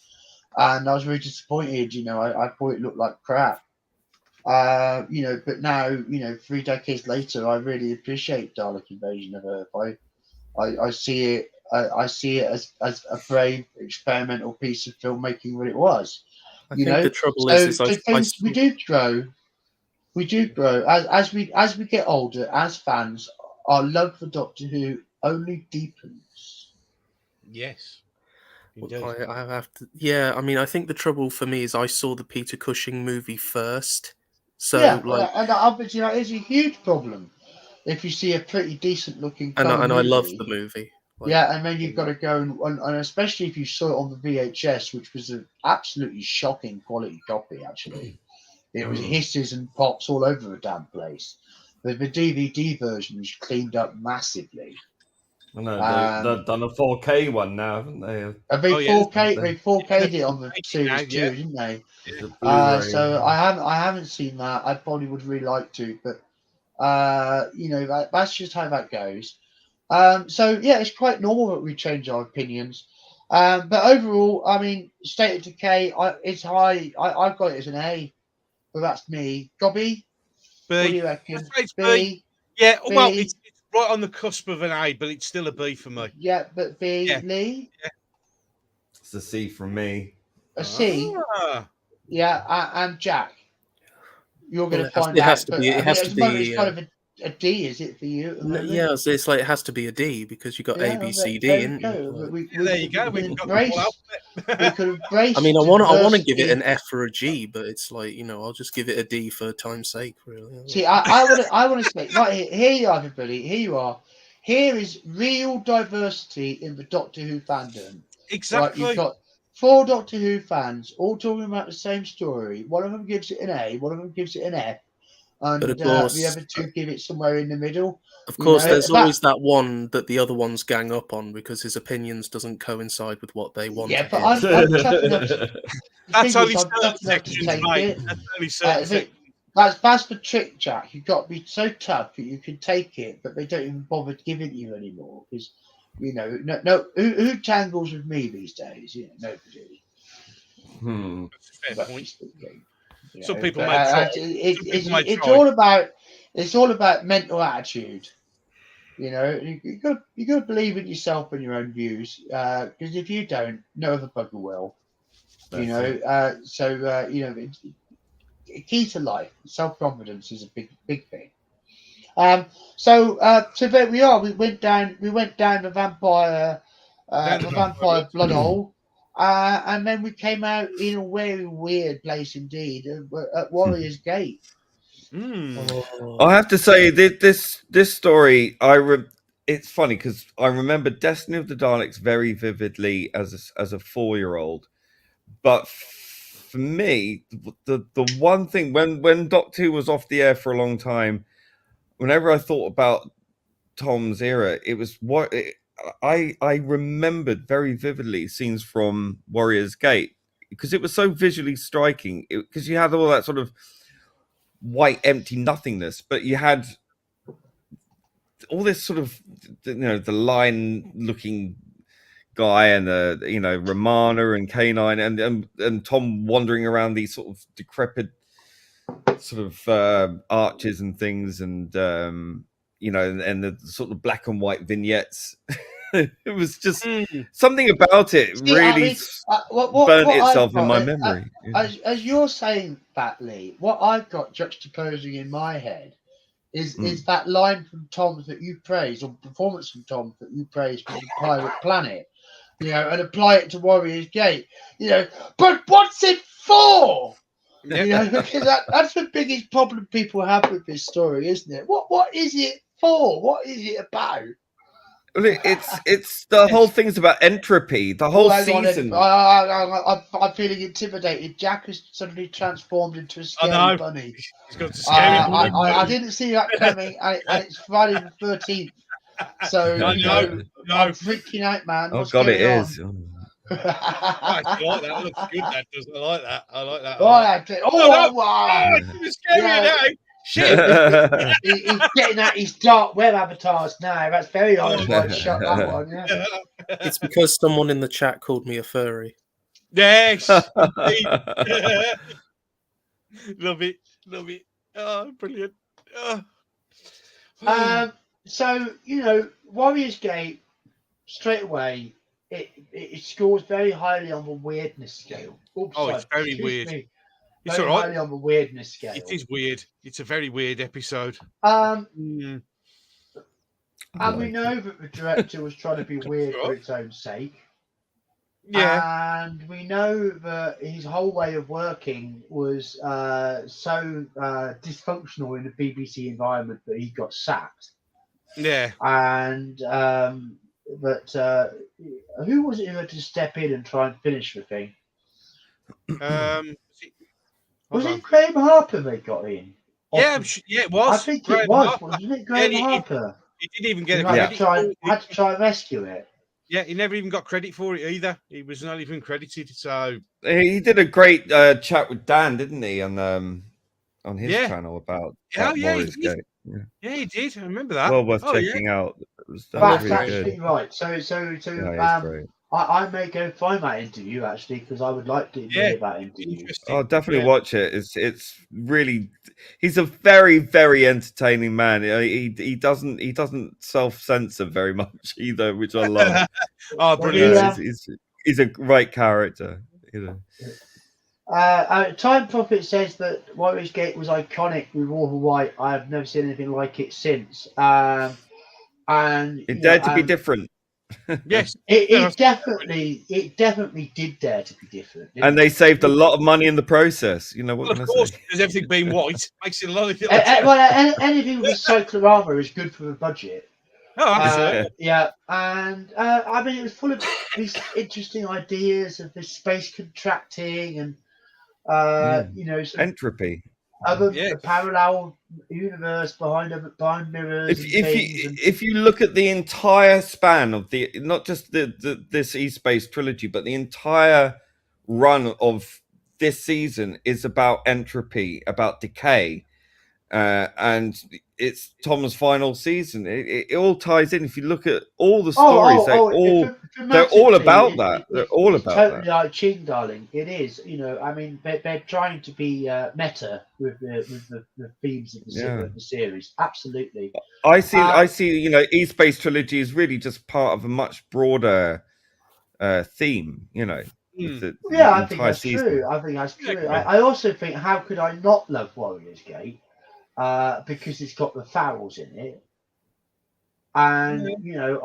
and I was really disappointed. I thought it looked like crap. But now, 3 decades later, I really appreciate Dalek Invasion of Earth. I see it. I see it as a brave experimental piece of filmmaking. What it was. I think the trouble is we do grow. We do grow as we get older as fans. Our love for Doctor Who only deepens. Yes. I have to. Yeah, I mean, I think the trouble for me is I saw the Peter Cushing movie first. So and obviously that is a huge problem. If you see a pretty decent looking and movie, I love the movie. And then you've got to go and especially if you saw it on the VHS, which was an absolutely shocking quality copy. Actually, it was hisses and pops all over the damn place. The DVD version was cleaned up massively. I know they've done a 4K one now, haven't they? Have they 4K? Yes. They 4K'd it on the series too, didn't they? So I haven't seen that. I probably would really like to, but that's just how that goes. So yeah, it's quite normal that we change our opinions. But overall, I mean, State of Decay, it's high. I've got it as an A, but that's me. Gobby, B. What do you reckon? B. Yeah, well, it's right on the cusp of an A, but it's still a B for me. Yeah, but B. Yeah. Lee? Yeah. It's a C from me. A C? Yeah, and Jack. You're going to find it out. Has to be, it's kind of a D, is it for you? Yeah, so it's like it has to be a D because you got A, B, C, D, isn't you? There you go. We could embrace. I mean, I want to give it an F or a G, but it's like, I'll just give it a D for time's sake, really. See, I want to say, right here you are, everybody. Here you are. Here is real diversity in the Doctor Who fandom. Exactly. Right, you've got 4 Doctor Who fans all talking about the same story. One of them gives it an A, one of them gives it an F, and but of course, the other 2 give it somewhere in the middle. Of course, there's always that one that the other ones gang up on because his opinions doesn't coincide with what they want. Yeah, but I'm tough enough to, that's only certain sections. That's the trick, Jack. You've got to be so tough that you can take it, but they don't even bother giving you anymore because, who tangles with me these days? Nobody. That's a fair point. Some people it's all about mental attitude. You got to believe in yourself and your own views. Because if you don't, no other bugger will. Key to life, self-confidence is a big thing. So there we are. We went down the vampire blood hole. And then we came out in a very weird place indeed at Warrior's Gate. I have to say this story, it's funny because I remember Destiny of the Daleks very vividly as a 4-year-old. But for me, the one thing when Doctor Who was off the air for a long time, whenever I thought about Tom's era, it was I remembered very vividly scenes from Warrior's Gate because it was so visually striking. Because you had all that sort of white, empty nothingness, but you had all this sort of, the lion-looking guy and Romana and K9 and Tom wandering around these sort of decrepit sort of arches and things, and and the sort of black and white vignettes. It was just something about it really burnt itself in my memory. As you're saying that, Lee, what I've got juxtaposing in my head is that line from Tom's that you praise, or performance from Tom that you praise from the Pirate Planet, and apply it to Warrior's Gate. But what's it for? Because that's the biggest problem people have with this story, isn't it? What is it for? What is it about? It's the whole thing's about entropy. The whole season. I'm feeling intimidated. Jack has suddenly transformed into a scary bunny. He's got a scary bunny. I didn't see that coming, and it's Friday the 13th. So I'm freaking out, man. Oh God, it is. I like that. It looks good. That does. I like that. Wow! It's scary now. Shit! He's getting at his dark web avatars now. That's very odd. Shut that one. Yeah. It's because someone in the chat called me a furry. Yes. Love it. Oh, brilliant. So Warrior's Gate straight away. It scores very highly on the weirdness scale. It's very weird. It's very all right. highly on the weirdness scale. It is weird. It's a very weird episode. And we know that the director was trying to be weird for its own sake. Yeah. And we know that his whole way of working was so dysfunctional in the BBC environment that he got sacked. Yeah. And but who was it who had to step in and try and finish the thing? Was it Graham Harper they got in? Yeah, it was. I think Graham it was, Harper. wasn't it, Graham Harper? He didn't even get Had credit. Had to try and rescue it. Yeah, he never even got credit for it either. He was not even credited. So he did a great chat with Dan, didn't he, on his channel about Warriors Gate. Yeah, he did. I remember that. Well worth checking out. That's really actually good. right. So Great. I may go find that interview actually because I would like to hear that interview. Oh, definitely watch it. It's really, he's a very, very entertaining man. He doesn't self-censor very much either, which I love. Oh, brilliant! He's a great character. You know. Time Prophet says that Warriors Gate was iconic with all the white. I have never seen anything like it since. And it dared to be different. Yes, it definitely did dare to be different. And they saved a lot of money in the process. You know what? Well, of course, because everything being white makes it a lot of. Anything with cyclorama is good for the budget. Oh, absolutely. Yeah, and I mean, it was full of these interesting ideas of this space contracting and entropy. A parallel universe behind mirrors. If you look at the entire span of not just this E-Space trilogy, but the entire run of this season is about entropy, about decay, and it's Tom's final season. It all ties in. If you look at all the stories, they're all about that. They're all about totally that. Like Ching, darling. It is. I mean, they're trying to be meta with the themes of the series. Absolutely. I see. E-Space trilogy is really just part of a much broader theme. I think that's true. I also think, how could I not love Warriors Gate? Because it's got the Farrells in it. And,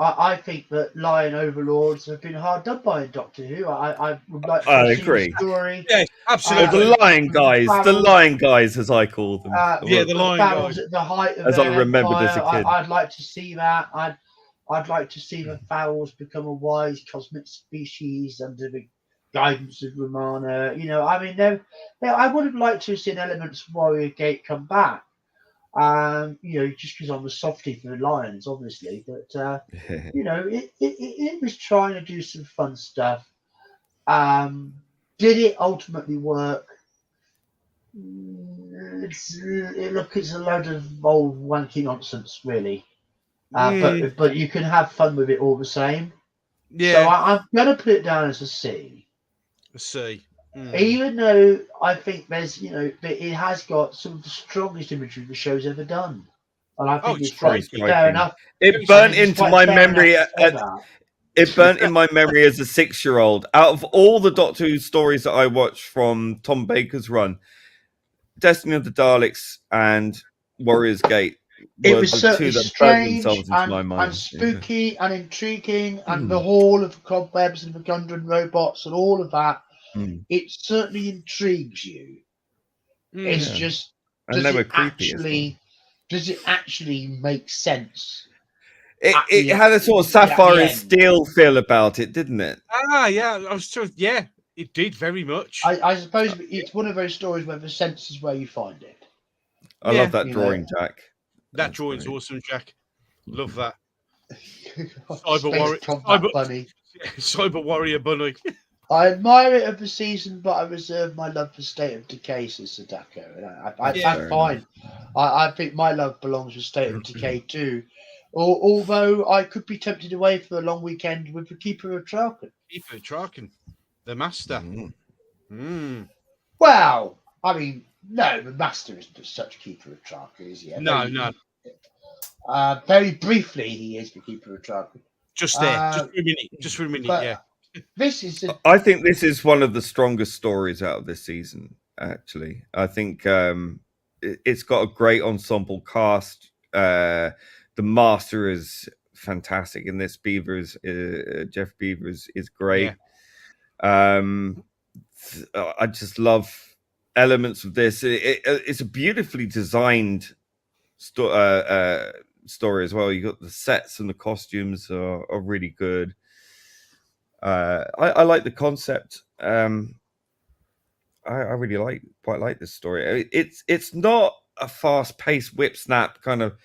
I think that Lion Overlords have been hard done by in Doctor Who. I would like to see the story. Yes, absolutely. The Lion Guys, as I call them. The Lion Guys. At the height of as I remembered as a kid. I'd like to see that. I'd like to see the Farrells become a wise cosmic species under the guidance of Romana. I mean, I would have liked to have seen elements of Warrior Gate come back. Just because I'm a softie for the Lions, obviously, but it was trying to do some fun stuff. Did it ultimately work? It's a load of old wanky nonsense, really. But you can have fun with it all the same. Yeah. So I'm going to put it down as a C. A C. Even though I think there's, it has got some of the strongest imagery the show's ever done. And I think it's fair enough. It burnt into my memory. It burnt in my memory as a 6-year-old. Out of all the Doctor Who stories that I watched from Tom Baker's run, Destiny of the Daleks and Warriors Gate it was certainly strange and spooky and intriguing, and the Hall of the Cobwebs and the Gundren robots and all of that. It certainly intrigues you. It's just, does it actually make sense? It had a sort of Sapphire and Steel feel about it, didn't it? It did very much. I suppose it's one of those stories where the sense is where you find it. I love that drawing, Jack. That drawing's awesome, Jack. Love that. Cyber Warrior Bunny. I admire it of the season, but I reserve my love for State of Decay, says Sadako. I'm fine. I think my love belongs with State of Decay too. Although I could be tempted away for a long weekend with the Keeper of Traken. Keeper of Traken, the Master. Well, I mean, no, the Master isn't such Keeper of Traken, is he? No. Very briefly, he is the Keeper of Traken. Just there, just for a minute, yeah. I think this is one of the strongest stories out of this season, actually. I think it's got a great ensemble cast. The Master is fantastic in this. Jeff Beaver is great. Yeah. I just love elements of this. It's a beautifully designed story as well. You got the sets and the costumes are really good. I like the concept. I really quite like this story. It's not a fast-paced whip snap kind of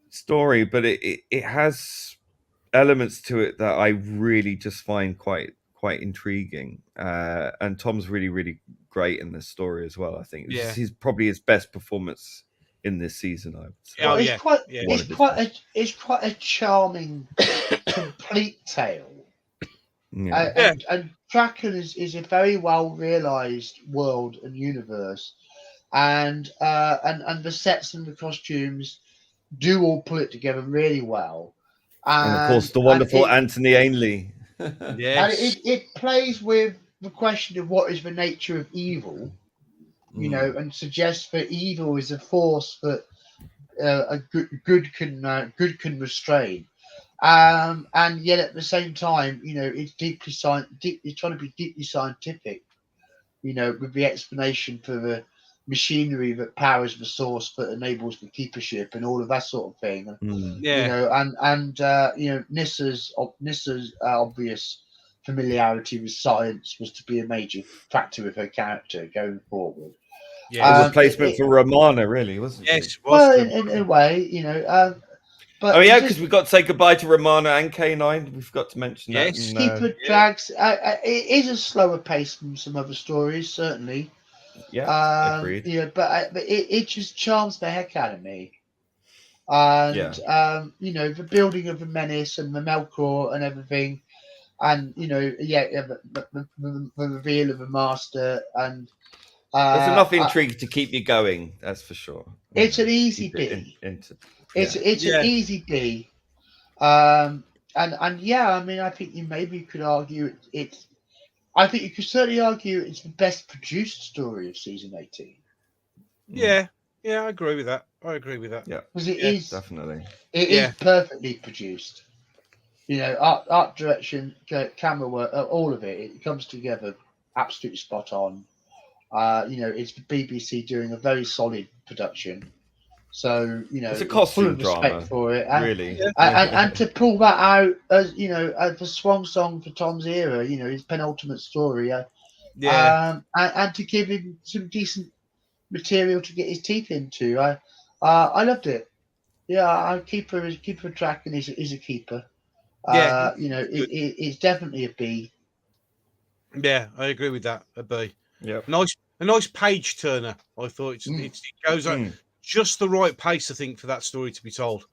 story, but it has elements to it that I really just find quite intriguing. And Tom's really great in this story as well. I think this is probably his best performance in this season, I would say. Well, it's quite a charming, complete tale. And Draken is a very well realized world and universe, and the sets and the costumes do all pull it together really well. And of course, the wonderful Anthony Ainley. Yes, and it plays with the question of what is the nature of evil, you know, and suggests that evil is a force that a good can restrain. And yet at the same time, you know, it's it's trying to be deeply scientific, you know, with the explanation for the machinery that powers the source that enables the keepership and all of that sort of thing. You know, and you know, Nissa's obvious familiarity with science was to be a major factor of her character going forward. A replacement for Romana, really, wasn't it? Yes, well, in a way, you know. But because we've got to say goodbye to Romana and K9. We forgot to mention that. Keeper drags. It is a slower pace than some other stories, certainly. Yeah, agreed. Yeah, but it just charms the heck out of me. And you know, the building of the menace and the Melkor and everything, and you know, the reveal of the master, and there's enough intrigue to keep you going. That's for sure. It's an easy B. It's an easy B. And yeah, I mean, I think you maybe could argue it's. I think you could certainly argue it's the best produced story of season 18. Yeah, I agree with that. Yeah, because it is definitely. It is perfectly produced. You know, art direction, camera work, all of it. It comes together absolutely spot on. You know, it's the BBC doing a very solid production. So, you know, it's a costume full of respect drama for it, and, really, and to pull that out as you know, as the swan song for Tom's era, you know, his penultimate story, and to give him some decent material to get his teeth into. I loved it. Yeah, keeper track and is a keeper. You know, it's definitely a B. Yeah, I agree with that. A B. Yeah, a nice page turner. I thought it goes at just the right pace, I think, for that story to be told.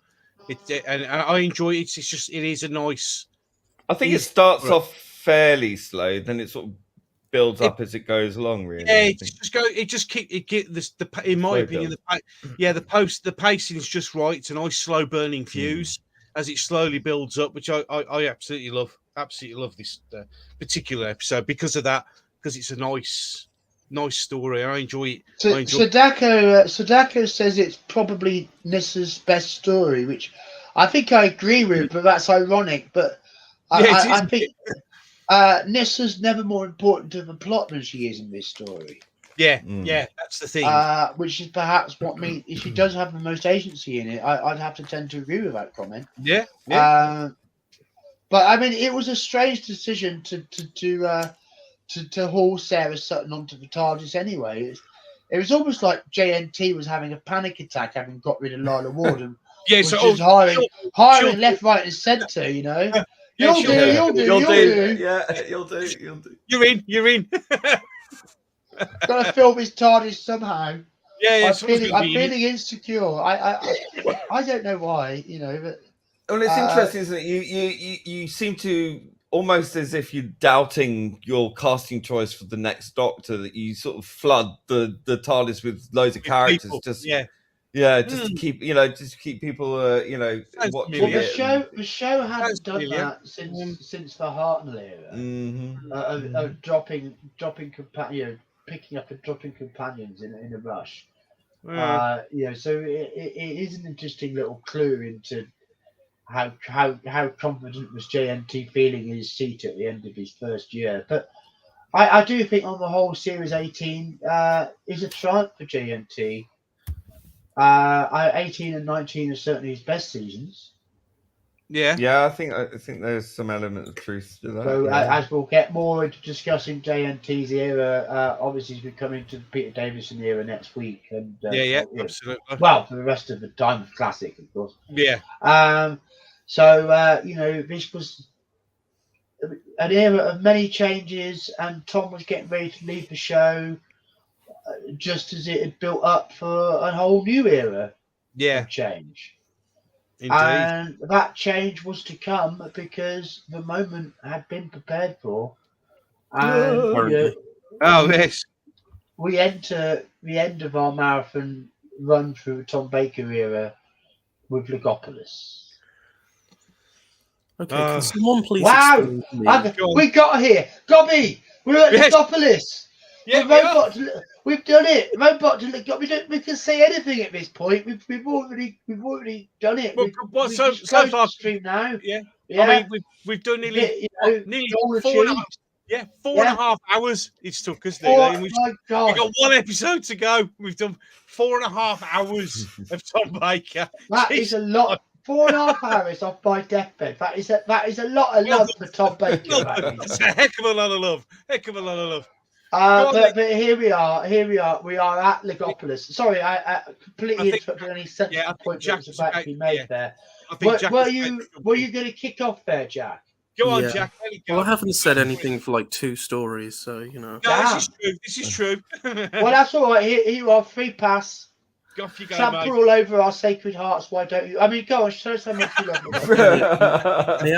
And I enjoy it. It is a nice. I think it starts off fairly slow, then it sort of builds up as it goes along. Really, in my opinion, the pacing is just right. It's a nice slow burning fuse as it slowly builds up, which I absolutely love. Absolutely love this particular episode because of that. Because it's a nice story. I enjoy it. Sadako says it's probably Nissa's best story, which I think I agree with, but that's ironic. But I think Nissa's never more important to the plot than she is in this story. Yeah, that's the thing. Which is perhaps what means if she does have the most agency in it. I'd have to tend to agree with that comment. Yeah. But I mean, it was a strange decision to haul Sarah Sutton onto the TARDIS anyway. It was almost like JNT was having a panic attack, having got rid of Lila Ward, and was just hiring left, right, and centre. You know, you'll do. Yeah, you'll do. You're in. Got to fill his TARDIS somehow. Yeah. I'm feeling insecure. I don't know why. You know, but. Well, it's interesting, isn't it? You seem to almost as if you're doubting your casting choice for the next Doctor, that you sort of flood the TARDIS with loads of characters, just to keep people watching it. The show hasn't done that since the Hartnell era of dropping picking up and dropping companions in a rush. So it is an interesting little clue into how confident was JNT feeling in his seat at the end of his first year. But I do think on the whole, Series 18 is a triumph for JNT. 18 and 19 are certainly his best seasons. Yeah, I think there's some element of truth to that. So as we'll get more into discussing JNT's era, obviously we're coming to the Peter Davison era next week, and absolutely. Well, for the rest of the time of Classic, of course. Yeah. So this was an era of many changes, and Tom was getting ready to leave the show, just as it had built up for a whole new era of change. Indeed. And that change was to come because the moment had been prepared for. And yes. We enter the end of our marathon run through the Tom Baker era with Legopolis. Okay, can someone please explain to me? We got here. Gobby, we're at Legopolis. Yeah, we've done it. Robot to Legopolis. We can say anything at this point. We've already done it. So far, stream now. Yeah. I mean, we've done nearly 4.5 hours. It's took us. My God. We've got one episode to go. We've done 4.5 hours of Tom Baker. That is a lot. 4.5 hours off my deathbed. That is a lot of love for Tom Baker. It's a heck of a lot of love. But here we are. We are at Legopolis. Sorry, I completely interrupted any sensitive point that was about to be made there. Were you going to kick off there, Jack? Go on, Jack. Well, I haven't said anything for like 2 stories, so you know. No, this is true. Well, that's all right. Here you are, free pass. Off you go, Trample all over our Sacred Hearts. Why don't you? I mean, go on, show us how much you love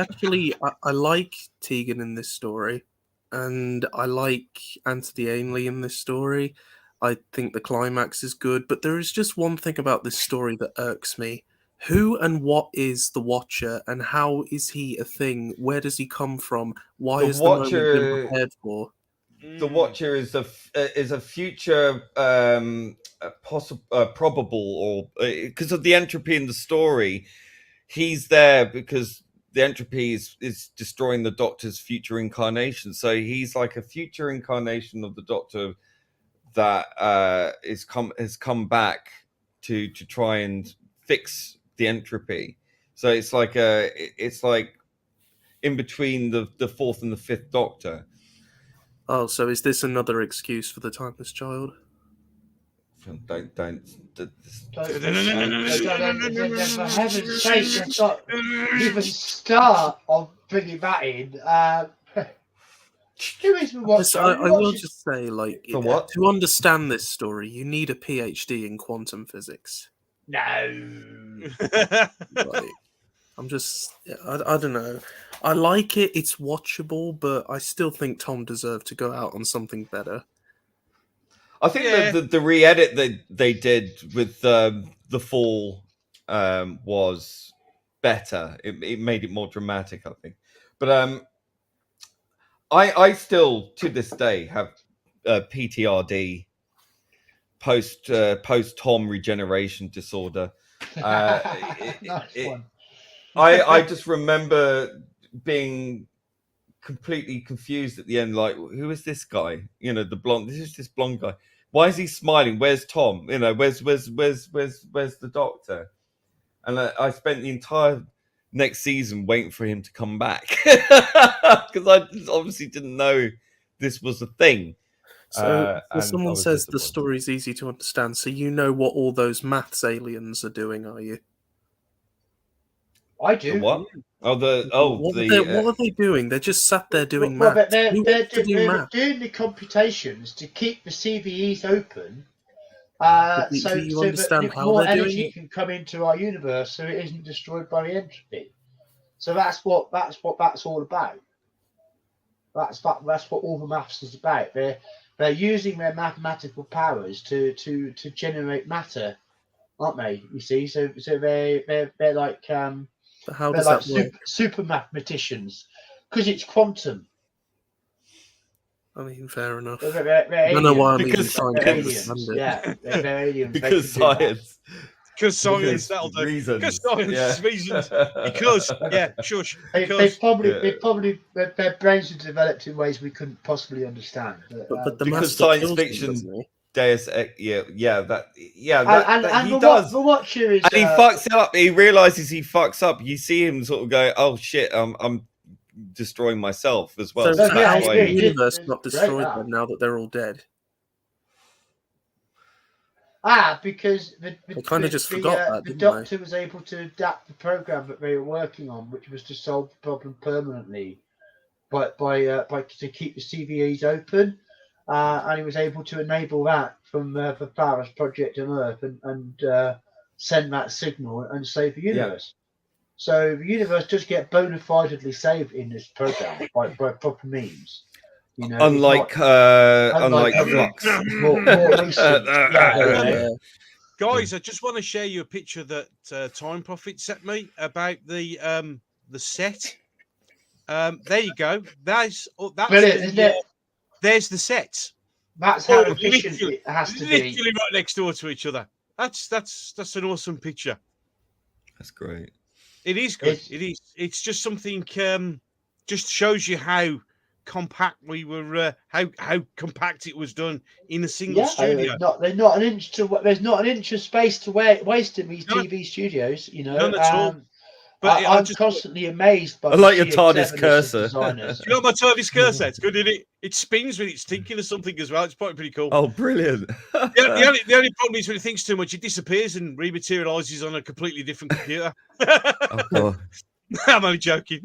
it. I like Tegan in this story, and I like Anthony Ainley in this story. I think the climax is good, but there is just one thing about this story that irks me. Who and what is the Watcher, and how is he a thing? Where does he come from? Why is the moment been prepared for? The Watcher is a future probable, or because of the entropy in the story, he's there because the entropy is destroying the Doctor's future incarnation. So he's like a future incarnation of the Doctor that has come back to try and fix the entropy. So it's like in between the fourth and the fifth Doctor. Oh, so is this another excuse for the Timeless Child? Don't. For heaven's sake, let's not even start on bringing that in. I will just say, like, to understand this story, you need a PhD in quantum physics. No. Like, I don't know. I like it. It's watchable, but I still think Tom deserved to go out on something better. I think the re-edit that they did with the Fall was better. It made it more dramatic, I think. But I still, to this day, have PTRD, post Tom regeneration disorder. I just remember being completely confused at the end. Like, who is this guy? You know, the blonde. This blonde guy. Why is he smiling? Where's Tom? You know, where's the Doctor? And I spent the entire next season waiting for him to come back because I obviously didn't know this was a thing. So someone says the story's easy to understand, so you know what all those maths aliens are doing, are you? I do. The what? What are they doing? They're just sat there doing maths. But they're doing the computations to keep the CVEs open, so that more energy can come into our universe, so it isn't destroyed by the entropy. So that's what that's all about. That's what all the maths is about. They're using their mathematical powers to generate matter, aren't they? You see, so they're like But how does that work? Super mathematicians, because it's quantum. I mean, fair enough. I don't know why I'm even trying to understand it. Yeah, they're aliens. Because science. Because science, that'll do. Reasons. Because science, reasons. Because, shush. Their brains are developed in ways we couldn't possibly understand. But the because master science kills fiction. them, Deus Ex, and he the does. the Watcher is, and he fucks up. He realizes he fucks up. You see him sort of go, "Oh shit, I'm destroying myself as well." So yeah, how's I the agree. universe It's not great, destroyed that. then now that they're all dead? Because They kind of just forgot that, the didn't Doctor was able to adapt the program that they were working on, which was to solve the problem permanently, by to keep the CVEs open, and he was able to enable that from the Flowers Project on Earth and send that signal and save the universe. So the universe does get bona fidely saved in this program by proper means. You know, unlike Flux. more recent. Guys, I just want to share you a picture that Time Prophet sent me about the set. There you go. That's brilliant, isn't it? There's the set. That's how efficient it has to be. Literally right next door to each other. That's an awesome picture. That's great. It is good. It is. It's just something. Just shows you how compact we were. How compact it was done in a single studio. There's not an inch of space to waste in these TV studios. You know, none at all. But I'm constantly amazed by. I like your TARDIS cursor. You know my TARDIS cursor? It's good, isn't it? It spins when it's thinking of something as well. It's pretty cool. Oh, brilliant! The only problem is when it thinks too much, it disappears and rematerializes on a completely different computer. Oh, I'm only joking.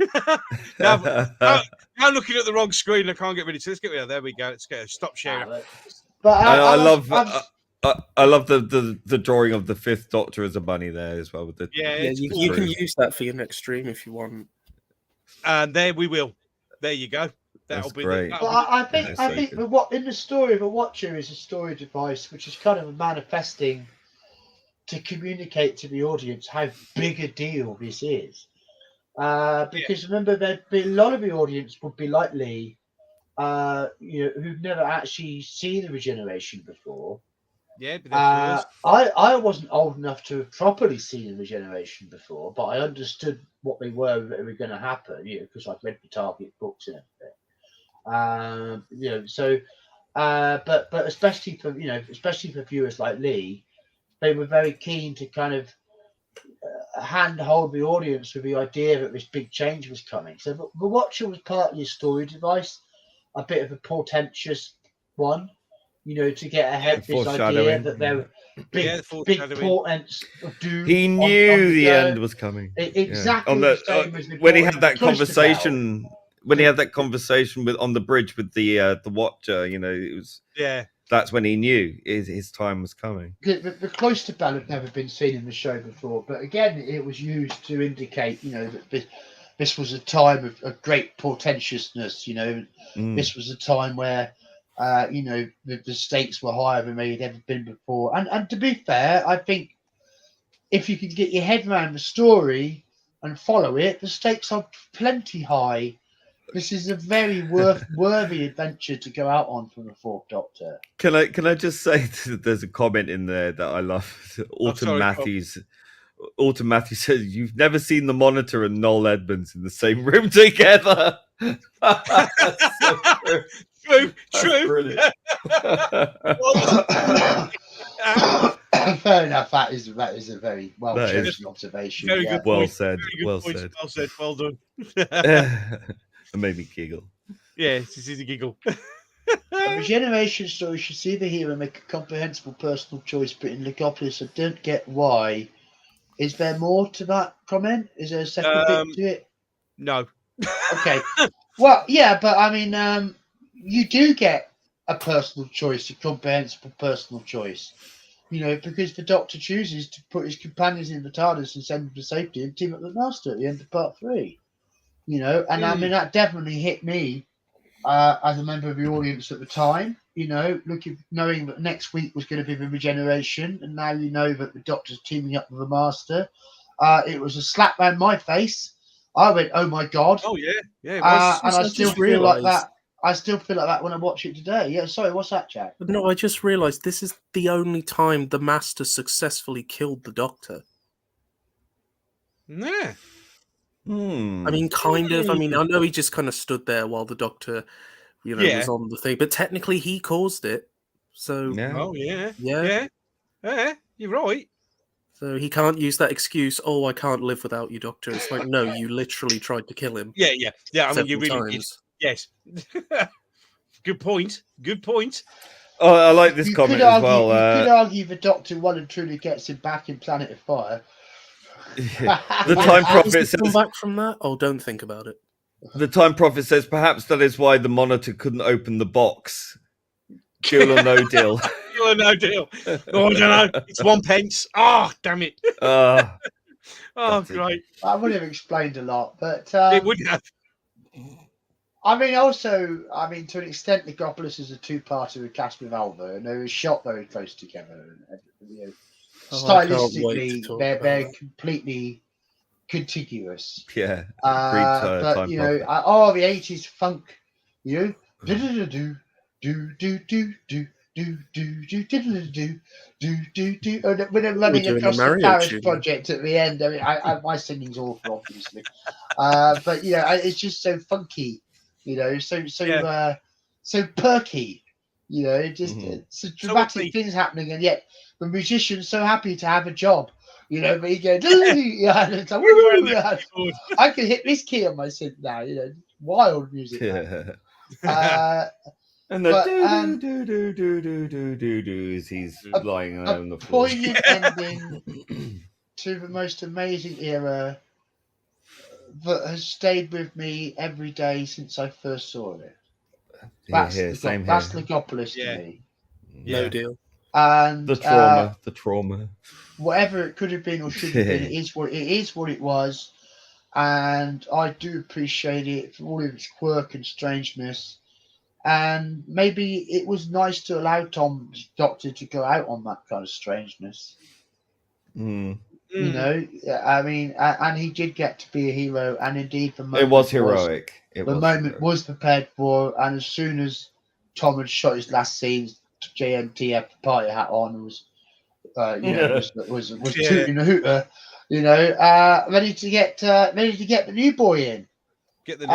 I'm looking at the wrong screen. I can't get rid of it. So let's get rid of it. There we go. Let's get stop sharing. But I love the drawing of the Fifth Doctor as a bunny there as well. With the you can use that for your next stream if you want. And there we will. There you go. That's great. I think what in the story of a Watcher is a story device, which is kind of manifesting to communicate to the audience how big a deal this is. Because remember, there'd be a lot of the audience would be like Lee, who've never actually seen the regeneration before. Yeah, but I wasn't old enough to have properly seen the regeneration before, but I understood what they were that were going to happen, because I've read the Target books and everything. But especially for viewers like Lee, they were very keen to kind of handhold the audience with the idea that this big change was coming. So the Watcher was partly a story device, a bit of a portentous one, to get ahead of this idea that there were big portents of doom. He knew the end was coming. Exactly. When he had that conversation. When he had that conversation on the bridge with the Watcher, it was that's when he knew his time was coming. The cloister bell had never been seen in the show before, but again, it was used to indicate, that this was a time of great portentousness. This was a time where, the stakes were higher than they had ever been before. And to be fair, I think if you can get your head around the story and follow it, the stakes are plenty high. This is a very worthy adventure to go out on from the Fourth Doctor. Can I just say that there's a comment in there that I love? Autumn Matthews says, "You've never seen the Monitor and Noel Edmonds in the same room together." True. Brilliant. Fair enough. That is a very well chosen observation. Very good. Well said. Well said. Well done. It made me giggle. Yeah, this is a giggle. A regeneration story should see the hero make a comprehensible personal choice, but in Legopolis, I don't get why. Is there more to that comment? Is there a second bit to it? No. Okay. Well, yeah, but I mean, you do get a personal choice, a comprehensible personal choice. Because the Doctor chooses to put his companions in the TARDIS and send them to safety and team up with the Master at the end of Part 3. And I mean, that definitely hit me as a member of the audience at the time, knowing that next week was going to be the regeneration, and now you know that the Doctor's teaming up with the Master. It was a slap round my face. I went, "Oh my God!" Oh yeah. It was. And I still feel like that. I still feel like that when I watch it today. Yeah, sorry, what's that, Jack? No, I just realised this is the only time the Master successfully killed the Doctor. Yeah. I mean, kind of. I mean, I know he just kind of stood there while the Doctor, was on the thing, but technically he caused it. So yeah, you're right. So he can't use that excuse. Oh, I can't live without you, Doctor. It's like, no, you literally tried to kill him. Yeah. I mean, you several really did. times. Yes. Good point. Oh, I like this comment as well. You could argue the Doctor well and truly gets him back in Planet of Fire. The Time Prophet says, come back from that? Oh, don't think about it. The Time Prophet says, perhaps that is why the Monitor couldn't open the box. Deal or no deal. Deal or no deal. Oh, I don't know. It's 1 pence. Oh, damn it. Oh, great. I would have explained a lot, but it would have. I mean, to an extent, Legopolis is a two-parter with Casper Valver, and they were shot very close together. And, stylistically, they're completely contiguous. Yeah. But the 80s funk, do do when they're running across the Paris project at the end. I mean, my singing's awful, obviously, but it's just so funky, so perky, so dramatic things happening, and yet the musician's so happy to have a job, but he goes, I can hit this key on my synth now, wild music. And the do as he's lying on the floor. Poignant ending to the most amazing era that has stayed with me every day since I first saw it. That's Legopolis to me. No deal. And the trauma. Whatever it could have been or should have been, it is what it was. And I do appreciate it for all of its quirk and strangeness. And maybe it was nice to allow Tom's Doctor to go out on that kind of strangeness. I mean, and he did get to be a hero, and indeed the moment it was heroic. Was prepared for, and as soon as Tom had shot his last scene, JMT had the party hat on and was tooting a hooter, ready to get the new boy in. Get the new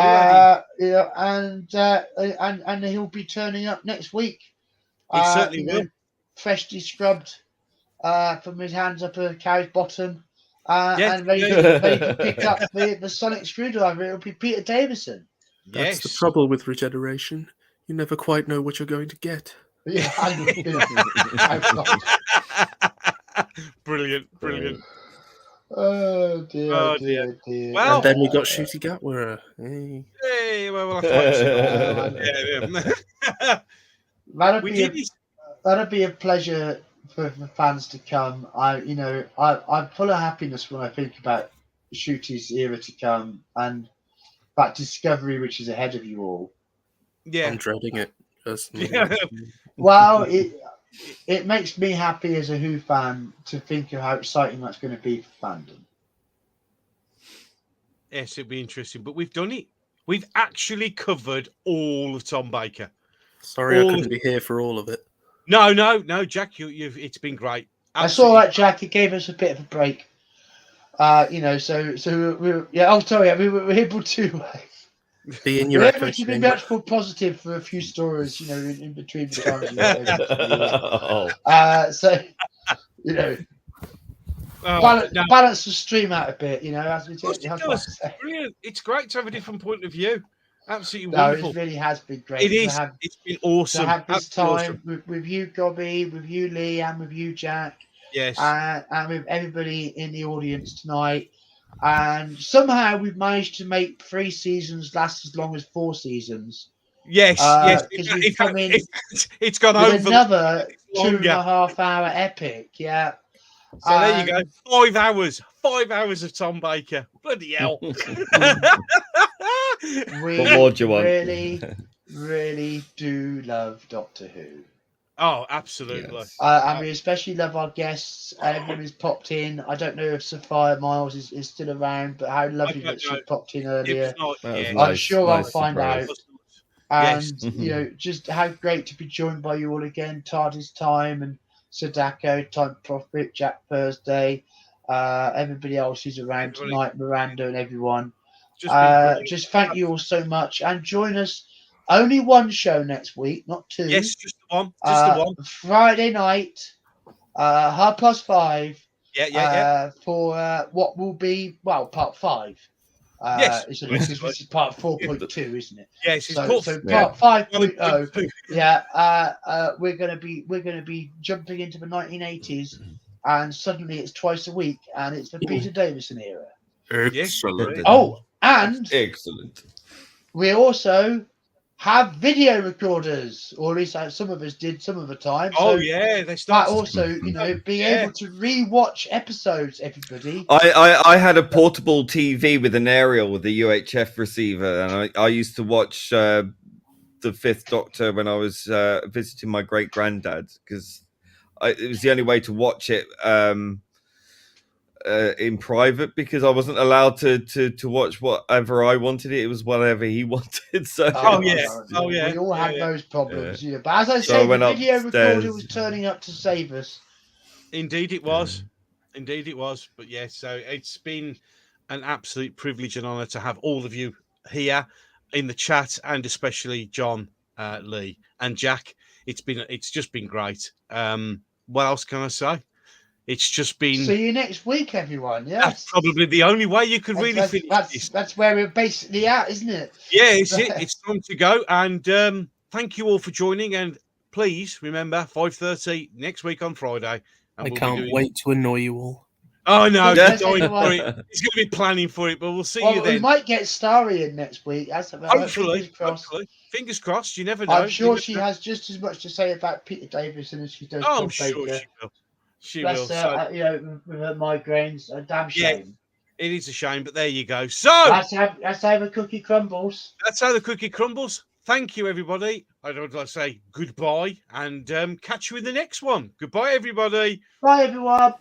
and he'll be turning up next week. He certainly will. Freshly scrubbed from his hands up a cow's bottom, and ready to pick up the sonic screwdriver. It'll be Peter Davison. That's the trouble with regeneration. You never quite know what you're going to get. Yeah, brilliant. Oh dear. Well, and then we got Shooty Gatwerer. Hey, well, that'd be a pleasure for fans to come. I'm full of happiness when I think about Shooty's era to come and that discovery which is ahead of you all. Yeah, I'm dreading it. Well, it makes me happy as a Who fan to think of how exciting that's going to be for fandom. Yes, it'd be interesting. But we've done it. We've actually covered all of Tom Baker. Sorry, I couldn't be here for all of it. No, Jack, it's been great. Absolutely. I saw that, Jack. It gave us a bit of a break. So we were able to be in your echo chamber. Be much more positive for a few stories, in between the times. Balance the stream out a bit, as we talk. Brilliant. It's great to have a different point of view. Absolutely wonderful. It really has been great. It is. It's been awesome. To have this time with you, Gobby, with you, Lee, and with you, Jack. Yes. And with everybody in the audience tonight. And somehow we've managed to make 3 seasons last as long as 4 seasons. Yes. It's gone over another 2.5 hour epic. Yeah. So there you go. 5 hours. 5 hours of Tom Baker. Bloody hell. What more do you want? Really, really do love Doctor Who. Oh, absolutely. Yes. I mean, especially love our guests. Everyone who's popped in. I don't know if Sophia Miles is still around, but how lovely that she popped in earlier. I'm sure I'll find out. And, just how great to be joined by you all again. TARDIS Time and Sadako, Time Prophet, Jack Thursday, everybody else who's around tonight, Miranda and everyone. Just thank you all so much. And join us. Only 1 show next week, not 2. Yes, just Just the one. Friday night, 5:30. Yeah. For what will be part 5. Yes, isn't it? Because this is part 4.2, isn't it? Yes, it's So part 5.0. Yeah, we're gonna be jumping into the 1980s, and suddenly it's twice a week, and it's the Peter Davison era. Excellent. Oh, and excellent. We also have video recorders, or at least some of us did some of the time. Oh yeah, they start. But also, being able to re-watch episodes. Everybody. I had a portable TV with an aerial with a UHF receiver, and I used to watch the Fifth Doctor when I was visiting my great granddad, because it was the only way to watch it in private, because I wasn't allowed to watch whatever I wanted. It was whatever he wanted. So we all had those problems. Yeah. But as I said, the video recorder was turning up to save us. Indeed it was. Indeed it was. But yeah, so it's been an absolute privilege and honor to have all of you here in the chat, and especially John, Lee, and Jack. It's just been great. What else can I say? It's just been. See you next week, everyone. Yes, that's probably the only way you could really finish this. That's where we're basically at, isn't it? Yeah, it's it. It's time to go. And thank you all for joining. And please remember 5:30 next week on Friday. And I can't wait to annoy you all. Oh no, he's going to be planning for it, but we'll see you then. We might get Starry in next week. Hopefully. Fingers crossed. You never know. I'm sure she has just as much to say about Peter Davison as she does. Oh, I'm sure she will. She will. With her migraines, a damn shame. It is a shame, but there you go. So that's how the cookie crumbles. That's how the cookie crumbles. Thank you, everybody. I'd like to say goodbye and catch you in the next one. Goodbye, everybody. Bye, everyone.